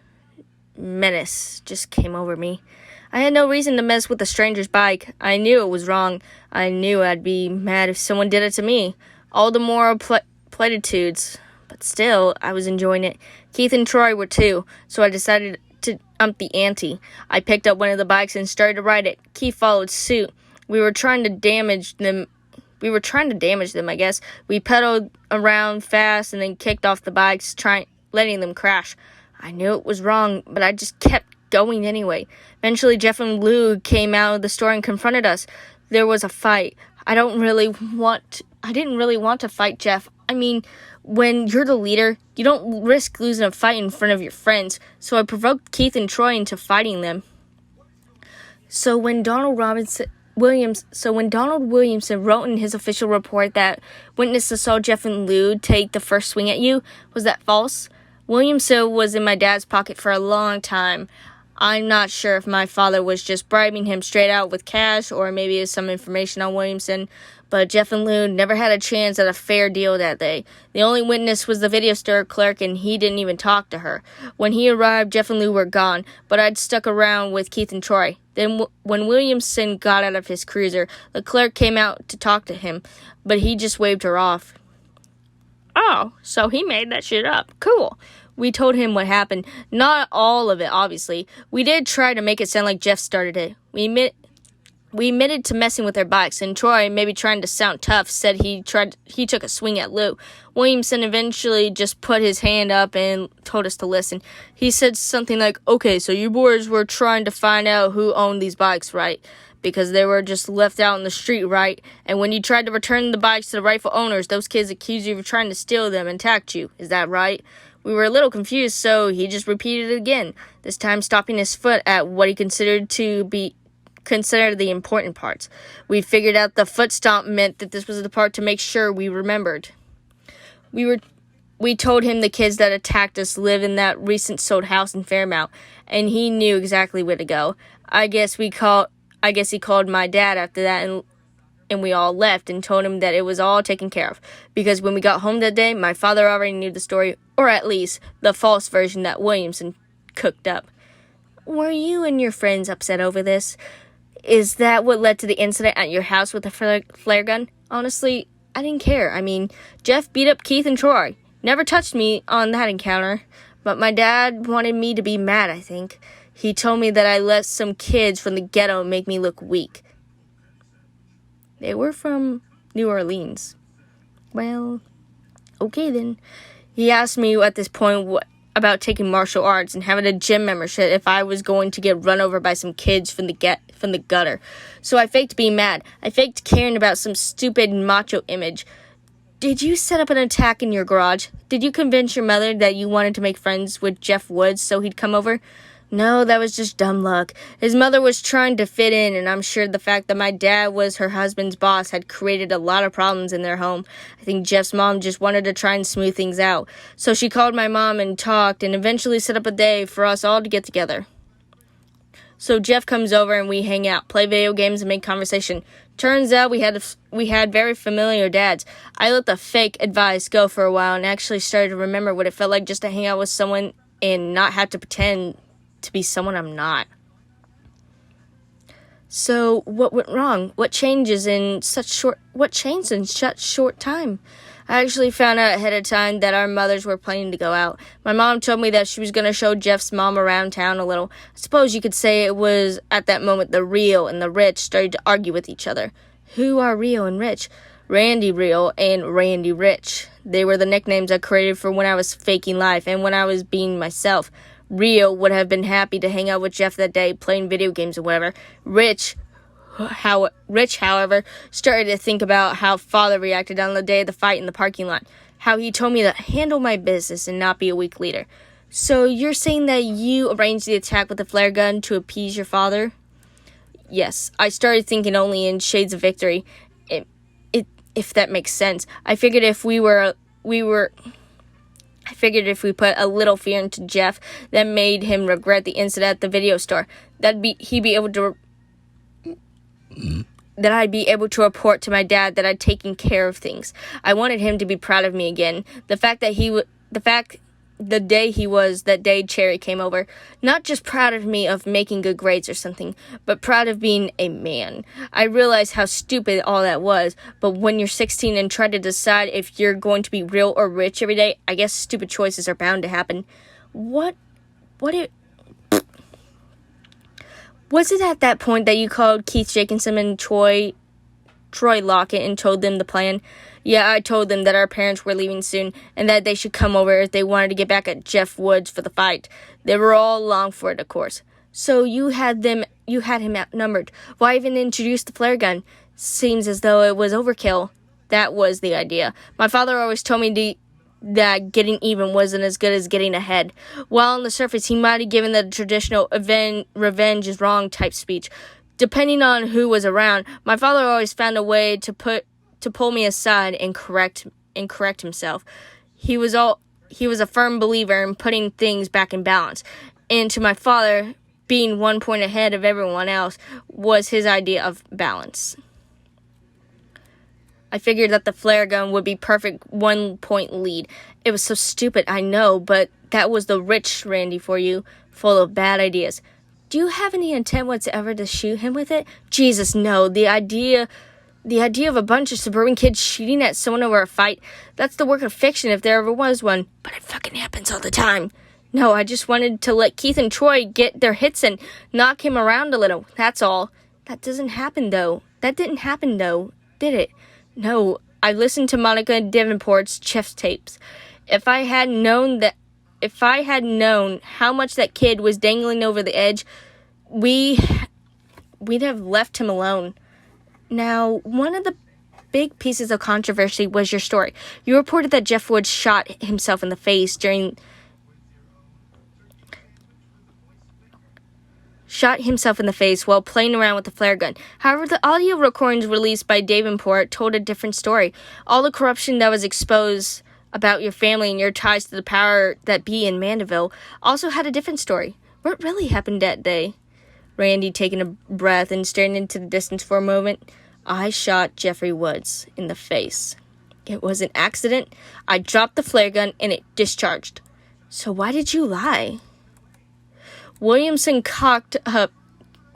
menace just came over me. I had no reason to mess with a stranger's bike. I knew it was wrong. I knew I'd be mad if someone did it to me. All the moral platitudes, but still, I was enjoying it. Keith and Troy were too, so I decided to ump the ante. I picked up one of the bikes and started to ride it. Keith followed suit. We were trying to damage them, I guess. We pedaled around fast and then kicked off the bikes, letting them crash. I knew it was wrong, but I just kept going anyway. Eventually, Jeff and Lou came out of the store and confronted us. There was a fight. I didn't really want to fight Jeff. I mean, when you're the leader, you don't risk losing a fight in front of your friends. So I provoked Keith and Troy into fighting them. So when Donald Williamson wrote in his official report that witnesses saw Jeff and Lou take the first swing at you, was that false? Williamson was in my dad's pocket for a long time. I'm not sure if my father was just bribing him straight out with cash or maybe some information on Williamson, but Jeff and Lou never had a chance at a fair deal that day. The only witness was the video store clerk, and he didn't even talk to her. When he arrived, Jeff and Lou were gone, but I'd stuck around with Keith and Troy. Then when Williamson got out of his cruiser, the clerk came out to talk to him, but he just waved her off. Oh, so he made that shit up. Cool. We told him what happened. Not all of it, obviously. We did try to make it sound like Jeff started it. We admitted to messing with their bikes, and Troy, maybe trying to sound tough, said he took a swing at Lou. Williamson eventually just put his hand up and told us to listen. He said something like, okay, so you boys were trying to find out who owned these bikes, right? Because they were just left out in the street, right? And when you tried to return the bikes to the rightful owners, those kids accused you of trying to steal them and attacked you. Is that right? We were a little confused, so he just repeated it again, this time stopping his foot at what he considered the important parts. We figured out the foot stomp meant that this was the part to make sure we remembered. We told him the kids that attacked us live in that recent sold house in Fairmount, and he knew exactly where to go. I guess he called my dad after that, and we all left and told him that it was all taken care of. Because when we got home that day, my father already knew the story, or at least the false version that Williamson cooked up. Were you and your friends upset over this? Is that what led to the incident at your house with the flare gun? Honestly, I didn't care. I mean, Jeff beat up Keith and Troy. Never touched me on that encounter. But my dad wanted me to be mad, I think. He told me that I let some kids from the ghetto make me look weak. They were from New Orleans. Well, okay then. He asked me at this point about taking martial arts and having a gym membership if I was going to get run over by some kids from the gutter. So I faked being mad. I faked caring about some stupid macho image. Did you set up an attack in your garage? Did you convince your mother that you wanted to make friends with Jeff Woods so he'd come over? No, that was just dumb luck. His mother was trying to fit in, and I'm sure the fact that my dad was her husband's boss had created a lot of problems in their home. I think Jeff's mom just wanted to try and smooth things out. So she called my mom and talked and eventually set up a day for us all to get together. So Jeff comes over and we hang out, play video games, and make conversation. Turns out we had very familiar dads. I let the fake advice go for a while and actually started to remember what it felt like just to hang out with someone and not have to pretend to be someone I'm not. So what went wrong? What changed in such short time? I actually found out ahead of time that our mothers were planning to go out. My mom told me that she was going to show Jeff's mom around town a little. I suppose you could say it was at that moment the real and the rich started to argue with each other. Who are real and rich? Randy Real and Randy Rich. They were the nicknames I created for when I was faking life and when I was being myself. Real would have been happy to hang out with Jeff that day, playing video games or whatever. Rich, however, started to think about how Father reacted on the day of the fight in the parking lot. How he told me to handle my business and not be a weak leader. So you're saying that you arranged the attack with the flare gun to appease your father? Yes, I started thinking only in shades of victory. If that makes sense. I figured if we put a little fear into Jeff that made him regret the incident at the video store, that I'd be able to report to my dad that I'd taken care of things. I wanted him to be proud of me again. That day Cherry came over, not just proud of me of making good grades or something, but proud of being a man. I realized how stupid all that was, but when you're 16 and try to decide if you're going to be real or rich every day, I guess stupid choices are bound to happen. Was it at that point that you called Keith Jacobson and Troy Lockett and told them the plan? Yeah, I told them that our parents were leaving soon and that they should come over if they wanted to get back at Jeff Woods for the fight. They were all along for it, of course. So you had him outnumbered. Why even introduce the flare gun? Seems as though it was overkill. That was the idea. My father always told me that getting even wasn't as good as getting ahead. While on the surface, he might have given the traditional revenge is wrong type speech. Depending on who was around, my father always found a way to pull me aside and correct himself. He was a firm believer in putting things back in balance. And to my father, being 1 point ahead of everyone else was his idea of balance. I figured that the flare gun would be perfect 1 point lead. It was so stupid, I know, but that was the rich Randy for you, full of bad ideas. Do you have any intent whatsoever to shoot him with it? Jesus, no. The idea of a bunch of suburban kids shooting at someone over a fight, that's the work of fiction if there ever was one. But it fucking happens all the time. No, I just wanted to let Keith and Troy get their hits and knock him around a little. That's all. That didn't happen, though, did it? No, I listened to Monica Davenport's chess tapes. If I had known how much that kid was dangling over the edge, we'd have left him alone. Now, one of the big pieces of controversy was your story. You reported that Jeff Woods shot himself in the face while playing around with the flare gun. However, the audio recordings released by Davenport told a different story. All the corruption that was exposed about your family and your ties to the power that be in Mandeville also had a different story. What really happened that day? Randy taking a breath and staring into the distance for a moment. I shot Jeffrey Woods in the face. It was an accident. I dropped the flare gun and it discharged. So why did you lie? Williamson cooked up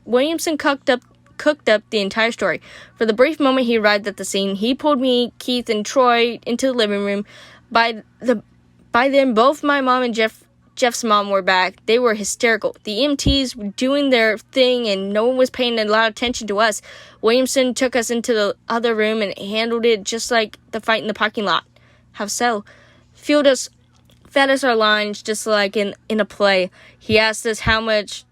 the entire story. For the brief moment he arrived at the scene, he pulled me, Keith, and Troy into the living room. By then, both my mom and Jeff Jeff's mom were back. They were hysterical. The EMTs were doing their thing, and no one was paying a lot of attention to us. Williamson took us into the other room and handled it just like the fight in the parking lot. How so? Fed us our lines just like in a play. He asked us how much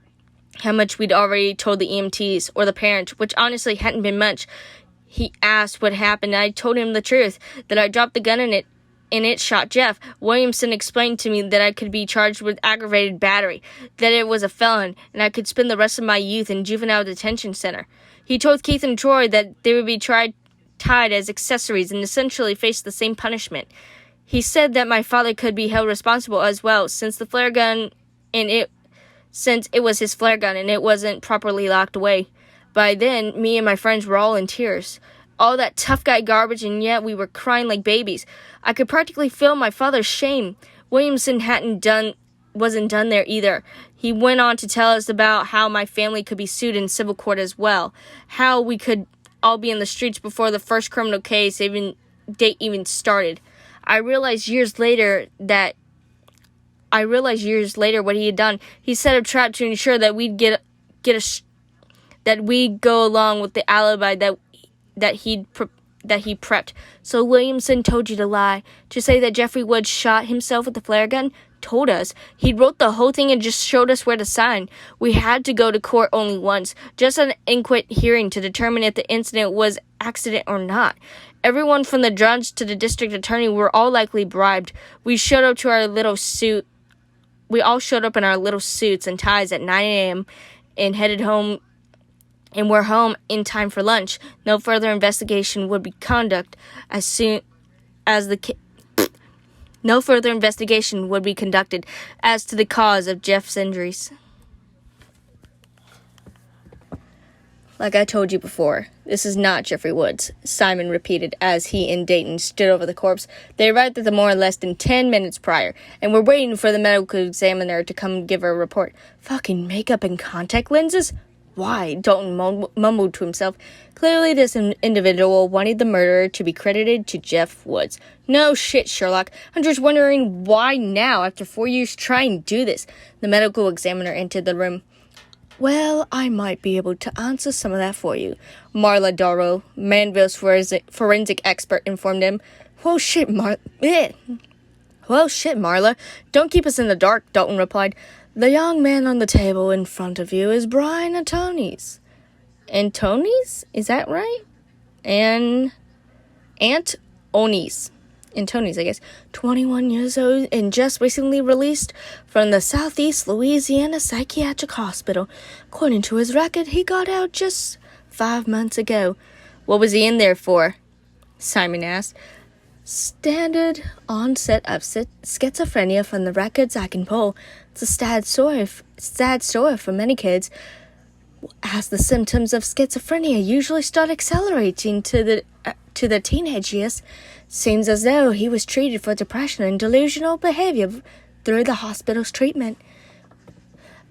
we'd already told the EMTs or the parents, which honestly hadn't been much. He asked what happened, and I told him the truth, that I dropped the gun and it shot Jeff. Williamson explained to me that I could be charged with aggravated battery, that it was a felon, and I could spend the rest of my youth in juvenile detention center. He told Keith and Troy that they would be tied as accessories and essentially face the same punishment. He said that my father could be held responsible as well, since it was his flare gun and it wasn't properly locked away. By then, me and my friends were all in tears. All that tough guy garbage, and yet we were crying like babies. I could practically feel my father's shame. Williamson wasn't done there either. He went on to tell us about how my family could be sued in civil court as well. How we could all be in the streets before the first criminal case even started. I realized years later what he had done. He set a trap to ensure that we'd go along with the alibi that he prepped. So Williamson told you to lie, to say that Jeffrey Woods shot himself with the flare gun. Told us. He wrote the whole thing and just showed us where to sign. We had to go to court only once, just an inquit hearing to determine if the incident was accident or not. Everyone from the judge to the district attorney were all likely bribed. We all showed up in our little suits and ties at 9 a.m. and headed home, and we're home in time for lunch. No further investigation would be conducted as to the cause of Jeff's injuries. Like I told you before, this is not Jeffrey Woods, Simon repeated as he and Dayton stood over the corpse. They arrived at the morgue less than 10 minutes prior, and were waiting for the medical examiner to come give a report. Fucking makeup and contact lenses? Why? Dalton mumbled to himself. Clearly this individual wanted the murderer to be credited to Jeff Woods. No shit, Sherlock. I'm just wondering why now, after 4 years, try and do this. The medical examiner entered the room. Well, I might be able to answer some of that for you, Marla Darrow, Manville's forensic expert, informed him. Well, shit, Marla. Don't keep us in the dark, Dalton replied. The young man on the table in front of you is Brian Antonis. Antonis? Is that right? Antonis, I guess. 21 years old and just recently released from the Southeast Louisiana Psychiatric Hospital. According to his record, he got out just 5 months ago. What was he in there for? Simon asked. Standard onset of schizophrenia from the records I can pull. It's a sad story for many kids, as the symptoms of schizophrenia usually start accelerating to the teenage years. Seems as though he was treated for depression and delusional behavior through the hospital's treatment.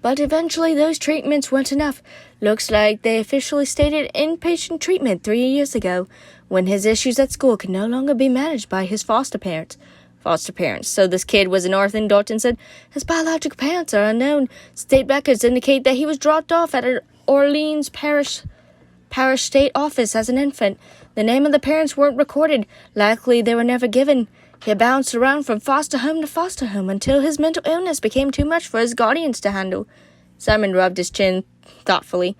But eventually those treatments weren't enough. Looks like they officially stated inpatient treatment 3 years ago, when his issues at school could no longer be managed by his foster parents. So this kid was an orphan, Dalton said. His biological parents are unknown. State records indicate that he was dropped off at an Orleans Parish state office as an infant. The name of the parents weren't recorded. Likely they were never given. He bounced around from foster home to foster home until his mental illness became too much for his guardians to handle. Simon rubbed his chin thoughtfully.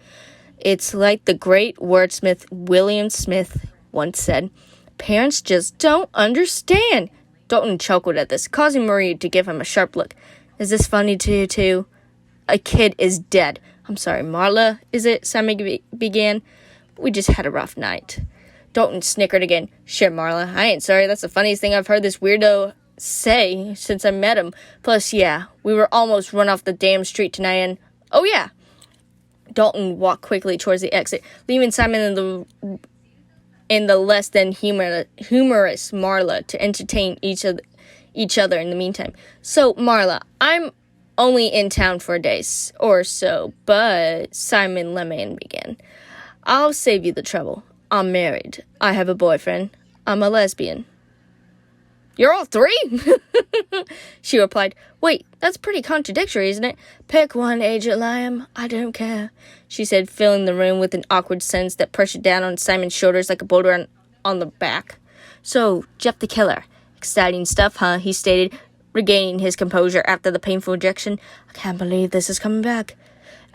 It's like the great wordsmith William Smith once said, parents just don't understand. Dalton chuckled at this, causing Marie to give him a sharp look. Is this funny to you too? A kid is dead. I'm sorry, Marla, is it? Simon began. We just had a rough night. Dalton snickered again. Shit, Marla, I ain't sorry. That's the funniest thing I've heard this weirdo say since I met him. Plus, yeah, we were almost run off the damn street tonight and... Oh, yeah. Dalton walked quickly towards the exit, leaving Simon and the less than humorous Marla to entertain each other in the meantime. So, Marla, I'm only in town for a day or so, but Simon Lemon began. I'll save you the trouble. I'm married. I have a boyfriend. I'm a lesbian. You're all three? She replied. Wait, that's pretty contradictory, isn't it? Pick one, Agent Liam. I don't care, she said, filling the room with an awkward sense that pressured down on Simon's shoulders like a boulder on the back. So, Jeff the killer. Exciting stuff, huh? He stated, regaining his composure after the painful rejection. I can't believe this is coming back.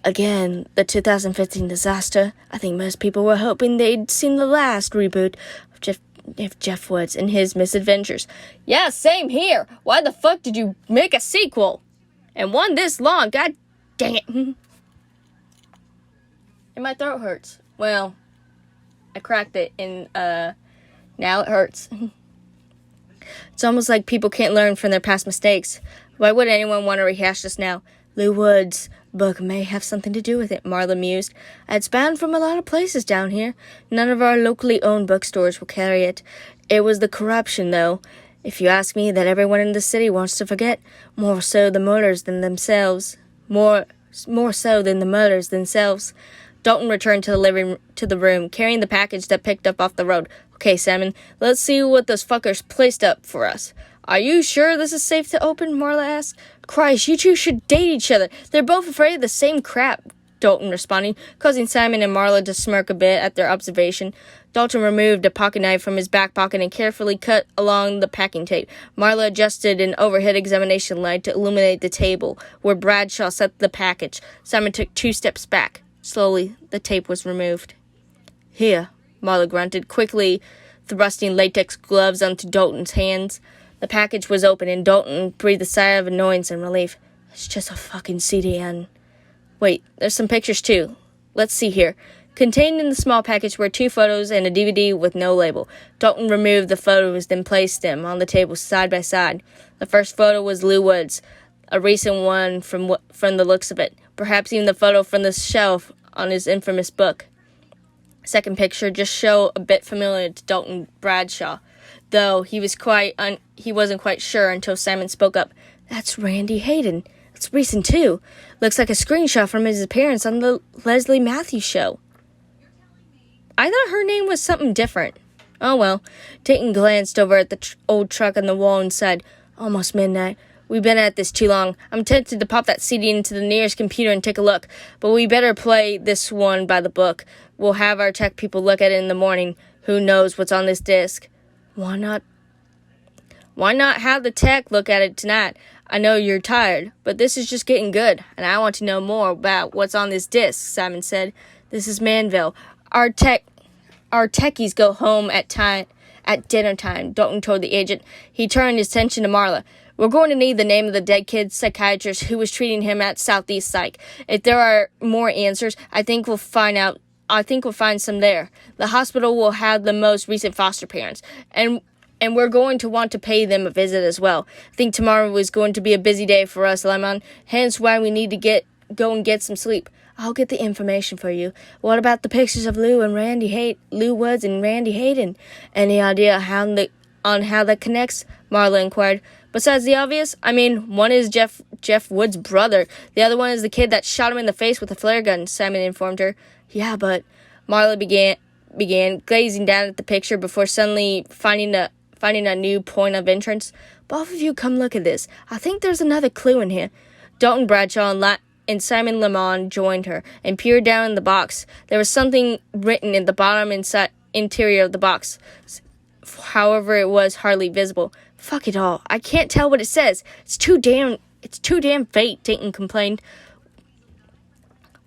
Again, the 2015 disaster. I think most people were hoping they'd seen the last reboot of Jeff Woods and his misadventures. Yeah, same here. Why the fuck did you make a sequel? And one this long, god dang it. And my throat hurts. Well, I cracked it and now it hurts. It's almost like people can't learn from their past mistakes. Why would anyone want to rehash this now? Lou Wood's book may have something to do with it, Marla mused. It's banned from a lot of places down here. None of our locally owned bookstores will carry it. It was the corruption, though, if you ask me, that everyone in the city wants to forget. More so the murders than themselves. More so than the murders themselves. Dalton returned to the room, carrying the package that picked up off the road. Okay, Simon, let's see what those fuckers placed up for us. Are you sure this is safe to open? Marla asked. Christ, you two should date each other. They're both afraid of the same crap, Dalton responded, causing Simon and Marla to smirk a bit at their observation. Dalton removed a pocket knife from his back pocket and carefully cut along the packing tape. Marla adjusted an overhead examination light to illuminate the table where Bradshaw set the package. Simon took 2 steps back. Slowly, the tape was removed. Here, Marla grunted, quickly thrusting latex gloves onto Dalton's hands. The package was open, and Dalton breathed a sigh of annoyance and relief. It's just a fucking CD, and... Wait, there's some pictures, too. Let's see here. Contained in the small package were 2 photos and a DVD with no label. Dalton removed the photos, then placed them on the table side by side. The first photo was Lou Wood's, a recent one from the looks of it. Perhaps even the photo from the shelf on his infamous book. Second picture just showed a bit familiar to Dalton Bradshaw, though he wasn't quite sure until Simon spoke up. That's Randy Hayden. It's recent too. Looks like a screenshot from his appearance on the Leslie Matthews show. I thought her name was something different. Oh well. Dayton glanced over at the old truck on the wall and said, Almost midnight. We've been at this too long. I'm tempted to pop that CD into the nearest computer and take a look, but we better play this one by the book. We'll have our tech people look at it in the morning. Who knows what's on this disc? Why not have the tech look at it tonight? I know you're tired, but this is just getting good, and I want to know more about what's on this disc, Simon said. This is Manville. Our techies go home at dinner time, Dalton told the agent. He turned his attention to Marla. We're going to need the name of the dead kid's psychiatrist who was treating him at Southeast Psych. If there are more answers, I think we'll find some there. The hospital will have the most recent foster parents, and we're going to want to pay them a visit as well. I think tomorrow is going to be a busy day for us, Lemon, hence why we need to go and get some sleep. I'll get the information for you. What about the pictures of Lou Woods and Randy Hayden? Any idea on how that connects? Marla inquired. Besides the obvious, one is Jeff Wood's brother. The other one is the kid that shot him in the face with a flare gun, Simon informed her. Yeah, but... Marla began gazing down at the picture before suddenly finding a new point of entrance. Both of you come look at this. I think there's another clue in here. Dalton Bradshaw and Simon Lemon joined her and peered down in the box. There was something written in the bottom interior of the box. However, it was hardly visible. Fuck it all. I can't tell what it says. It's too damn faint, Dayton complained.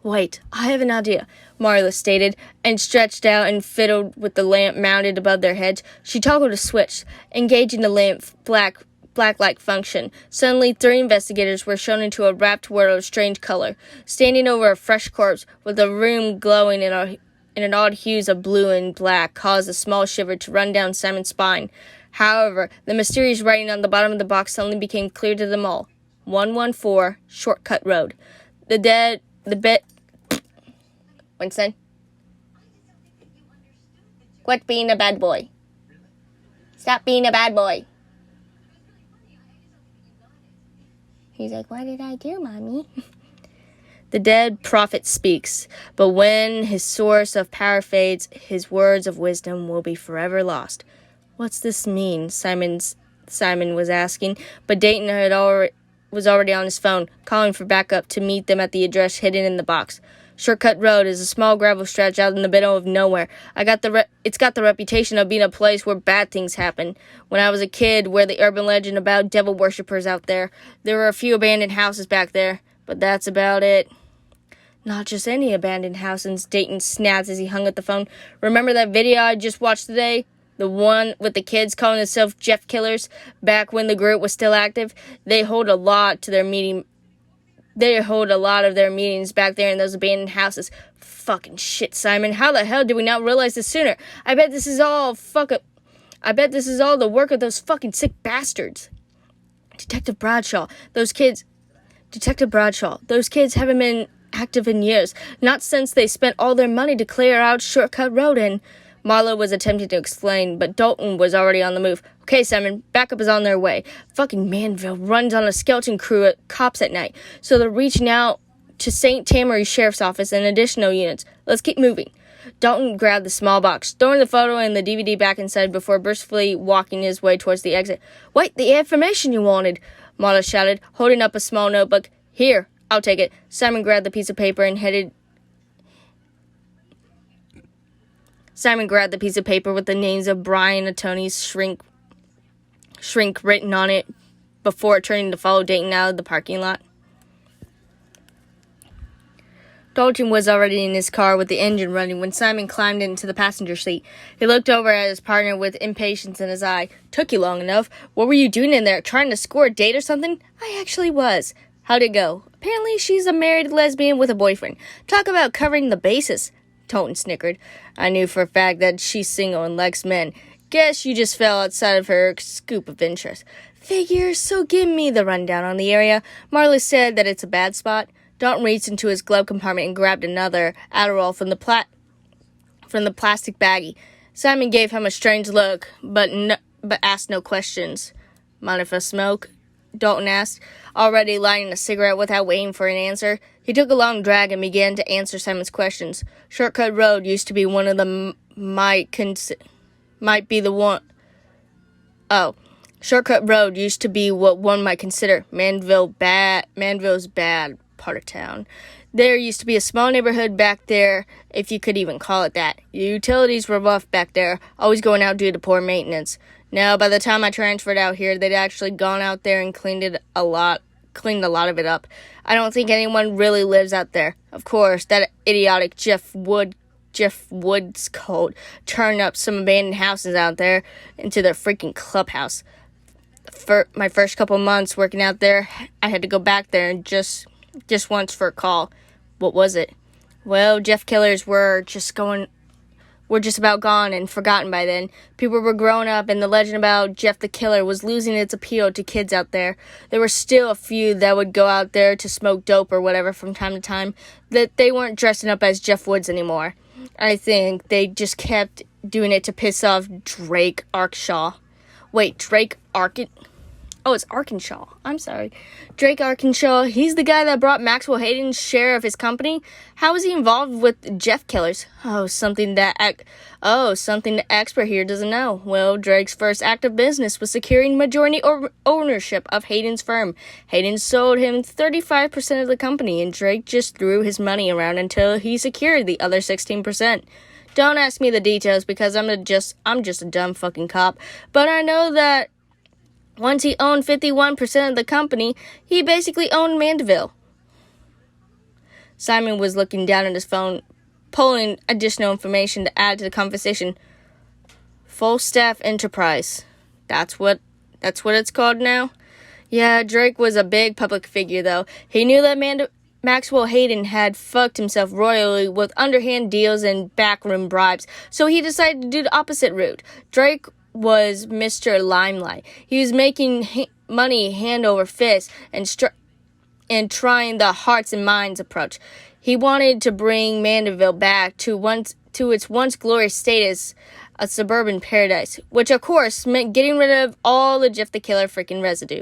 Wait, I have an idea, Marla stated, and stretched out and fiddled with the lamp mounted above their heads. She toggled a switch, engaging the lamp's black-like function. Suddenly, 3 investigators were shown into a wrapped world of strange color, standing over a fresh corpse, with the room glowing in an odd hues of blue and black, caused a small shiver to run down Simon's spine. However, the mysterious writing on the bottom of the box suddenly became clear to them all. 114 Shortcut Road. Winston? Quit being a bad boy. Stop being a bad boy. He's like, what did I do, Mommy? The dead prophet speaks, but when his source of power fades, his words of wisdom will be forever lost. What's this mean? Simon's Simon was asking, but Dayton was already on his phone, calling for backup to meet them at the address hidden in the box. Shortcut Road is a small gravel stretch out in the middle of nowhere. It's got the reputation of being a place where bad things happen. When I was a kid, where the urban legend about devil worshippers out there. There were a few abandoned houses back there, but that's about it. Not just any abandoned houses, Dayton snapped as he hung up the phone. Remember that video I just watched today? The one with the kids calling themselves Jeff Killers, back when the group was still active? They hold a lot of their meetings back there in those abandoned houses. Fucking shit, Simon. How the hell did we not realize this sooner? I bet this is all the work of those fucking sick bastards. Detective Bradshaw, those kids haven't been active in years. Not since they spent all their money to clear out Shortcut Road, and Marlo was attempting to explain, but Dalton was already on the move. Okay, Simon, backup is on their way. Fucking Manville runs on a skeleton crew of cops at night, so they're reaching out to St. Tammany's Sheriff's Office and additional units. Let's keep moving. Dalton grabbed the small box, throwing the photo and the DVD back inside before briskly walking his way towards the exit. Wait, the information you wanted, Marlo shouted, holding up a small notebook. Here, I'll take it. Simon grabbed the piece of paper with the names of Brian and Tony's shrink written on it before turning to follow Dayton out of the parking lot. Dalton was already in his car with the engine running when Simon climbed into the passenger seat. He looked over at his partner with impatience in his eye. Took you long enough. What were you doing in there? Trying to score a date or something? I actually was. How'd it go? Apparently she's a married lesbian with a boyfriend. Talk about covering the bases. Dalton snickered. I knew for a fact that she's single and likes men. Guess you just fell outside of her scope of interest. Figures, so give me the rundown on the area. Marley said that it's a bad spot. Dalton reached into his glove compartment and grabbed another Adderall from the plastic baggie. Simon gave him a strange look, but asked no questions. Mind if I smoke? Dalton asked, already lighting a cigarette without waiting for an answer. He took a long drag and began to answer Simon's questions. Shortcut Road used to be one of the Shortcut Road used to be what one might consider Manville's bad part of town. There used to be a small neighborhood back there, if you could even call it that. Utilities were rough back there, always going out due to poor maintenance. Now, by the time I transferred out here, they'd actually gone out there and cleaned a lot of it up. I don't think anyone really lives out there. Of course, that idiotic Jeff Wood's cult turned up some abandoned houses out there into their freaking clubhouse. For my first couple months working out there, I had to go back there and just once for a call. What was it? Well, Jeff Killers were just about gone and forgotten by then. People were growing up, and the legend about Jeff the Killer was losing its appeal to kids out there. There were still a few that would go out there to smoke dope or whatever from time to time, that they weren't dressing up as Jeff Woods anymore. I think they just kept doing it to piss off Drake Arkansas. Wait, Drake Arkansas? Oh, it's Arkansas. I'm sorry. Drake Arkansas, he's the guy that brought Maxwell Hayden's share of his company. How was he involved with Jeff Killers? Something the expert here doesn't know. Well, Drake's first act of business was securing majority ownership of Hayden's firm. Hayden sold him 35% of the company, and Drake just threw his money around until he secured the other 16%. Don't ask me the details because I'm just a dumb fucking cop, but I know that once he owned 51% of the company, he basically owned Mandeville. Simon was looking down at his phone, pulling additional information to add to the conversation. Full staff enterprise. That's what it's called now? Yeah, Drake was a big public figure, though. He knew that Maxwell Hayden had fucked himself royally with underhand deals and backroom bribes, so he decided to do the opposite route. Drake was Mr. Limelight. He was making money hand over fist and trying the hearts and minds approach. He wanted to bring Mandeville back to its once glorious status, a suburban paradise, which of course meant getting rid of all the Jeff the Killer freaking residue.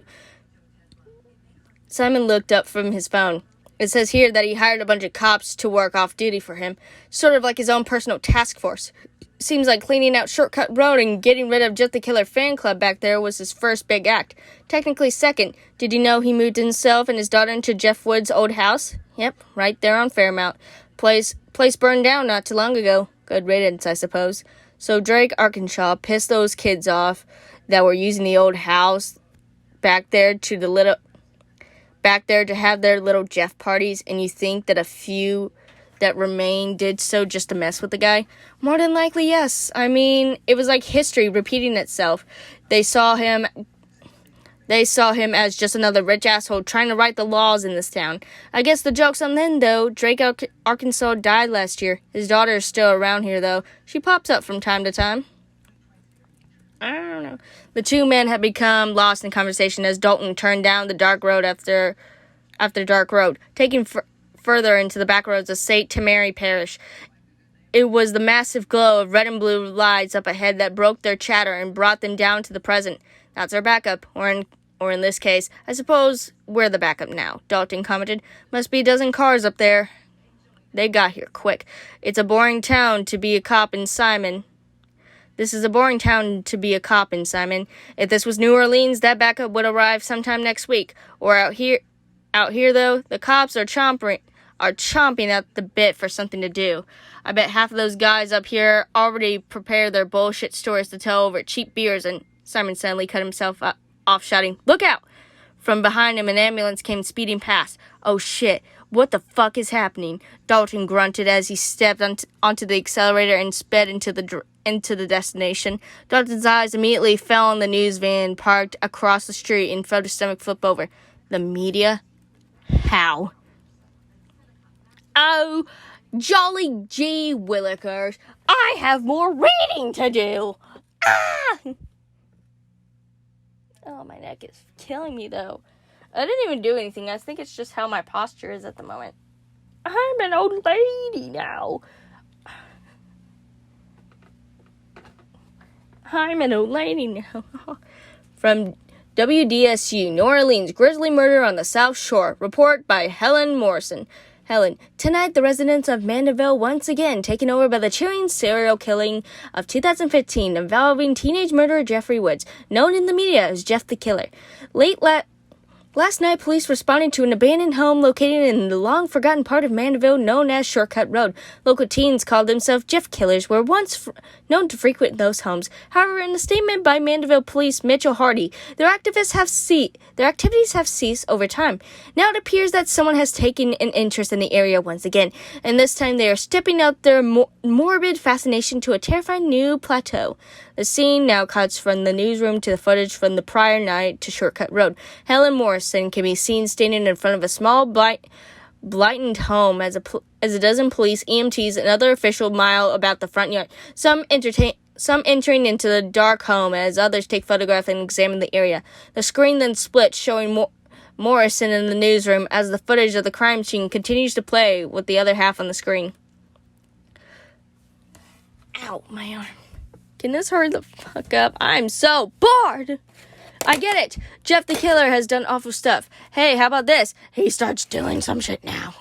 Simon looked up from his phone. It says here that he hired a bunch of cops to work off duty for him, sort of like his own personal task force. Seems like cleaning out Shortcut Road and getting rid of Jeff the Killer fan club back there was his first big act. Technically second. Did you know he moved himself and his daughter into Jeff Wood's old house? Yep, right there on Fairmount. Place burned down not too long ago. Good riddance, I suppose. So Drake, Arkansas, pissed those kids off that were using the old house back there to have their little Jeff parties, and you think that a few that remain did so just to mess with the guy? More than likely, yes. I mean, it was like history repeating itself. They saw him as just another rich asshole trying to write the laws in this town. I guess the joke's on them, though. Drake, Arkansas died last year. His daughter is still around here, though. She pops up from time to time. I don't know. The two men had become lost in conversation as Dalton turned down the dark road after dark road, taking further into the back roads of St. Tamary Parish. It was the massive glow of red and blue lights up ahead that broke their chatter and brought them down to the present. That's our backup, or in this case, I suppose we're the backup now, Dalton commented. Must be a dozen cars up there. They got here quick. It's a boring town to be a cop in Simon. This is a boring town to be a cop in, Simon. If this was New Orleans, that backup would arrive sometime next week. Or out here, though, the cops are chomping at the bit for something to do. I bet half of those guys up here already prepare their bullshit stories to tell over cheap beers, and Simon suddenly cut himself off, shouting, "Look out!" From behind him, an ambulance came speeding past. Oh shit, what the fuck is happening? Dalton grunted as he stepped onto the accelerator and sped into the destination. Dalton's eyes immediately fell on the news van parked across the street and felt his stomach flip over. The media? How? Oh, jolly gee willikers, I have more reading to do. Ah! Oh, my neck is killing me, though. I didn't even do anything. I think it's just how my posture is at the moment. I'm an old lady now. I'm an old lady now. From WDSU, New Orleans, grisly murder on the South Shore. Report by Helen Morrison. Helen, tonight the residents of Mandeville once again taken over by the chilling serial killing of 2015 involving teenage murderer Jeffrey Woods, known in the media as Jeff the Killer. Last night, police responded to an abandoned home located in the long-forgotten part of Mandeville known as Shortcut Road. Local teens called themselves Jeff Killers were once known to frequent those homes. However, in a statement by Mandeville Police Mitchell Hardy, their activities have ceased over time. Now it appears that someone has taken an interest in the area once again, and this time they are stepping out their morbid fascination to a terrifying new plateau. The scene now cuts from the newsroom to the footage from the prior night to Shortcut Road. Helen Morrison can be seen standing in front of a small blighted home as a dozen police, EMTs, and other officials mile about the front yard. Some entering into the dark home as others take photographs and examine the area. The screen then splits, showing Morrison in the newsroom as the footage of the crime scene continues to play with the other half on the screen. Ow, my arm. Can this hurry the fuck up? I'm so bored! I get it. Jeff the Killer has done awful stuff. Hey, how about this? He starts doing some shit now.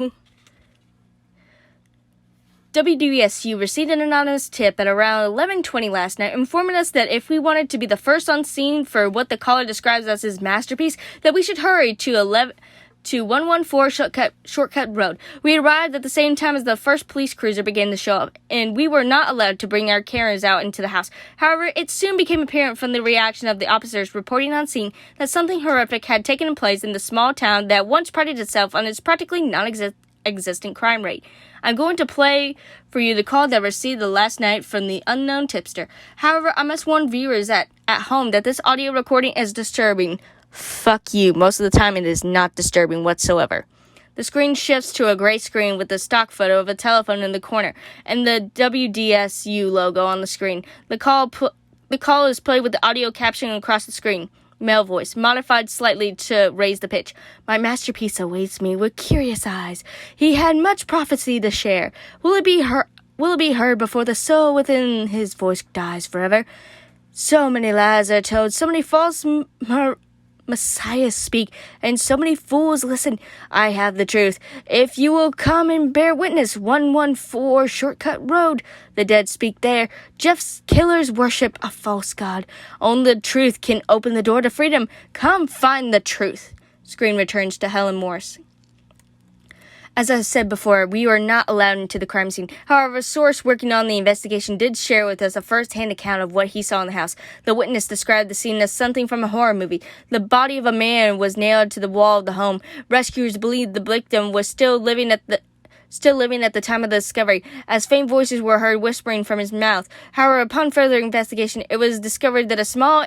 WDSU received an anonymous tip at around 11:20 last night informing us that if we wanted to be the first on scene for what the caller describes as his masterpiece, that we should hurry to 114 Shortcut Road. We arrived at the same time as the first police cruiser began to show up, and we were not allowed to bring our cameras out into the house. However, it soon became apparent from the reaction of the officers reporting on scene that something horrific had taken place in the small town that once prided itself on its practically non-existent crime rate. I'm going to play for you the call that received the last night from the unknown tipster. However, I must warn viewers at home that this audio recording is disturbing. Fuck you. Most of the time it is not disturbing whatsoever. The screen shifts to a gray screen with a stock photo of a telephone in the corner and the WDSU logo on the screen. The call is played with the audio captioning across the screen. Male voice, modified slightly to raise the pitch. My masterpiece awaits me with curious eyes. He had much prophecy to share. Will it be heard before the soul within his voice dies forever? So many lies are told, so many false Messiahs speak, and so many fools listen. I have the truth. If you will come and bear witness, 114 Shortcut Road, the dead speak there. Jeff's killers worship a false god. Only the truth can open the door to freedom. Come find the truth. Screen returns to Helen Morris. As I said before, we were not allowed into the crime scene. However, a source working on the investigation did share with us a first-hand account of what he saw in the house. The witness described the scene as something from a horror movie. The body of a man was nailed to the wall of the home. Rescuers believed the victim was still living at the time of the discovery, as faint voices were heard whispering from his mouth. However, upon further investigation, it was discovered that a small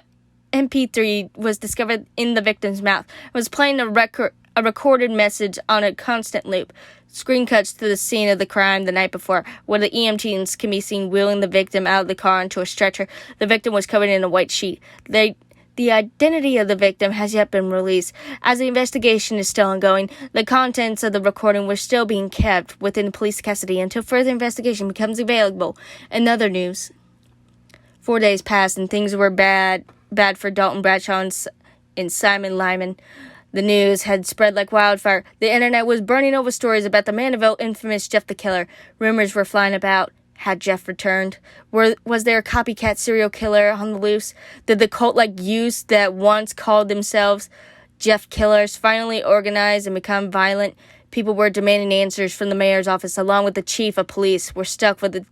MP3 was discovered in the victim's mouth. It was playing a recorded message on a constant loop. Screen cuts to the scene of the crime the night before, where the EMTs can be seen wheeling the victim out of the car onto a stretcher. The victim was covered in a white sheet. The identity of the victim has yet been released. As the investigation is still ongoing, the contents of the recording were still being kept within police custody until further investigation becomes available. In other news, 4 days passed and things were bad for Dalton Bradshaw and Simon Lyman. The news had spread like wildfire. The internet was burning over stories about the Mandeville infamous Jeff the Killer. Rumors were flying about. Had Jeff returned? Was there a copycat serial killer on the loose? Did the cult-like youths that once called themselves Jeff Killers finally organize and become violent? People were demanding answers from the mayor's office, along with the chief of police. Were stuck with the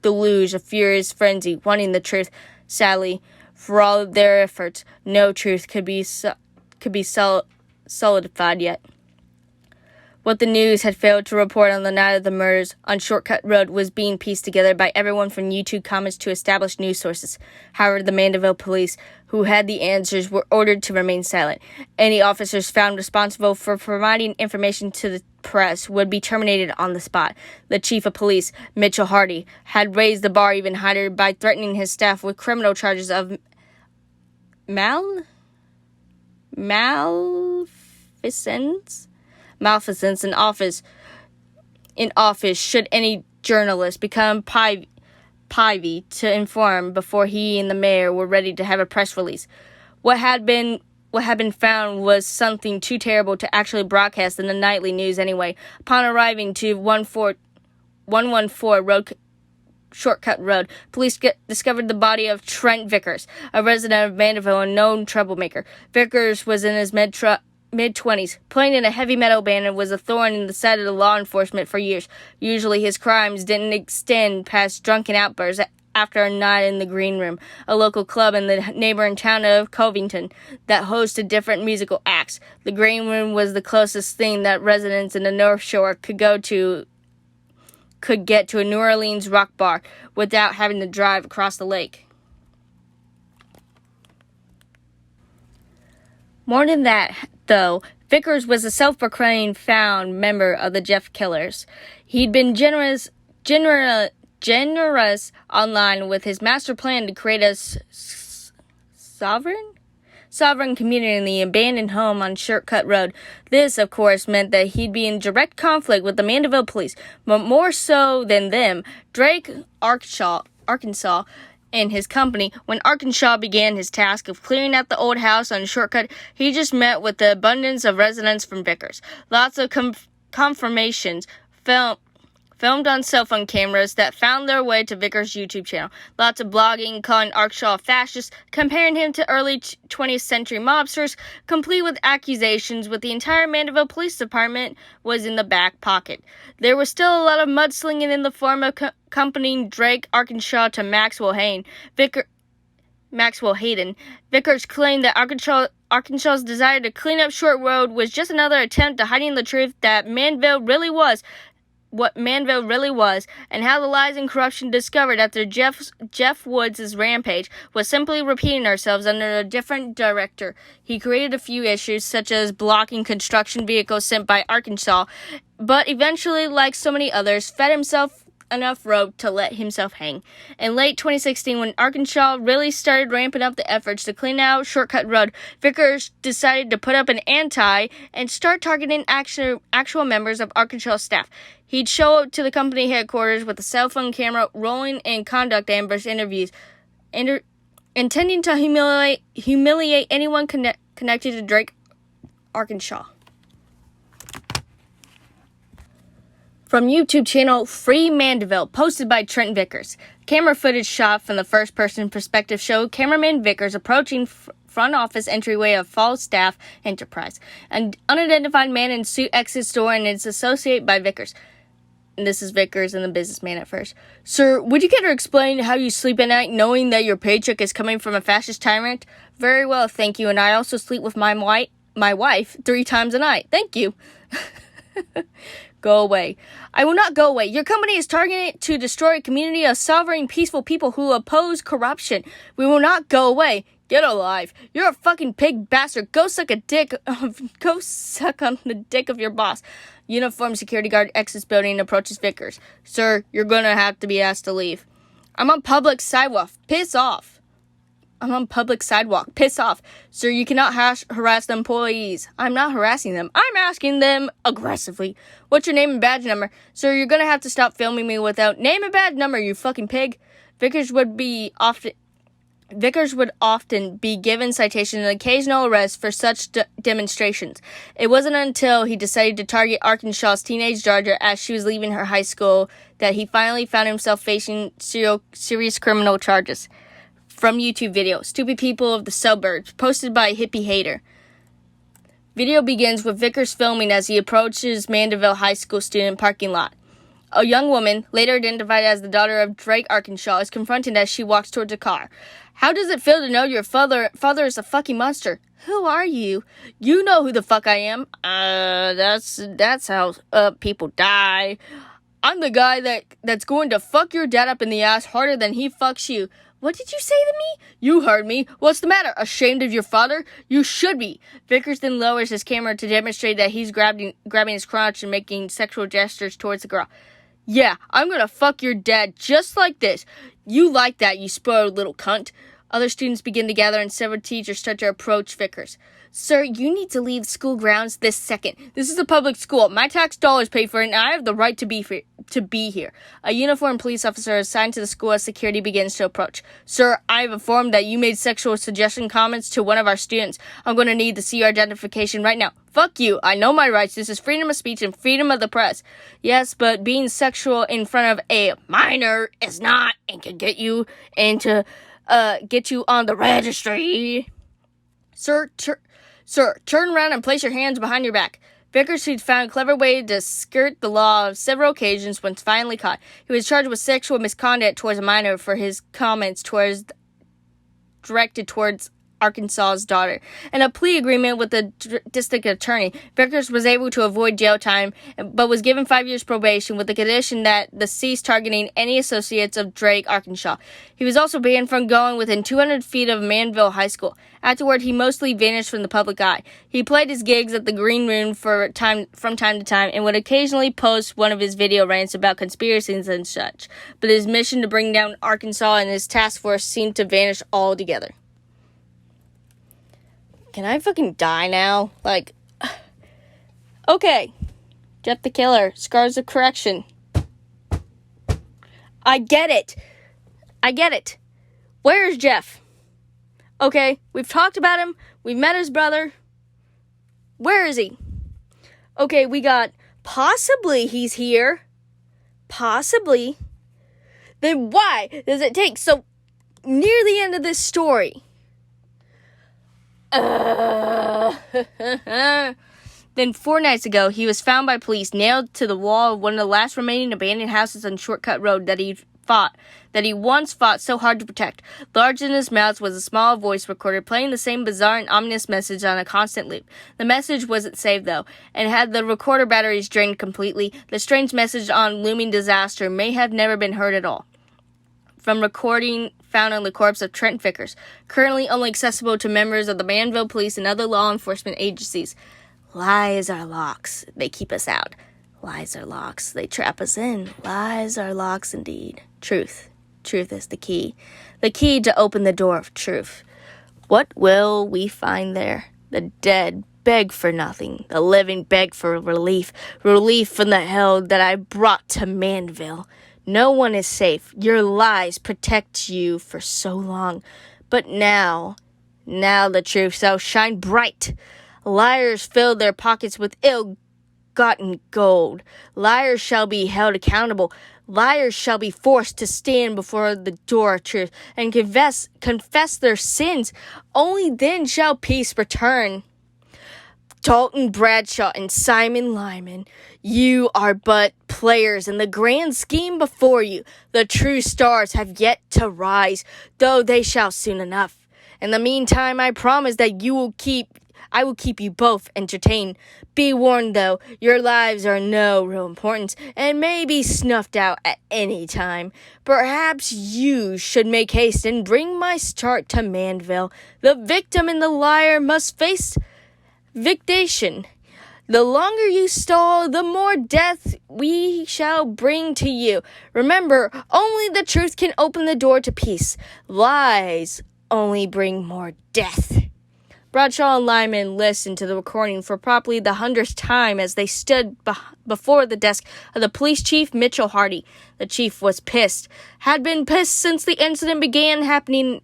deluge of furious frenzy, wanting the truth. Sadly, for all of their efforts, no truth could be solidified yet. What the news had failed to report on the night of the murders on Shortcut Road was being pieced together by everyone from YouTube comments to established news sources. However, the Mandeville police, who had the answers, were ordered to remain silent. Any officers found responsible for providing information to the press would be terminated on the spot. The chief of police, Mitchell Hardy, had raised the bar even higher by threatening his staff with criminal charges of malfeasance in office should any journalist become privy to inform before he and the mayor were ready to have a press release. What had been found was something too terrible to actually broadcast in the nightly news anyway. Upon arriving to 114 Shortcut Road, police discovered the body of Trent Vickers, a resident of Mandeville and known troublemaker. Vickers was in his mid-20s, playing in a heavy metal band, and was a thorn in the side of the law enforcement for years. Usually his crimes didn't extend past drunken outbursts after a night in the Green Room, a local club in the neighboring town of Covington that hosted different musical acts. The Green Room was the closest thing that residents in the North Shore could get to a New Orleans rock bar without having to drive across the lake. More than that, though, Vickers was a self-proclaimed found member of the Jeff Killers. He'd been generous online with his master plan to create a sovereign community in the abandoned home on Shortcut Road. This, of course, meant that he'd be in direct conflict with the Mandeville police, but more so than them, Drake Arkansas, and his company. When Arkansas began his task of clearing out the old house on Shortcut, he just met with the abundance of residents from Vickers. Lots of confirmations filmed on cell phone cameras that found their way to Vickers' YouTube channel. Lots of blogging calling Arkansas a fascist, comparing him to early 20th century mobsters, complete with accusations with the entire Mandeville Police Department was in the back pocket. There was still a lot of mudslinging in the form of accompanying Drake Arkansas to Maxwell Hayden. Vickers claimed that Arkansas's desire to clean up Short Road was just another attempt at hiding the truth that what Mandeville really was, and how the lies and corruption discovered after Jeff Woods' rampage was simply repeating ourselves under a different director. He created a few issues, such as blocking construction vehicles sent by Arkansas, but eventually, like so many others, fed himself enough rope to let himself hang. In late 2016, when Arkansas really started ramping up the efforts to clean out Shortcut Road, Vickers decided to put up an and start targeting actual members of Arkansas staff. He'd show up to the company headquarters with a cell phone camera rolling and conduct ambush interviews, intending to humiliate anyone connected to Drake, Arkansas. From YouTube channel Free Mandeville, posted by Trent Vickers. Camera footage shot from the first-person perspective showed cameraman Vickers approaching front office entryway of Falstaff Enterprise. An unidentified man in suit exits door and is associated by Vickers. And this is Vickers and the businessman at first. Sir, would you care to explain how you sleep at night knowing that your paycheck is coming from a fascist tyrant? Very well, thank you, and I also sleep with my wife 3 times a night. Thank you. Go away. I will not go away. Your company is targeted to destroy a community of sovereign, peaceful people who oppose corruption. We will not go away. Get alive. You're a fucking pig bastard. Go suck on the dick of your boss. Uniformed security guard exits building and approaches Vickers. Sir, you're gonna have to be asked to leave. I'm on public sidewalk. Piss off. I'm on public sidewalk. Piss off. Sir, you cannot harass the employees. I'm not harassing them. I'm asking them aggressively. What's your name and badge number? Sir, you're gonna have to stop filming me without name and badge number, you fucking pig. Vickers would often be given citations and occasional arrests for such demonstrations. It wasn't until he decided to target Arkansas's teenage daughter as she was leaving her high school that he finally found himself facing serious criminal charges. From YouTube video, Stupid People of the Suburbs, posted by Hippie Hater. Video begins with Vickers filming as he approaches Mandeville High School student parking lot. A young woman, later identified as the daughter of Drake, Arkansas, is confronted as she walks towards a car. How does it feel to know your father is a fucking monster? Who are you? You know who the fuck I am. That's how people die. I'm the guy that's going to fuck your dad up in the ass harder than he fucks you. What did you say to me? You heard me. What's the matter? Ashamed of your father? You should be. Vickers then lowers his camera to demonstrate that he's grabbing his crotch and making sexual gestures towards the girl. Yeah, I'm gonna fuck your dad just like this. You like that, you spoiled little cunt. Other students begin to gather and several teachers start to approach Vickers. Sir, you need to leave school grounds this second. This is a public school. My tax dollars pay for it, and I have the right to be here. A uniformed police officer assigned to the school as security begins to approach. Sir, I have informed that you made sexual suggestion comments to one of our students. I'm going to need to see your identification right now. Fuck you. I know my rights. This is freedom of speech and freedom of the press. Yes, but being sexual in front of a minor is not and can get you on the registry. Sir, turn around and place your hands behind your back. Vickers, who'd found a clever way to skirt the law on several occasions, when finally caught. He was charged with sexual misconduct towards a minor for his comments directed towards Arkansas's daughter. In a plea agreement with the district attorney, Vickers was able to avoid jail time, but was given 5 years probation with the condition that the cease targeting any associates of Drake, Arkansas. He was also banned from going within 200 feet of Mandeville High School. Afterward, he mostly vanished from the public eye. He played his gigs at the Green Room from time to time and would occasionally post one of his video rants about conspiracies and such. But his mission to bring down Arkansas and his task force seemed to vanish altogether. Can I fucking die now? Okay. Jeff the Killer. Scars of Correction. I get it. Where is Jeff? Okay, we've talked about him. We've met his brother. Where is he? Okay, we got possibly he's here. Possibly. Then why does it take so near the end of this story? Then 4 nights ago, he was found by police nailed to the wall of one of the last remaining abandoned houses on Shortcut Road that he once fought so hard to protect. Large in his mouth was a small voice recorder playing the same bizarre and ominous message on a constant loop. The message wasn't saved, though, and had the recorder batteries drained completely, the strange message on looming disaster may have never been heard at all. From recording found on the corpse of Trent Vickers, currently only accessible to members of the Manville Police and other law enforcement agencies. Lies are locks. They keep us out. Lies are locks. They trap us in. Lies are locks indeed. Truth. Truth is the key. The key to open the door of truth. What will we find there? The dead beg for nothing. The living beg for relief. Relief from the hell that I brought to Manville. No one is safe. Your lies protect you for so long. But now Now the truth shall shine bright. Liars fill their pockets with ill-gotten gold. Liars shall be held accountable. Liars shall be forced to stand before the door of truth and confess their sins. Only then shall peace return. Dalton Bradshaw and Simon Lyman, you are but players in the grand scheme before you. The true stars have yet to rise, though they shall soon enough. In the meantime, I promise that I will keep you both entertained. Be warned, though, your lives are no real importance and may be snuffed out at any time. Perhaps you should make haste and bring my start to Manville. The victim and the liar must face victation. The longer you stall, the more death we shall bring to you. Remember, only the truth can open the door to peace. Lies only bring more death. Bradshaw and Lyman listened to the recording for probably the 100th time as they stood before the desk of the police chief, Mitchell Hardy. The chief was pissed. Had been pissed since the incident began happening.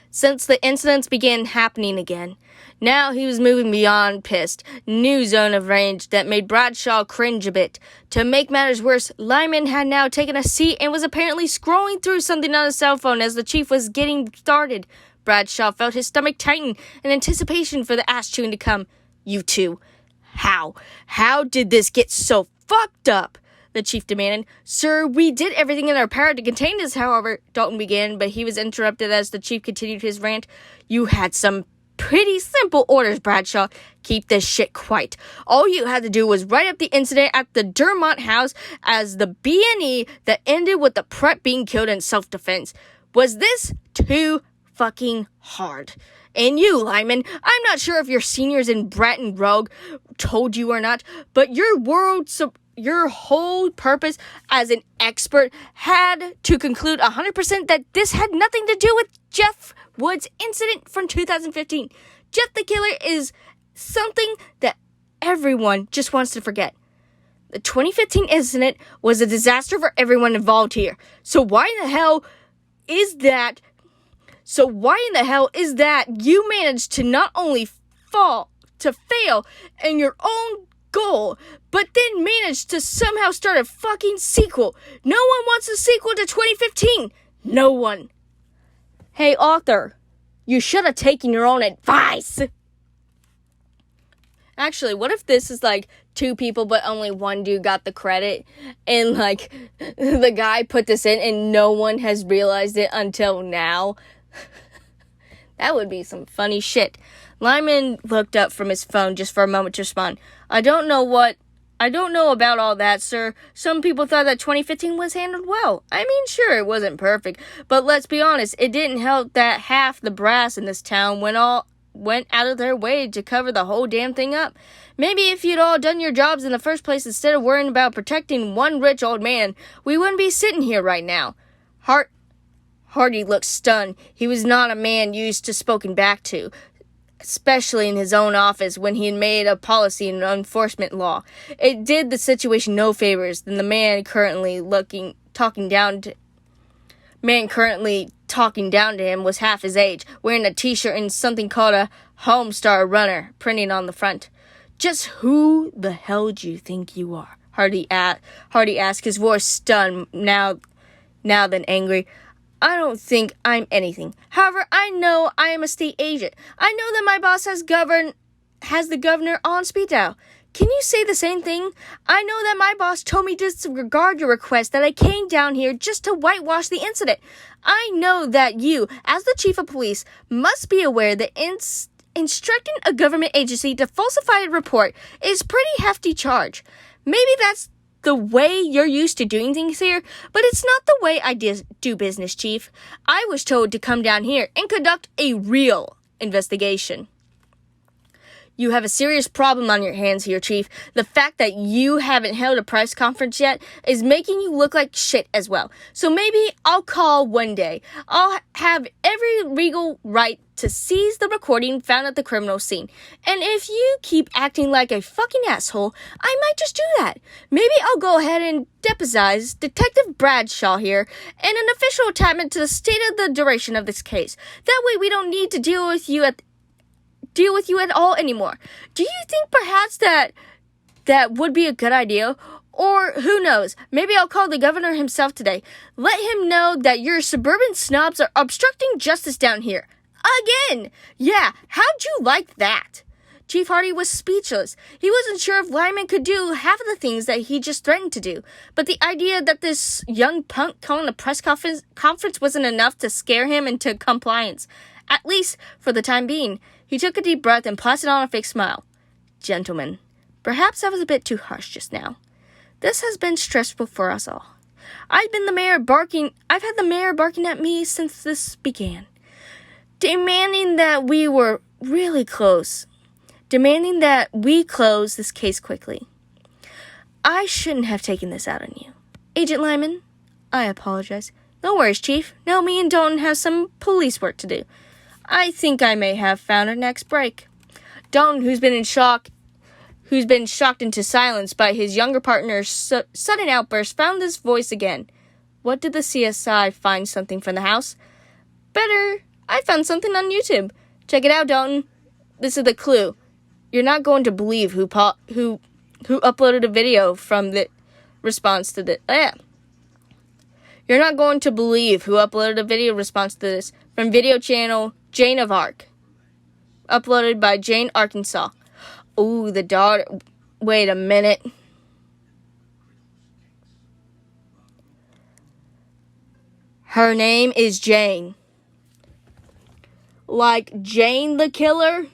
Since the incidents began happening again. Now he was moving beyond pissed. New zone of range that made Bradshaw cringe a bit. To make matters worse, Lyman had now taken a seat and was apparently scrolling through something on his cell phone as the chief was getting started. Bradshaw felt his stomach tighten in anticipation for the ass chewing to come. You two. How? How did this get so fucked up? The chief demanded. Sir, we did everything in our power to contain this, however, Dalton began, but he was interrupted as the chief continued his rant. You had some pretty simple orders, Bradshaw. Keep this shit quiet. All you had to do was write up the incident at the Dermont house as the B&E that ended with the prep being killed in self-defense. Was this too fucking hard? And you, Lyman, I'm not sure if your seniors in Bratton Rogue told you or not, but your whole purpose as an expert had to conclude 100% that this had nothing to do with Jeff Wood's incident from 2015. Jeff the Killer is something that everyone just wants to forget. The 2015 incident was a disaster for everyone involved here. So why in the hell is that you managed to not only fail in your own goal, but then managed to somehow start a fucking sequel? No one wants a sequel to 2015. No one. Hey, author, you should have taken your own advice. Actually, what if this is like two people, but only one dude got the credit, and like the guy put this in and no one has realized it until now? That would be some funny shit. Lyman looked up from his phone just for a moment to respond. I don't know about all that, sir. Some people thought that 2015 was handled well. I mean, sure, it wasn't perfect, but let's be honest, it didn't help that half the brass in this town went out of their way to cover the whole damn thing up. Maybe if you'd all done your jobs in the first place instead of worrying about protecting one rich old man, we wouldn't be sitting here right now. Hardy looked stunned. He was not a man used to spoken back to, especially in his own office when he had made a policy and enforcement law. It did the situation no favors than the man currently talking down to him was half his age, wearing a t-shirt and something called a Homestar Runner printing on the front. Just who the hell do you think you are? Hardy asked, his voice stunned now than angry. I don't think I'm anything. However, I know I am a state agent. I know that my boss has the governor on speed dial. Can you say the same thing? I know that my boss told me to disregard your request, that I came down here just to whitewash the incident. I know that you, as the chief of police, must be aware that instructing a government agency to falsify a report is a pretty hefty charge. Maybe that's the way you're used to doing things here, but it's not the way I do business, Chief. I was told to come down here and conduct a real investigation. You have a serious problem on your hands here, Chief. The fact that you haven't held a press conference yet is making you look like shit as well. So maybe I'll call one day. I'll have every legal right to seize the recording found at the criminal scene. And if you keep acting like a fucking asshole, I might just do that. Maybe I'll go ahead and deposize Detective Bradshaw here and an official attachment to the state of the duration of this case. That way we don't need to deal with you at all anymore. Do you think perhaps that would be a good idea? Or who knows, maybe I'll call the governor himself today. Let him know that your suburban snobs are obstructing justice down here. Again! Yeah, how'd you like that? Chief Hardy was speechless. He wasn't sure if Lyman could do half of the things that he just threatened to do. But the idea that this young punk calling a press conference wasn't enough to scare him into compliance. At least for the time being. He took a deep breath and plastered on a fake smile. Gentlemen, perhaps I was a bit too harsh just now. This has been stressful for us all. I've had the mayor barking at me since this began. Demanding that we close this case quickly. I shouldn't have taken this out on you. Agent Lyman, I apologize. No worries, Chief. Now me and Dalton have some police work to do. I think I may have found our next break. Dalton, who's been shocked into silence by his younger partner's sudden outburst, found his voice again. What did the CSI find something from the house? Better, I found something on YouTube. Check it out, Dalton. This is the clue. You're not going to believe who uploaded a video from the response to this. You're not going to believe who uploaded a video response to this from video channel Jane of Arc. Uploaded by Jane Arkansas. Ooh, the daughter. Wait a minute. Her name is Jane. Like Jane the Killer?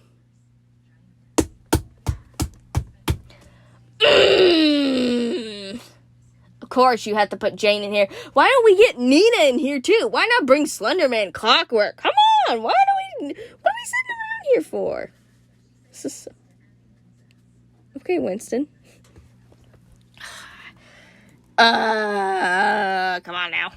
Of course you have to put Jane in here. Why don't we get Nina in here too? Why not bring Slenderman, Clockwork? Come on! What are we sitting around here for? This is okay, Winston. Come on now.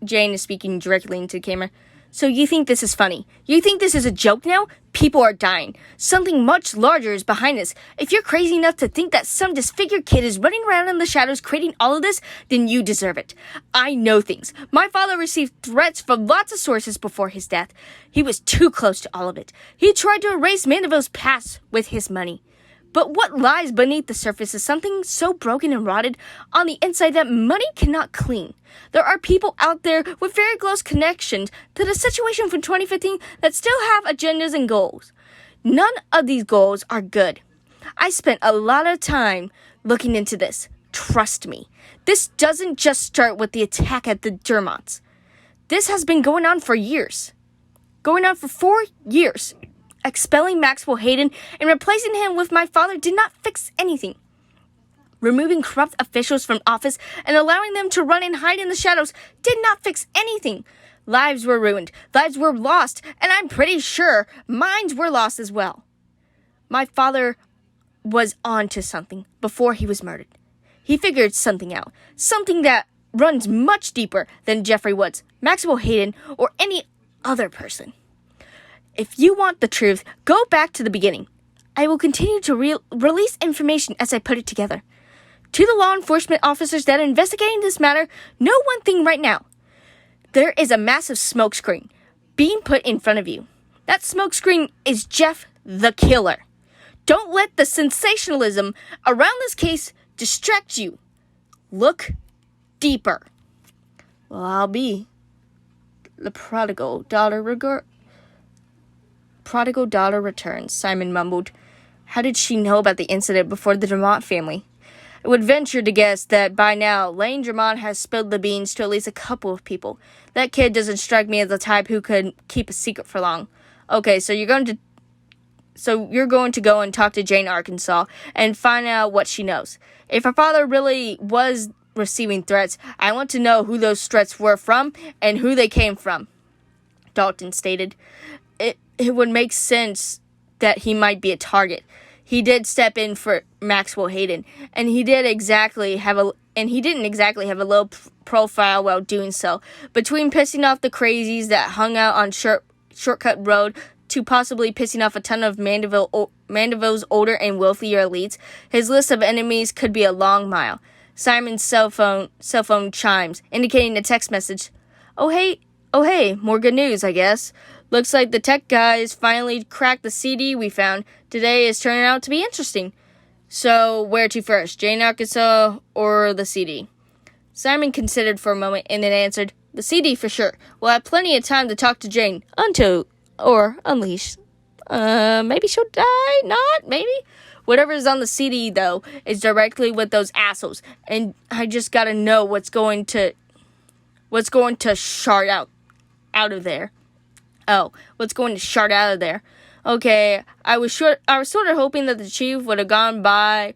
Jane is speaking directly into the camera. So you think this is funny? You think this is a joke now? People are dying. Something much larger is behind this. If you're crazy enough to think that some disfigured kid is running around in the shadows creating all of this, then you deserve it. I know things. My father received threats from lots of sources before his death. He was too close to all of it. He tried to erase Mandeville's past with his money. But what lies beneath the surface is something so broken and rotted on the inside that money cannot clean. There are people out there with very close connections to the situation from 2015 that still have agendas and goals. None of these goals are good. I spent a lot of time looking into this. Trust me. This doesn't just start with the attack at the Dermonts. This has been going on for years. Going on for 4 years. Expelling Maxwell Hayden and replacing him with my father did not fix anything. Removing corrupt officials from office and allowing them to run and hide in the shadows did not fix anything. Lives were ruined, lives were lost, and I'm pretty sure minds were lost as well. My father was on to something before he was murdered. He figured something out, something that runs much deeper than Jeffrey Woods, Maxwell Hayden, or any other person. If you want the truth, go back to the beginning. I will continue to release information as I put it together. To the law enforcement officers that are investigating this matter, know one thing right now. There is a massive smokescreen being put in front of you. That smokescreen is Jeff the Killer. Don't let the sensationalism around this case distract you. Look deeper. Well, I'll be the prodigal daughter returns, Simon mumbled. How did she know about the incident before the Drummond family? I would venture to guess that by now, Lane Drummond has spilled the beans to at least a couple of people. That kid doesn't strike me as the type who could keep a secret for long. Okay, so you're going to go and talk to Jane Arkansas and find out what she knows. If her father really was receiving threats, I want to know who those threats were from and who they came from, Dalton stated. It would make sense that he might be a target. He did step in for Maxwell Hayden, and he didn't exactly have a low profile while doing so. Between pissing off the crazies that hung out on Shortcut Road to possibly pissing off a ton of Mandeville's older and wealthier elites, his list of enemies could be a long mile. Simon's cell phone chimes, indicating a text message. Oh hey, more good news, I guess. Looks like the tech guys finally cracked the CD we found. Today is turning out to be interesting. So, where to first, Jane, Arkansas, or the CD? Simon considered for a moment and then answered, the CD for sure. We'll have plenty of time to talk to Jane, unleash. Maybe she'll die, not, maybe? Whatever's on the CD, though, is directly with those assholes, and I just gotta know what's going to shard out of there. Oh, what's going to shard out of there? Okay, I was sort of hoping that the chief would be gone by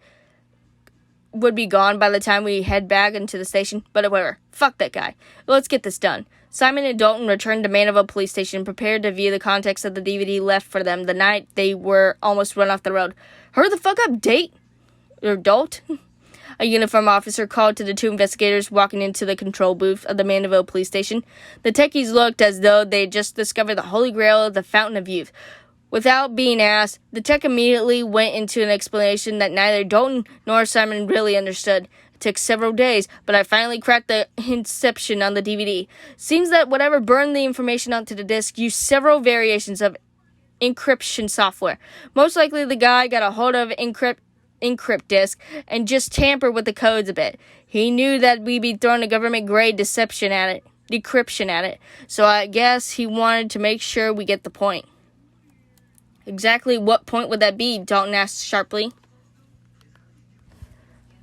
the time we head back into the station, but whatever. Fuck that guy. Let's get this done. Simon and Dalton returned to Mandeville Police Station, prepared to view the context of the DVD left for them the night they were almost run off the road. Hurry the fuck up, Dalt. A uniformed officer called to the two investigators walking into the control booth of the Mandeville Police Station. The techies looked as though they had just discovered the holy grail of the Fountain of Youth. Without being asked, the tech immediately went into an explanation that neither Dalton nor Simon really understood. It took several days, but I finally cracked the inception on the DVD. Seems that whatever burned the information onto the disc used several variations of encryption software. Most likely the guy got a hold of encrypt disk and just tampered with the codes a bit. He knew that we'd be throwing a government-grade decryption at it, so I guess he wanted to make sure we get the point. Exactly what point would that be? Dalton asked sharply.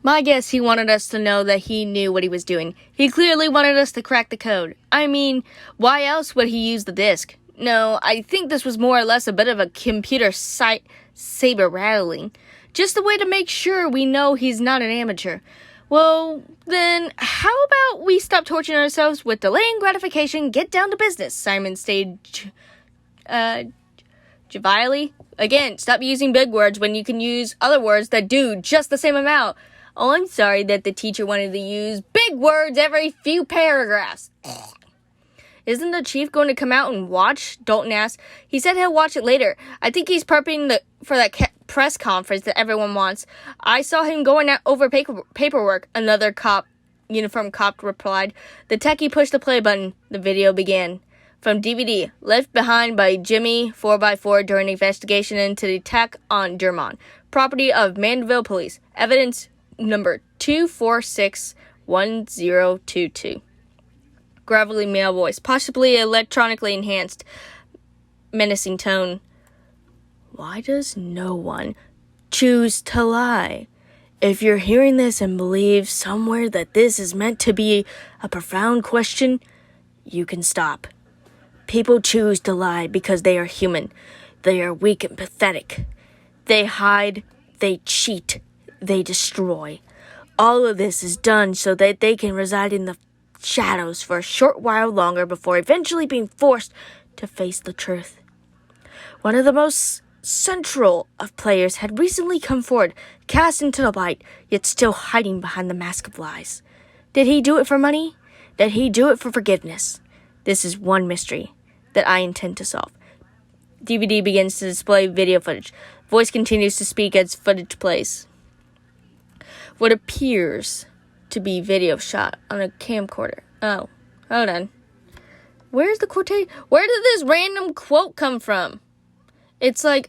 My guess he wanted us to know that he knew what he was doing. He clearly wanted us to crack the code. I mean, why else would he use the disk? No, I think this was more or less a bit of a computer saber rattling. Just a way to make sure we know he's not an amateur. Well, then, how about we stop torturing ourselves with delaying gratification, get down to business, Simon stayed jovially. Again, stop using big words when you can use other words that do just the same amount. Oh, I'm sorry that the teacher wanted to use big words every few paragraphs. Isn't the chief going to come out and watch? Dalton asked. He said he'll watch it later. I think he's prepping for that press conference that everyone wants. I saw him going out over paperwork, another uniformed cop replied. The techie pushed the play button. The video began. From DVD, left behind by Jimmy 4x4 during investigation into the attack on Dermont, property of Mandeville Police. Evidence number 2461022. Gravelly male voice, possibly electronically enhanced, menacing tone. Why does no one choose to lie? If you're hearing this and believe somewhere that this is meant to be a profound question, you can stop. People choose to lie because they are human. They are weak and pathetic. They hide, they cheat, they destroy. All of this is done so that they can reside in the shadows for a short while longer before eventually being forced to face the truth. One of the most central of players had recently come forward, cast into the light, yet still hiding behind the mask of lies. Did he do it for money? Did he do it for forgiveness? This is one mystery that I intend to solve. DVD begins to display video footage. Voice continues to speak as footage plays. What appears to be video shot on a camcorder. Oh, hold on. Where's the quotation? Where did this random quote come from? It's like,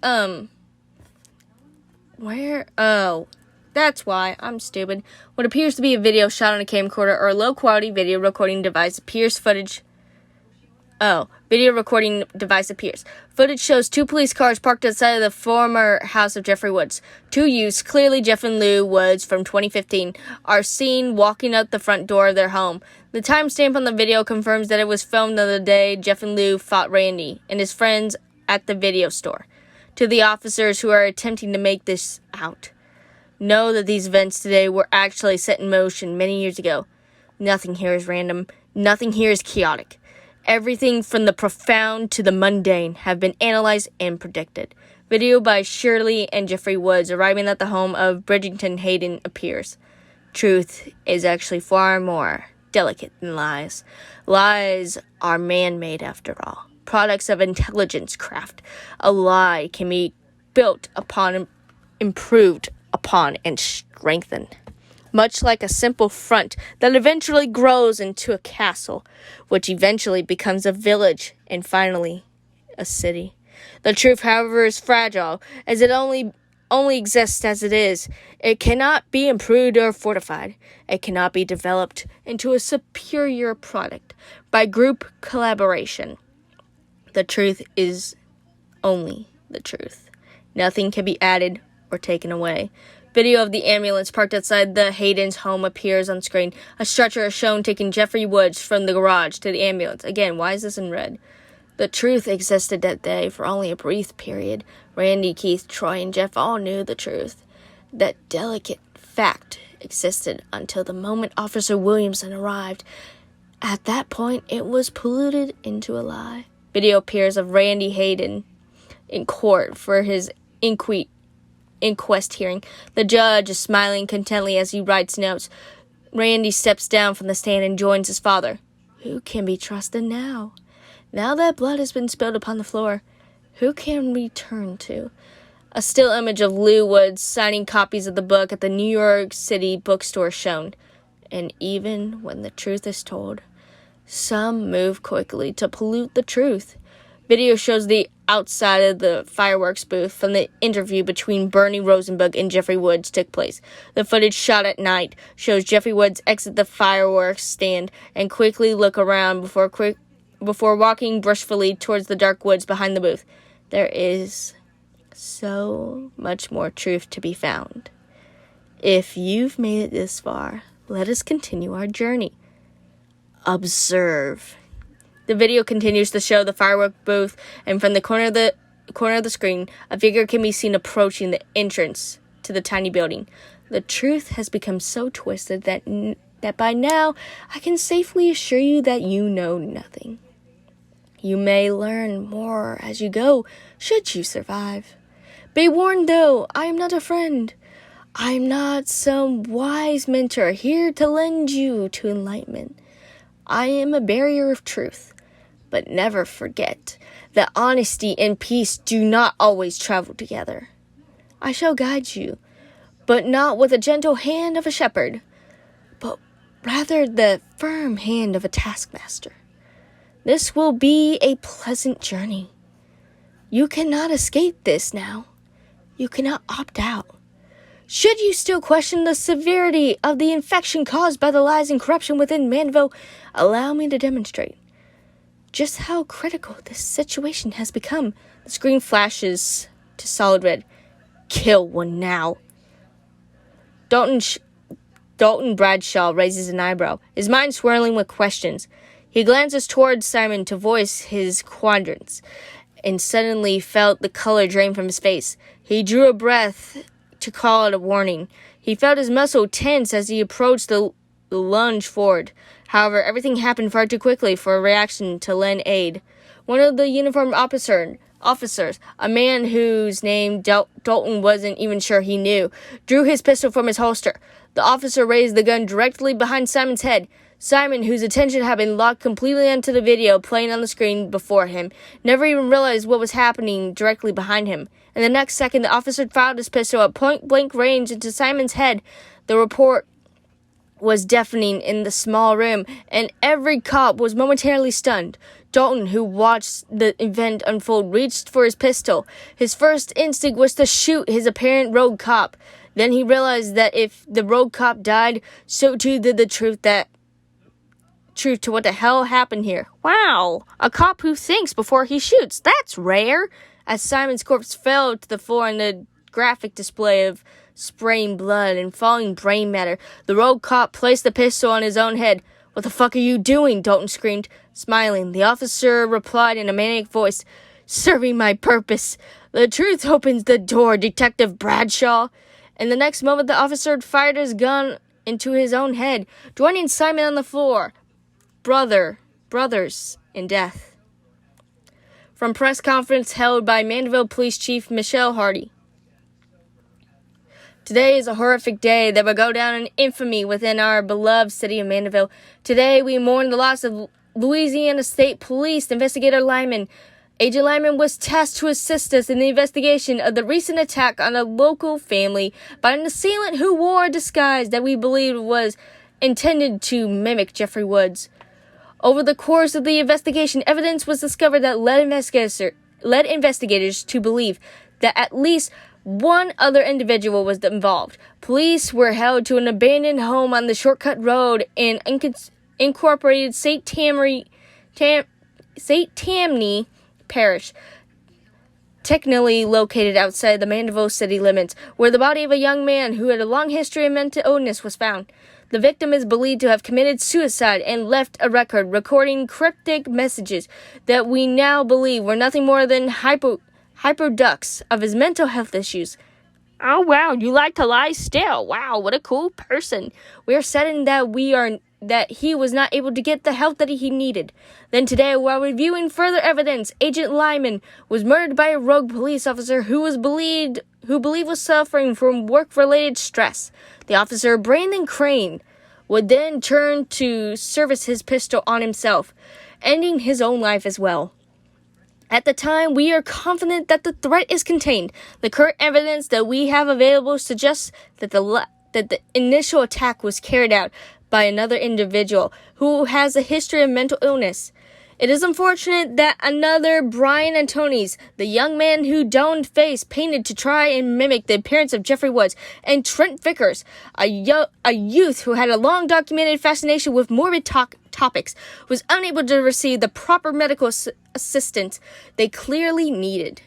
where? Oh, that's why. I'm stupid. What appears to be a video shot on a camcorder or a low-quality video recording device appears. Video recording device appears. Footage shows two police cars parked outside of the former house of Jeffrey Woods. Two youths, clearly Jeff and Lou Woods from 2015, are seen walking out the front door of their home. The timestamp on the video confirms that it was filmed on the day Jeff and Lou fought Randy and his friends at the video store. To the officers who are attempting to make this out, know that these events today were actually set in motion many years ago. Nothing here is random. Nothing here is chaotic. Everything from the profound to the mundane have been analyzed and predicted. Video by Shirley and Jeffrey Woods arriving at the home of Bridgerton Hayden appears. Truth is actually far more delicate than lies. Lies are man-made after all, products of intelligence craft. A lie can be built upon, improved upon, and strengthened. Much like a simple front that eventually grows into a castle, which eventually becomes a village, and finally, a city. The truth, however, is fragile, as it only exists as it is. It cannot be improved or fortified. It cannot be developed into a superior product by group collaboration. The truth is only the truth. Nothing can be added or taken away. Video of the ambulance parked outside the Hayden's home appears on screen. A stretcher is shown taking Jeffrey Woods from the garage to the ambulance. Again, why is this in red? The truth existed that day for only a brief period. Randy, Keith, Troy, and Jeff all knew the truth. That delicate fact existed until the moment Officer Williamson arrived. At that point, it was polluted into a lie. Video appears of Randy Hayden in court for his inquest hearing. The judge is smiling contentedly as he writes notes. Randy steps down from the stand and joins his father. Who can be trusted now? Now that blood has been spilled upon the floor, who can we turn to? A still image of Lou Woods signing copies of the book at the New York City bookstore shown. And even when the truth is told, some move quickly to pollute the truth. Video shows the outside of the fireworks booth from the interview between Bernie Rosenberg and Jeffrey Woods took place. The footage shot at night shows Jeffrey Woods exit the fireworks stand and quickly look around before walking briskly towards the dark woods behind the booth. There is so much more truth to be found. If you've made it this far, let us continue our journey. Observe. The video continues to show the firework booth, and from the corner of the screen, a figure can be seen approaching the entrance to the tiny building. The truth has become so twisted that by now, I can safely assure you that you know nothing. You may learn more as you go, should you survive. Be warned, though, I am not a friend. I am not some wise mentor here to lend you to enlightenment. I am a barrier of truth. But never forget that honesty and peace do not always travel together. I shall guide you, but not with the gentle hand of a shepherd, but rather the firm hand of a taskmaster. This will be a pleasant journey. You cannot escape this now. You cannot opt out. Should you still question the severity of the infection caused by the lies and corruption within Mandeville, allow me to demonstrate just how critical this situation has become. The screen flashes to solid red. Kill one now. Dalton Bradshaw raises an eyebrow, his mind swirling with questions. He glances towards Simon to voice his quadrants, and suddenly felt the color drain from his face. He drew a breath to call it a warning. He felt his muscle tense as he approached the lunge forward. However, everything happened far too quickly for a reaction to lend aid. One of the uniformed officers, a man whose name Dalton wasn't even sure he knew, drew his pistol from his holster. The officer raised the gun directly behind Simon's head. Simon, whose attention had been locked completely onto the video playing on the screen before him, never even realized what was happening directly behind him. In the next second, the officer fired his pistol at point-blank range into Simon's head. The report was deafening in the small room, and every cop was momentarily stunned. Dalton, who watched the event unfold, reached for his pistol. His first instinct was to shoot his apparent rogue cop. Then he realized that if the rogue cop died, so too did the truth to what the hell happened here. Wow, a cop who thinks before he shoots. That's rare. As Simon's corpse fell to the floor in the graphic display of spraying blood and falling brain matter, the rogue cop placed the pistol on his own head. What the fuck are you doing? Dalton screamed. Smiling, the officer replied in a maniac voice, serving my purpose. The truth opens the door, Detective Bradshaw. In the next moment, the officer had fired his gun into his own head, joining Simon on the floor. Brothers in death. from press conference held by Mandeville Police Chief Michelle Hardy. Today is a horrific day that will go down in infamy within our beloved city of Mandeville. Today we mourn the loss of Louisiana State Police Investigator Lyman. Agent Lyman was tasked to assist us in the investigation of the recent attack on a local family by an assailant who wore a disguise that we believed was intended to mimic Jeffrey Woods. Over the course of the investigation, evidence was discovered that led investigators to believe that at least one other individual was involved. Police were held to an abandoned home on the Shortcut Road in Incorporated St. Tammany Parish, technically located outside the Mandeville city limits, where the body of a young man who had a long history of mental illness was found. The victim is believed to have committed suicide and left a record recording cryptic messages that we now believe were nothing more than hyperducts of his mental health issues. Oh wow, you like to lie still. Wow, what a cool person. We are saddened that he was not able to get the help that he needed. Then today, while reviewing further evidence, Agent Lyman was murdered by a rogue police officer who believed was suffering from work-related stress. The officer, Brandon Crane, would then turn to service his pistol on himself, ending his own life as well. At the time, we are confident that the threat is contained. The current evidence that we have available suggests that the initial attack was carried out by another individual who has a history of mental illness. It is unfortunate that another Brian Antonis, the young man who donned face painted to try and mimic the appearance of Jeffrey Woods, and Trent Vickers, a youth who had a long documented fascination with morbid topics, was unable to receive the proper medical assistance they clearly needed.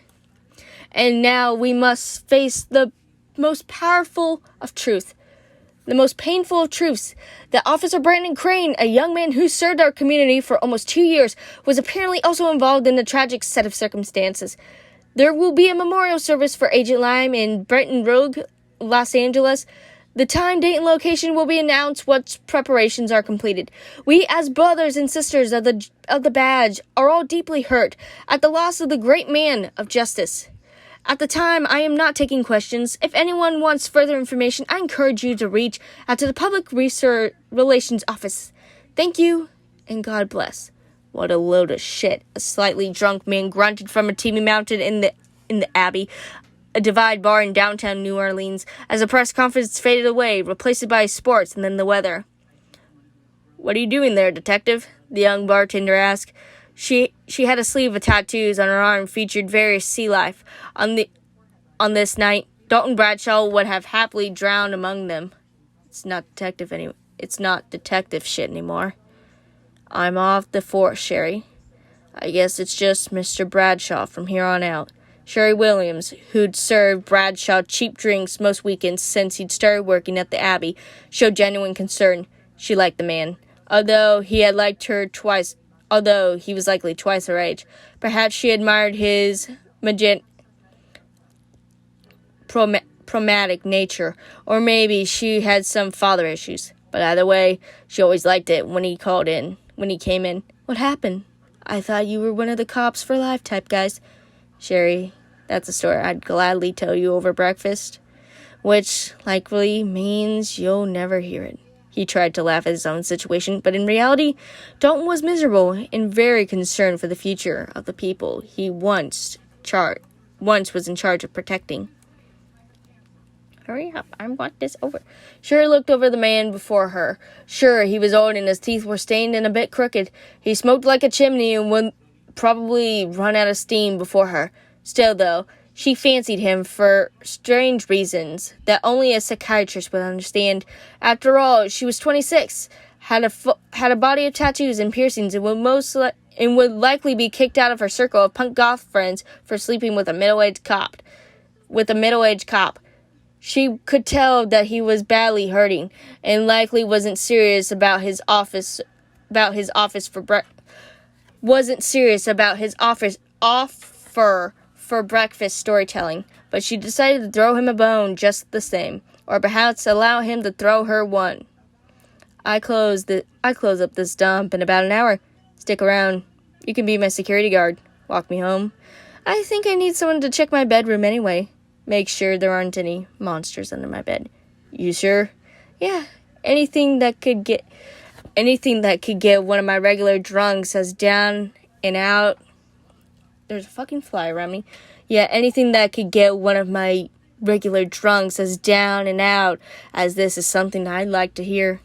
And now we must face the most powerful of truth. The most painful of truths, that Officer Brandon Crane, a young man who served our community for almost 2 years, was apparently also involved in a tragic set of circumstances. There will be a memorial service for Agent Lyman in Bretton Road, Los Angeles. The time, date, and location will be announced once preparations are completed. We, as brothers and sisters of the badge, are all deeply hurt at the loss of the great man of justice. At the time, I am not taking questions. If anyone wants further information, I encourage you to reach out to the Public Relations Office. Thank you, and God bless. What a load of shit. A slightly drunk man grunted from a TV mounted in the Abbey, a Divide bar in downtown New Orleans, as the press conference faded away, replaced by sports and then the weather. What are you doing there, detective? The young bartender asked. She had a sleeve of tattoos on her arm featured various sea life. On this night, Dalton Bradshaw would have happily drowned among them. It's not detective shit anymore. I'm off the force, Sherry. I guess it's just Mr. Bradshaw from here on out. Sherry Williams, who'd served Bradshaw cheap drinks most weekends since he'd started working at the Abbey, showed genuine concern. She liked the man, although he was likely twice her age. Perhaps she admired his pragmatic nature, or maybe she had some father issues. But either way, she always liked it when he came in. What happened? I thought you were one of the cops for life type guys. Sherry, that's a story I'd gladly tell you over breakfast, which likely means you'll never hear it. He tried to laugh at his own situation, but in reality, Dalton was miserable and very concerned for the future of the people he once was in charge of protecting. Hurry up, I want this over. Sherry looked over the man before her. Sure, he was old and his teeth were stained and a bit crooked. He smoked like a chimney and would probably run out of steam before her. Still, though, she fancied him for strange reasons that only a psychiatrist would understand. After all, she was 26, had a body of tattoos and piercings, and would likely be kicked out of her circle of punk goth friends for sleeping with a middle-aged cop. She could tell that he was badly hurting, and likely wasn't serious about his offer for breakfast storytelling, but she decided to throw him a bone just the same, or perhaps allow him to throw her one. I close up this dump in about an hour. Stick around. You can be my security guard. Walk me home. I think I need someone to check my bedroom anyway. Make sure there aren't any monsters under my bed. You sure? Yeah. Anything that could get one of my regular drunks as down and out. There's a fucking fly around me. Yeah, anything that could get one of my regular drunks as down and out as this is something I'd like to hear.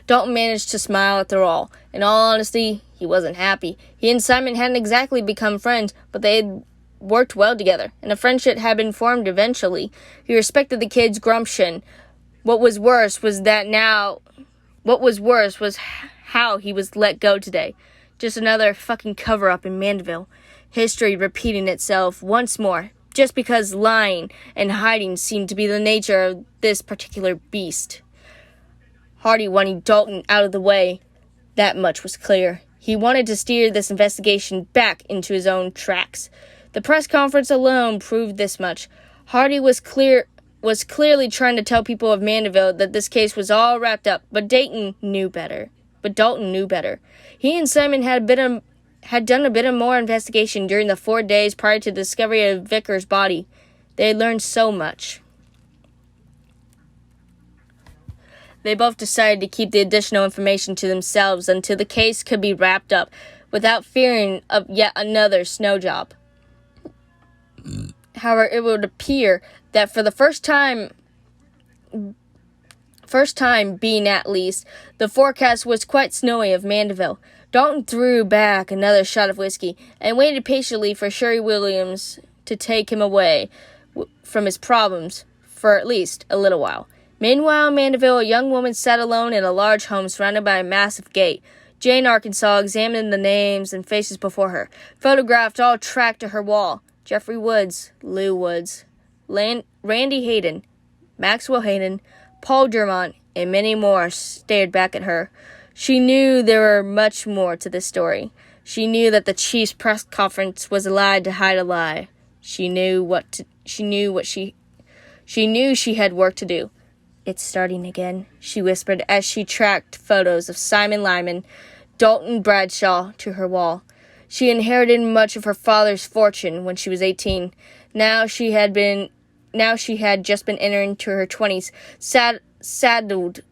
Dalton managed to smile at it all. In all honesty, he wasn't happy. He and Simon hadn't exactly become friends, but they had worked well together, and a friendship had been formed eventually. He respected the kid's gumption. What was worse was how he was let go today. Just another fucking cover-up in Mandeville. History repeating itself once more, just because lying and hiding seemed to be the nature of this particular beast. Hardy wanted Dalton out of the way. That much was clear. He wanted to steer this investigation back into his own tracks. The press conference alone proved this much. Hardy was clearly trying to tell people of Mandeville that this case was all wrapped up, but Dalton knew better. He and Simon had done a bit more investigation during the 4 days prior to the discovery of Vickers' body. They had learned so much. They both decided to keep the additional information to themselves until the case could be wrapped up without fearing of yet another snow job. However, it would appear that for the first time being at least, the forecast was quite snowy of Mandeville. Dalton threw back another shot of whiskey and waited patiently for Sherry Williams to take him away from his problems for at least a little while. Meanwhile, in Mandeville, a young woman sat alone in a large home surrounded by a massive gate. Jane Arkansas examined the names and faces before her, photographed all tracked to her wall. Jeffrey Woods, Lou Woods, Randy Hayden, Maxwell Hayden, Paul Dermont, and many more stared back at her. She knew there were much more to this story. She knew that the chief's press conference was a lie to hide a lie. She knew she had work to do. It's starting again, she whispered as she tracked photos of Simon Lyman, Dalton Bradshaw to her wall. She inherited much of her father's fortune when she was 18. Now she had just been entering into her 20s, saddled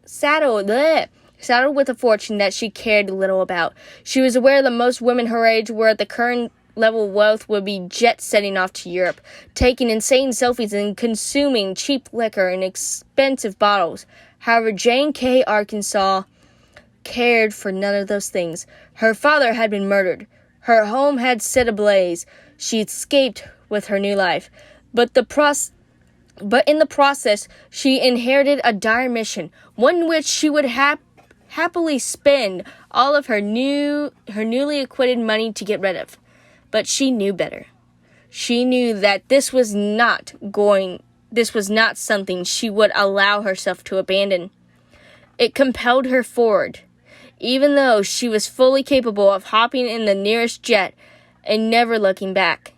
with a fortune that she cared little about. She was aware that most women her age were at the current level of wealth would be jet-setting off to Europe, taking insane selfies and consuming cheap liquor in expensive bottles. However, Jane K. Arkansas cared for none of those things. Her father had been murdered. Her home had set ablaze. She escaped with her new life. But in the process, she inherited a dire mission, one which she would happily spend all of her newly acquired money to get rid of. But she knew better. She knew that this was not something she would allow herself to abandon. It compelled her forward, even though she was fully capable of hopping in the nearest jet and never looking back.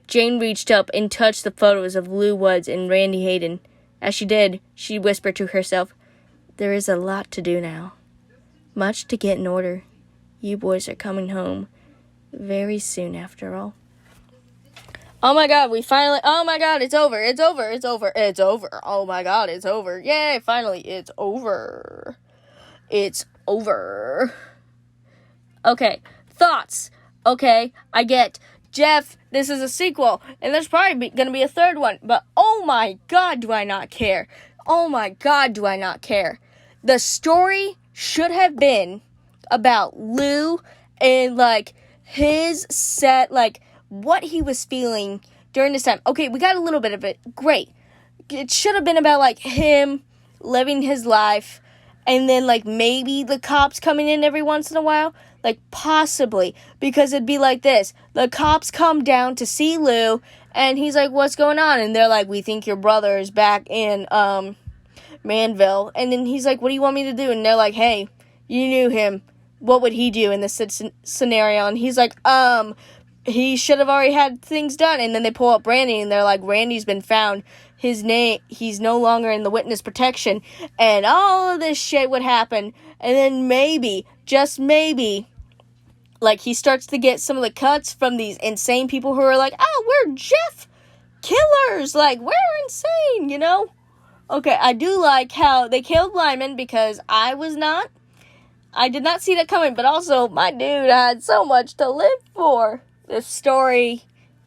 Jane reached up and touched the photos of Lou Woods and Randy Hayden. As she did, she whispered to herself, "There is a lot to do now. Much to get in order. You boys are coming home very soon after all." Oh my god, oh my god, it's over. Oh my god, it's over. Yay, finally, it's over. It's over. Okay, thoughts. Okay, I get, Jeff, this is a sequel, and there's probably going to be a third one, but oh my god, do I not care. Oh my god, do I not care. The story should have been about Lou and, his set, what he was feeling during this time. Okay, we got a little bit of it. Great. It should have been about, him living his life, and then, maybe the cops coming in every once in a while. Possibly. Because it'd be like this. The cops come down to see Lou, and he's like, "What's going on?" And they're like, "We think your brother is back in, Manville." And then he's like, "What do you want me to do?" And they're like, "Hey, you knew him. What would he do in this scenario?" And he's like, he should have already had things done. And then they pull up Randy, and they're like, "Randy's been found. He's no longer in the witness protection." And all of this shit would happen. And then maybe, just maybe, like, he starts to get some of the cuts from these insane people who are like, oh, we're Jeff killers, like, we're insane, you know? Okay, I do like how they killed Lyman, because I did not see that coming, but also, my dude had so much to live for. This story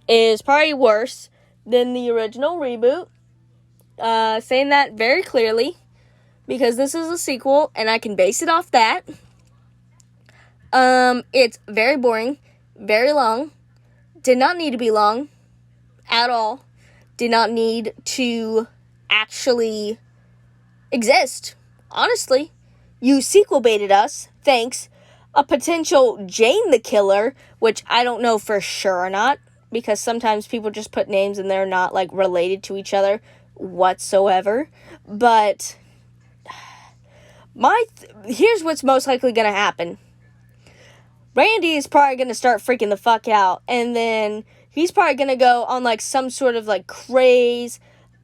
is probably worse than the original reboot, saying that very clearly, because this is a sequel, and I can base it off that. It's very boring, very long, did not need to be long, at all, did not need to actually exist, honestly. You sequel baited us, thanks. A potential Jane the Killer, which I don't know for sure or not, because sometimes people just put names and they're not, like, related to each other whatsoever. But here's what's most likely gonna happen. Randy is probably gonna start freaking the fuck out, and then he's probably gonna go on, like, some sort of, like, craze.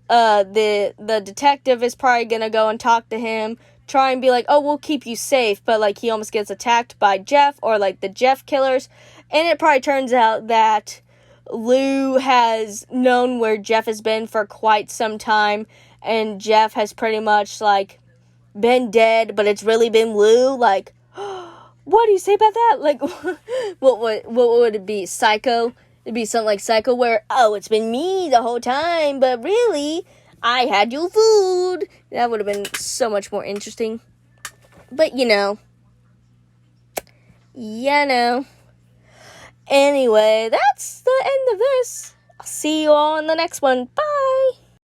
The detective is probably gonna go and talk to him, try and be like, oh, we'll keep you safe, but, like, he almost gets attacked by Jeff, or, like, the Jeff killers, and it probably turns out that Lou has known where Jeff has been for quite some time, and Jeff has pretty much, like, been dead, but it's really been Lou, like, what do you say about that? Like, what would it be? Psycho? It'd be something like Psycho, where, oh, it's been me the whole time, but really, I had your food. That would have been so much more interesting. But, you know. Anyway, that's the end of this. I'll see you all in the next one. Bye!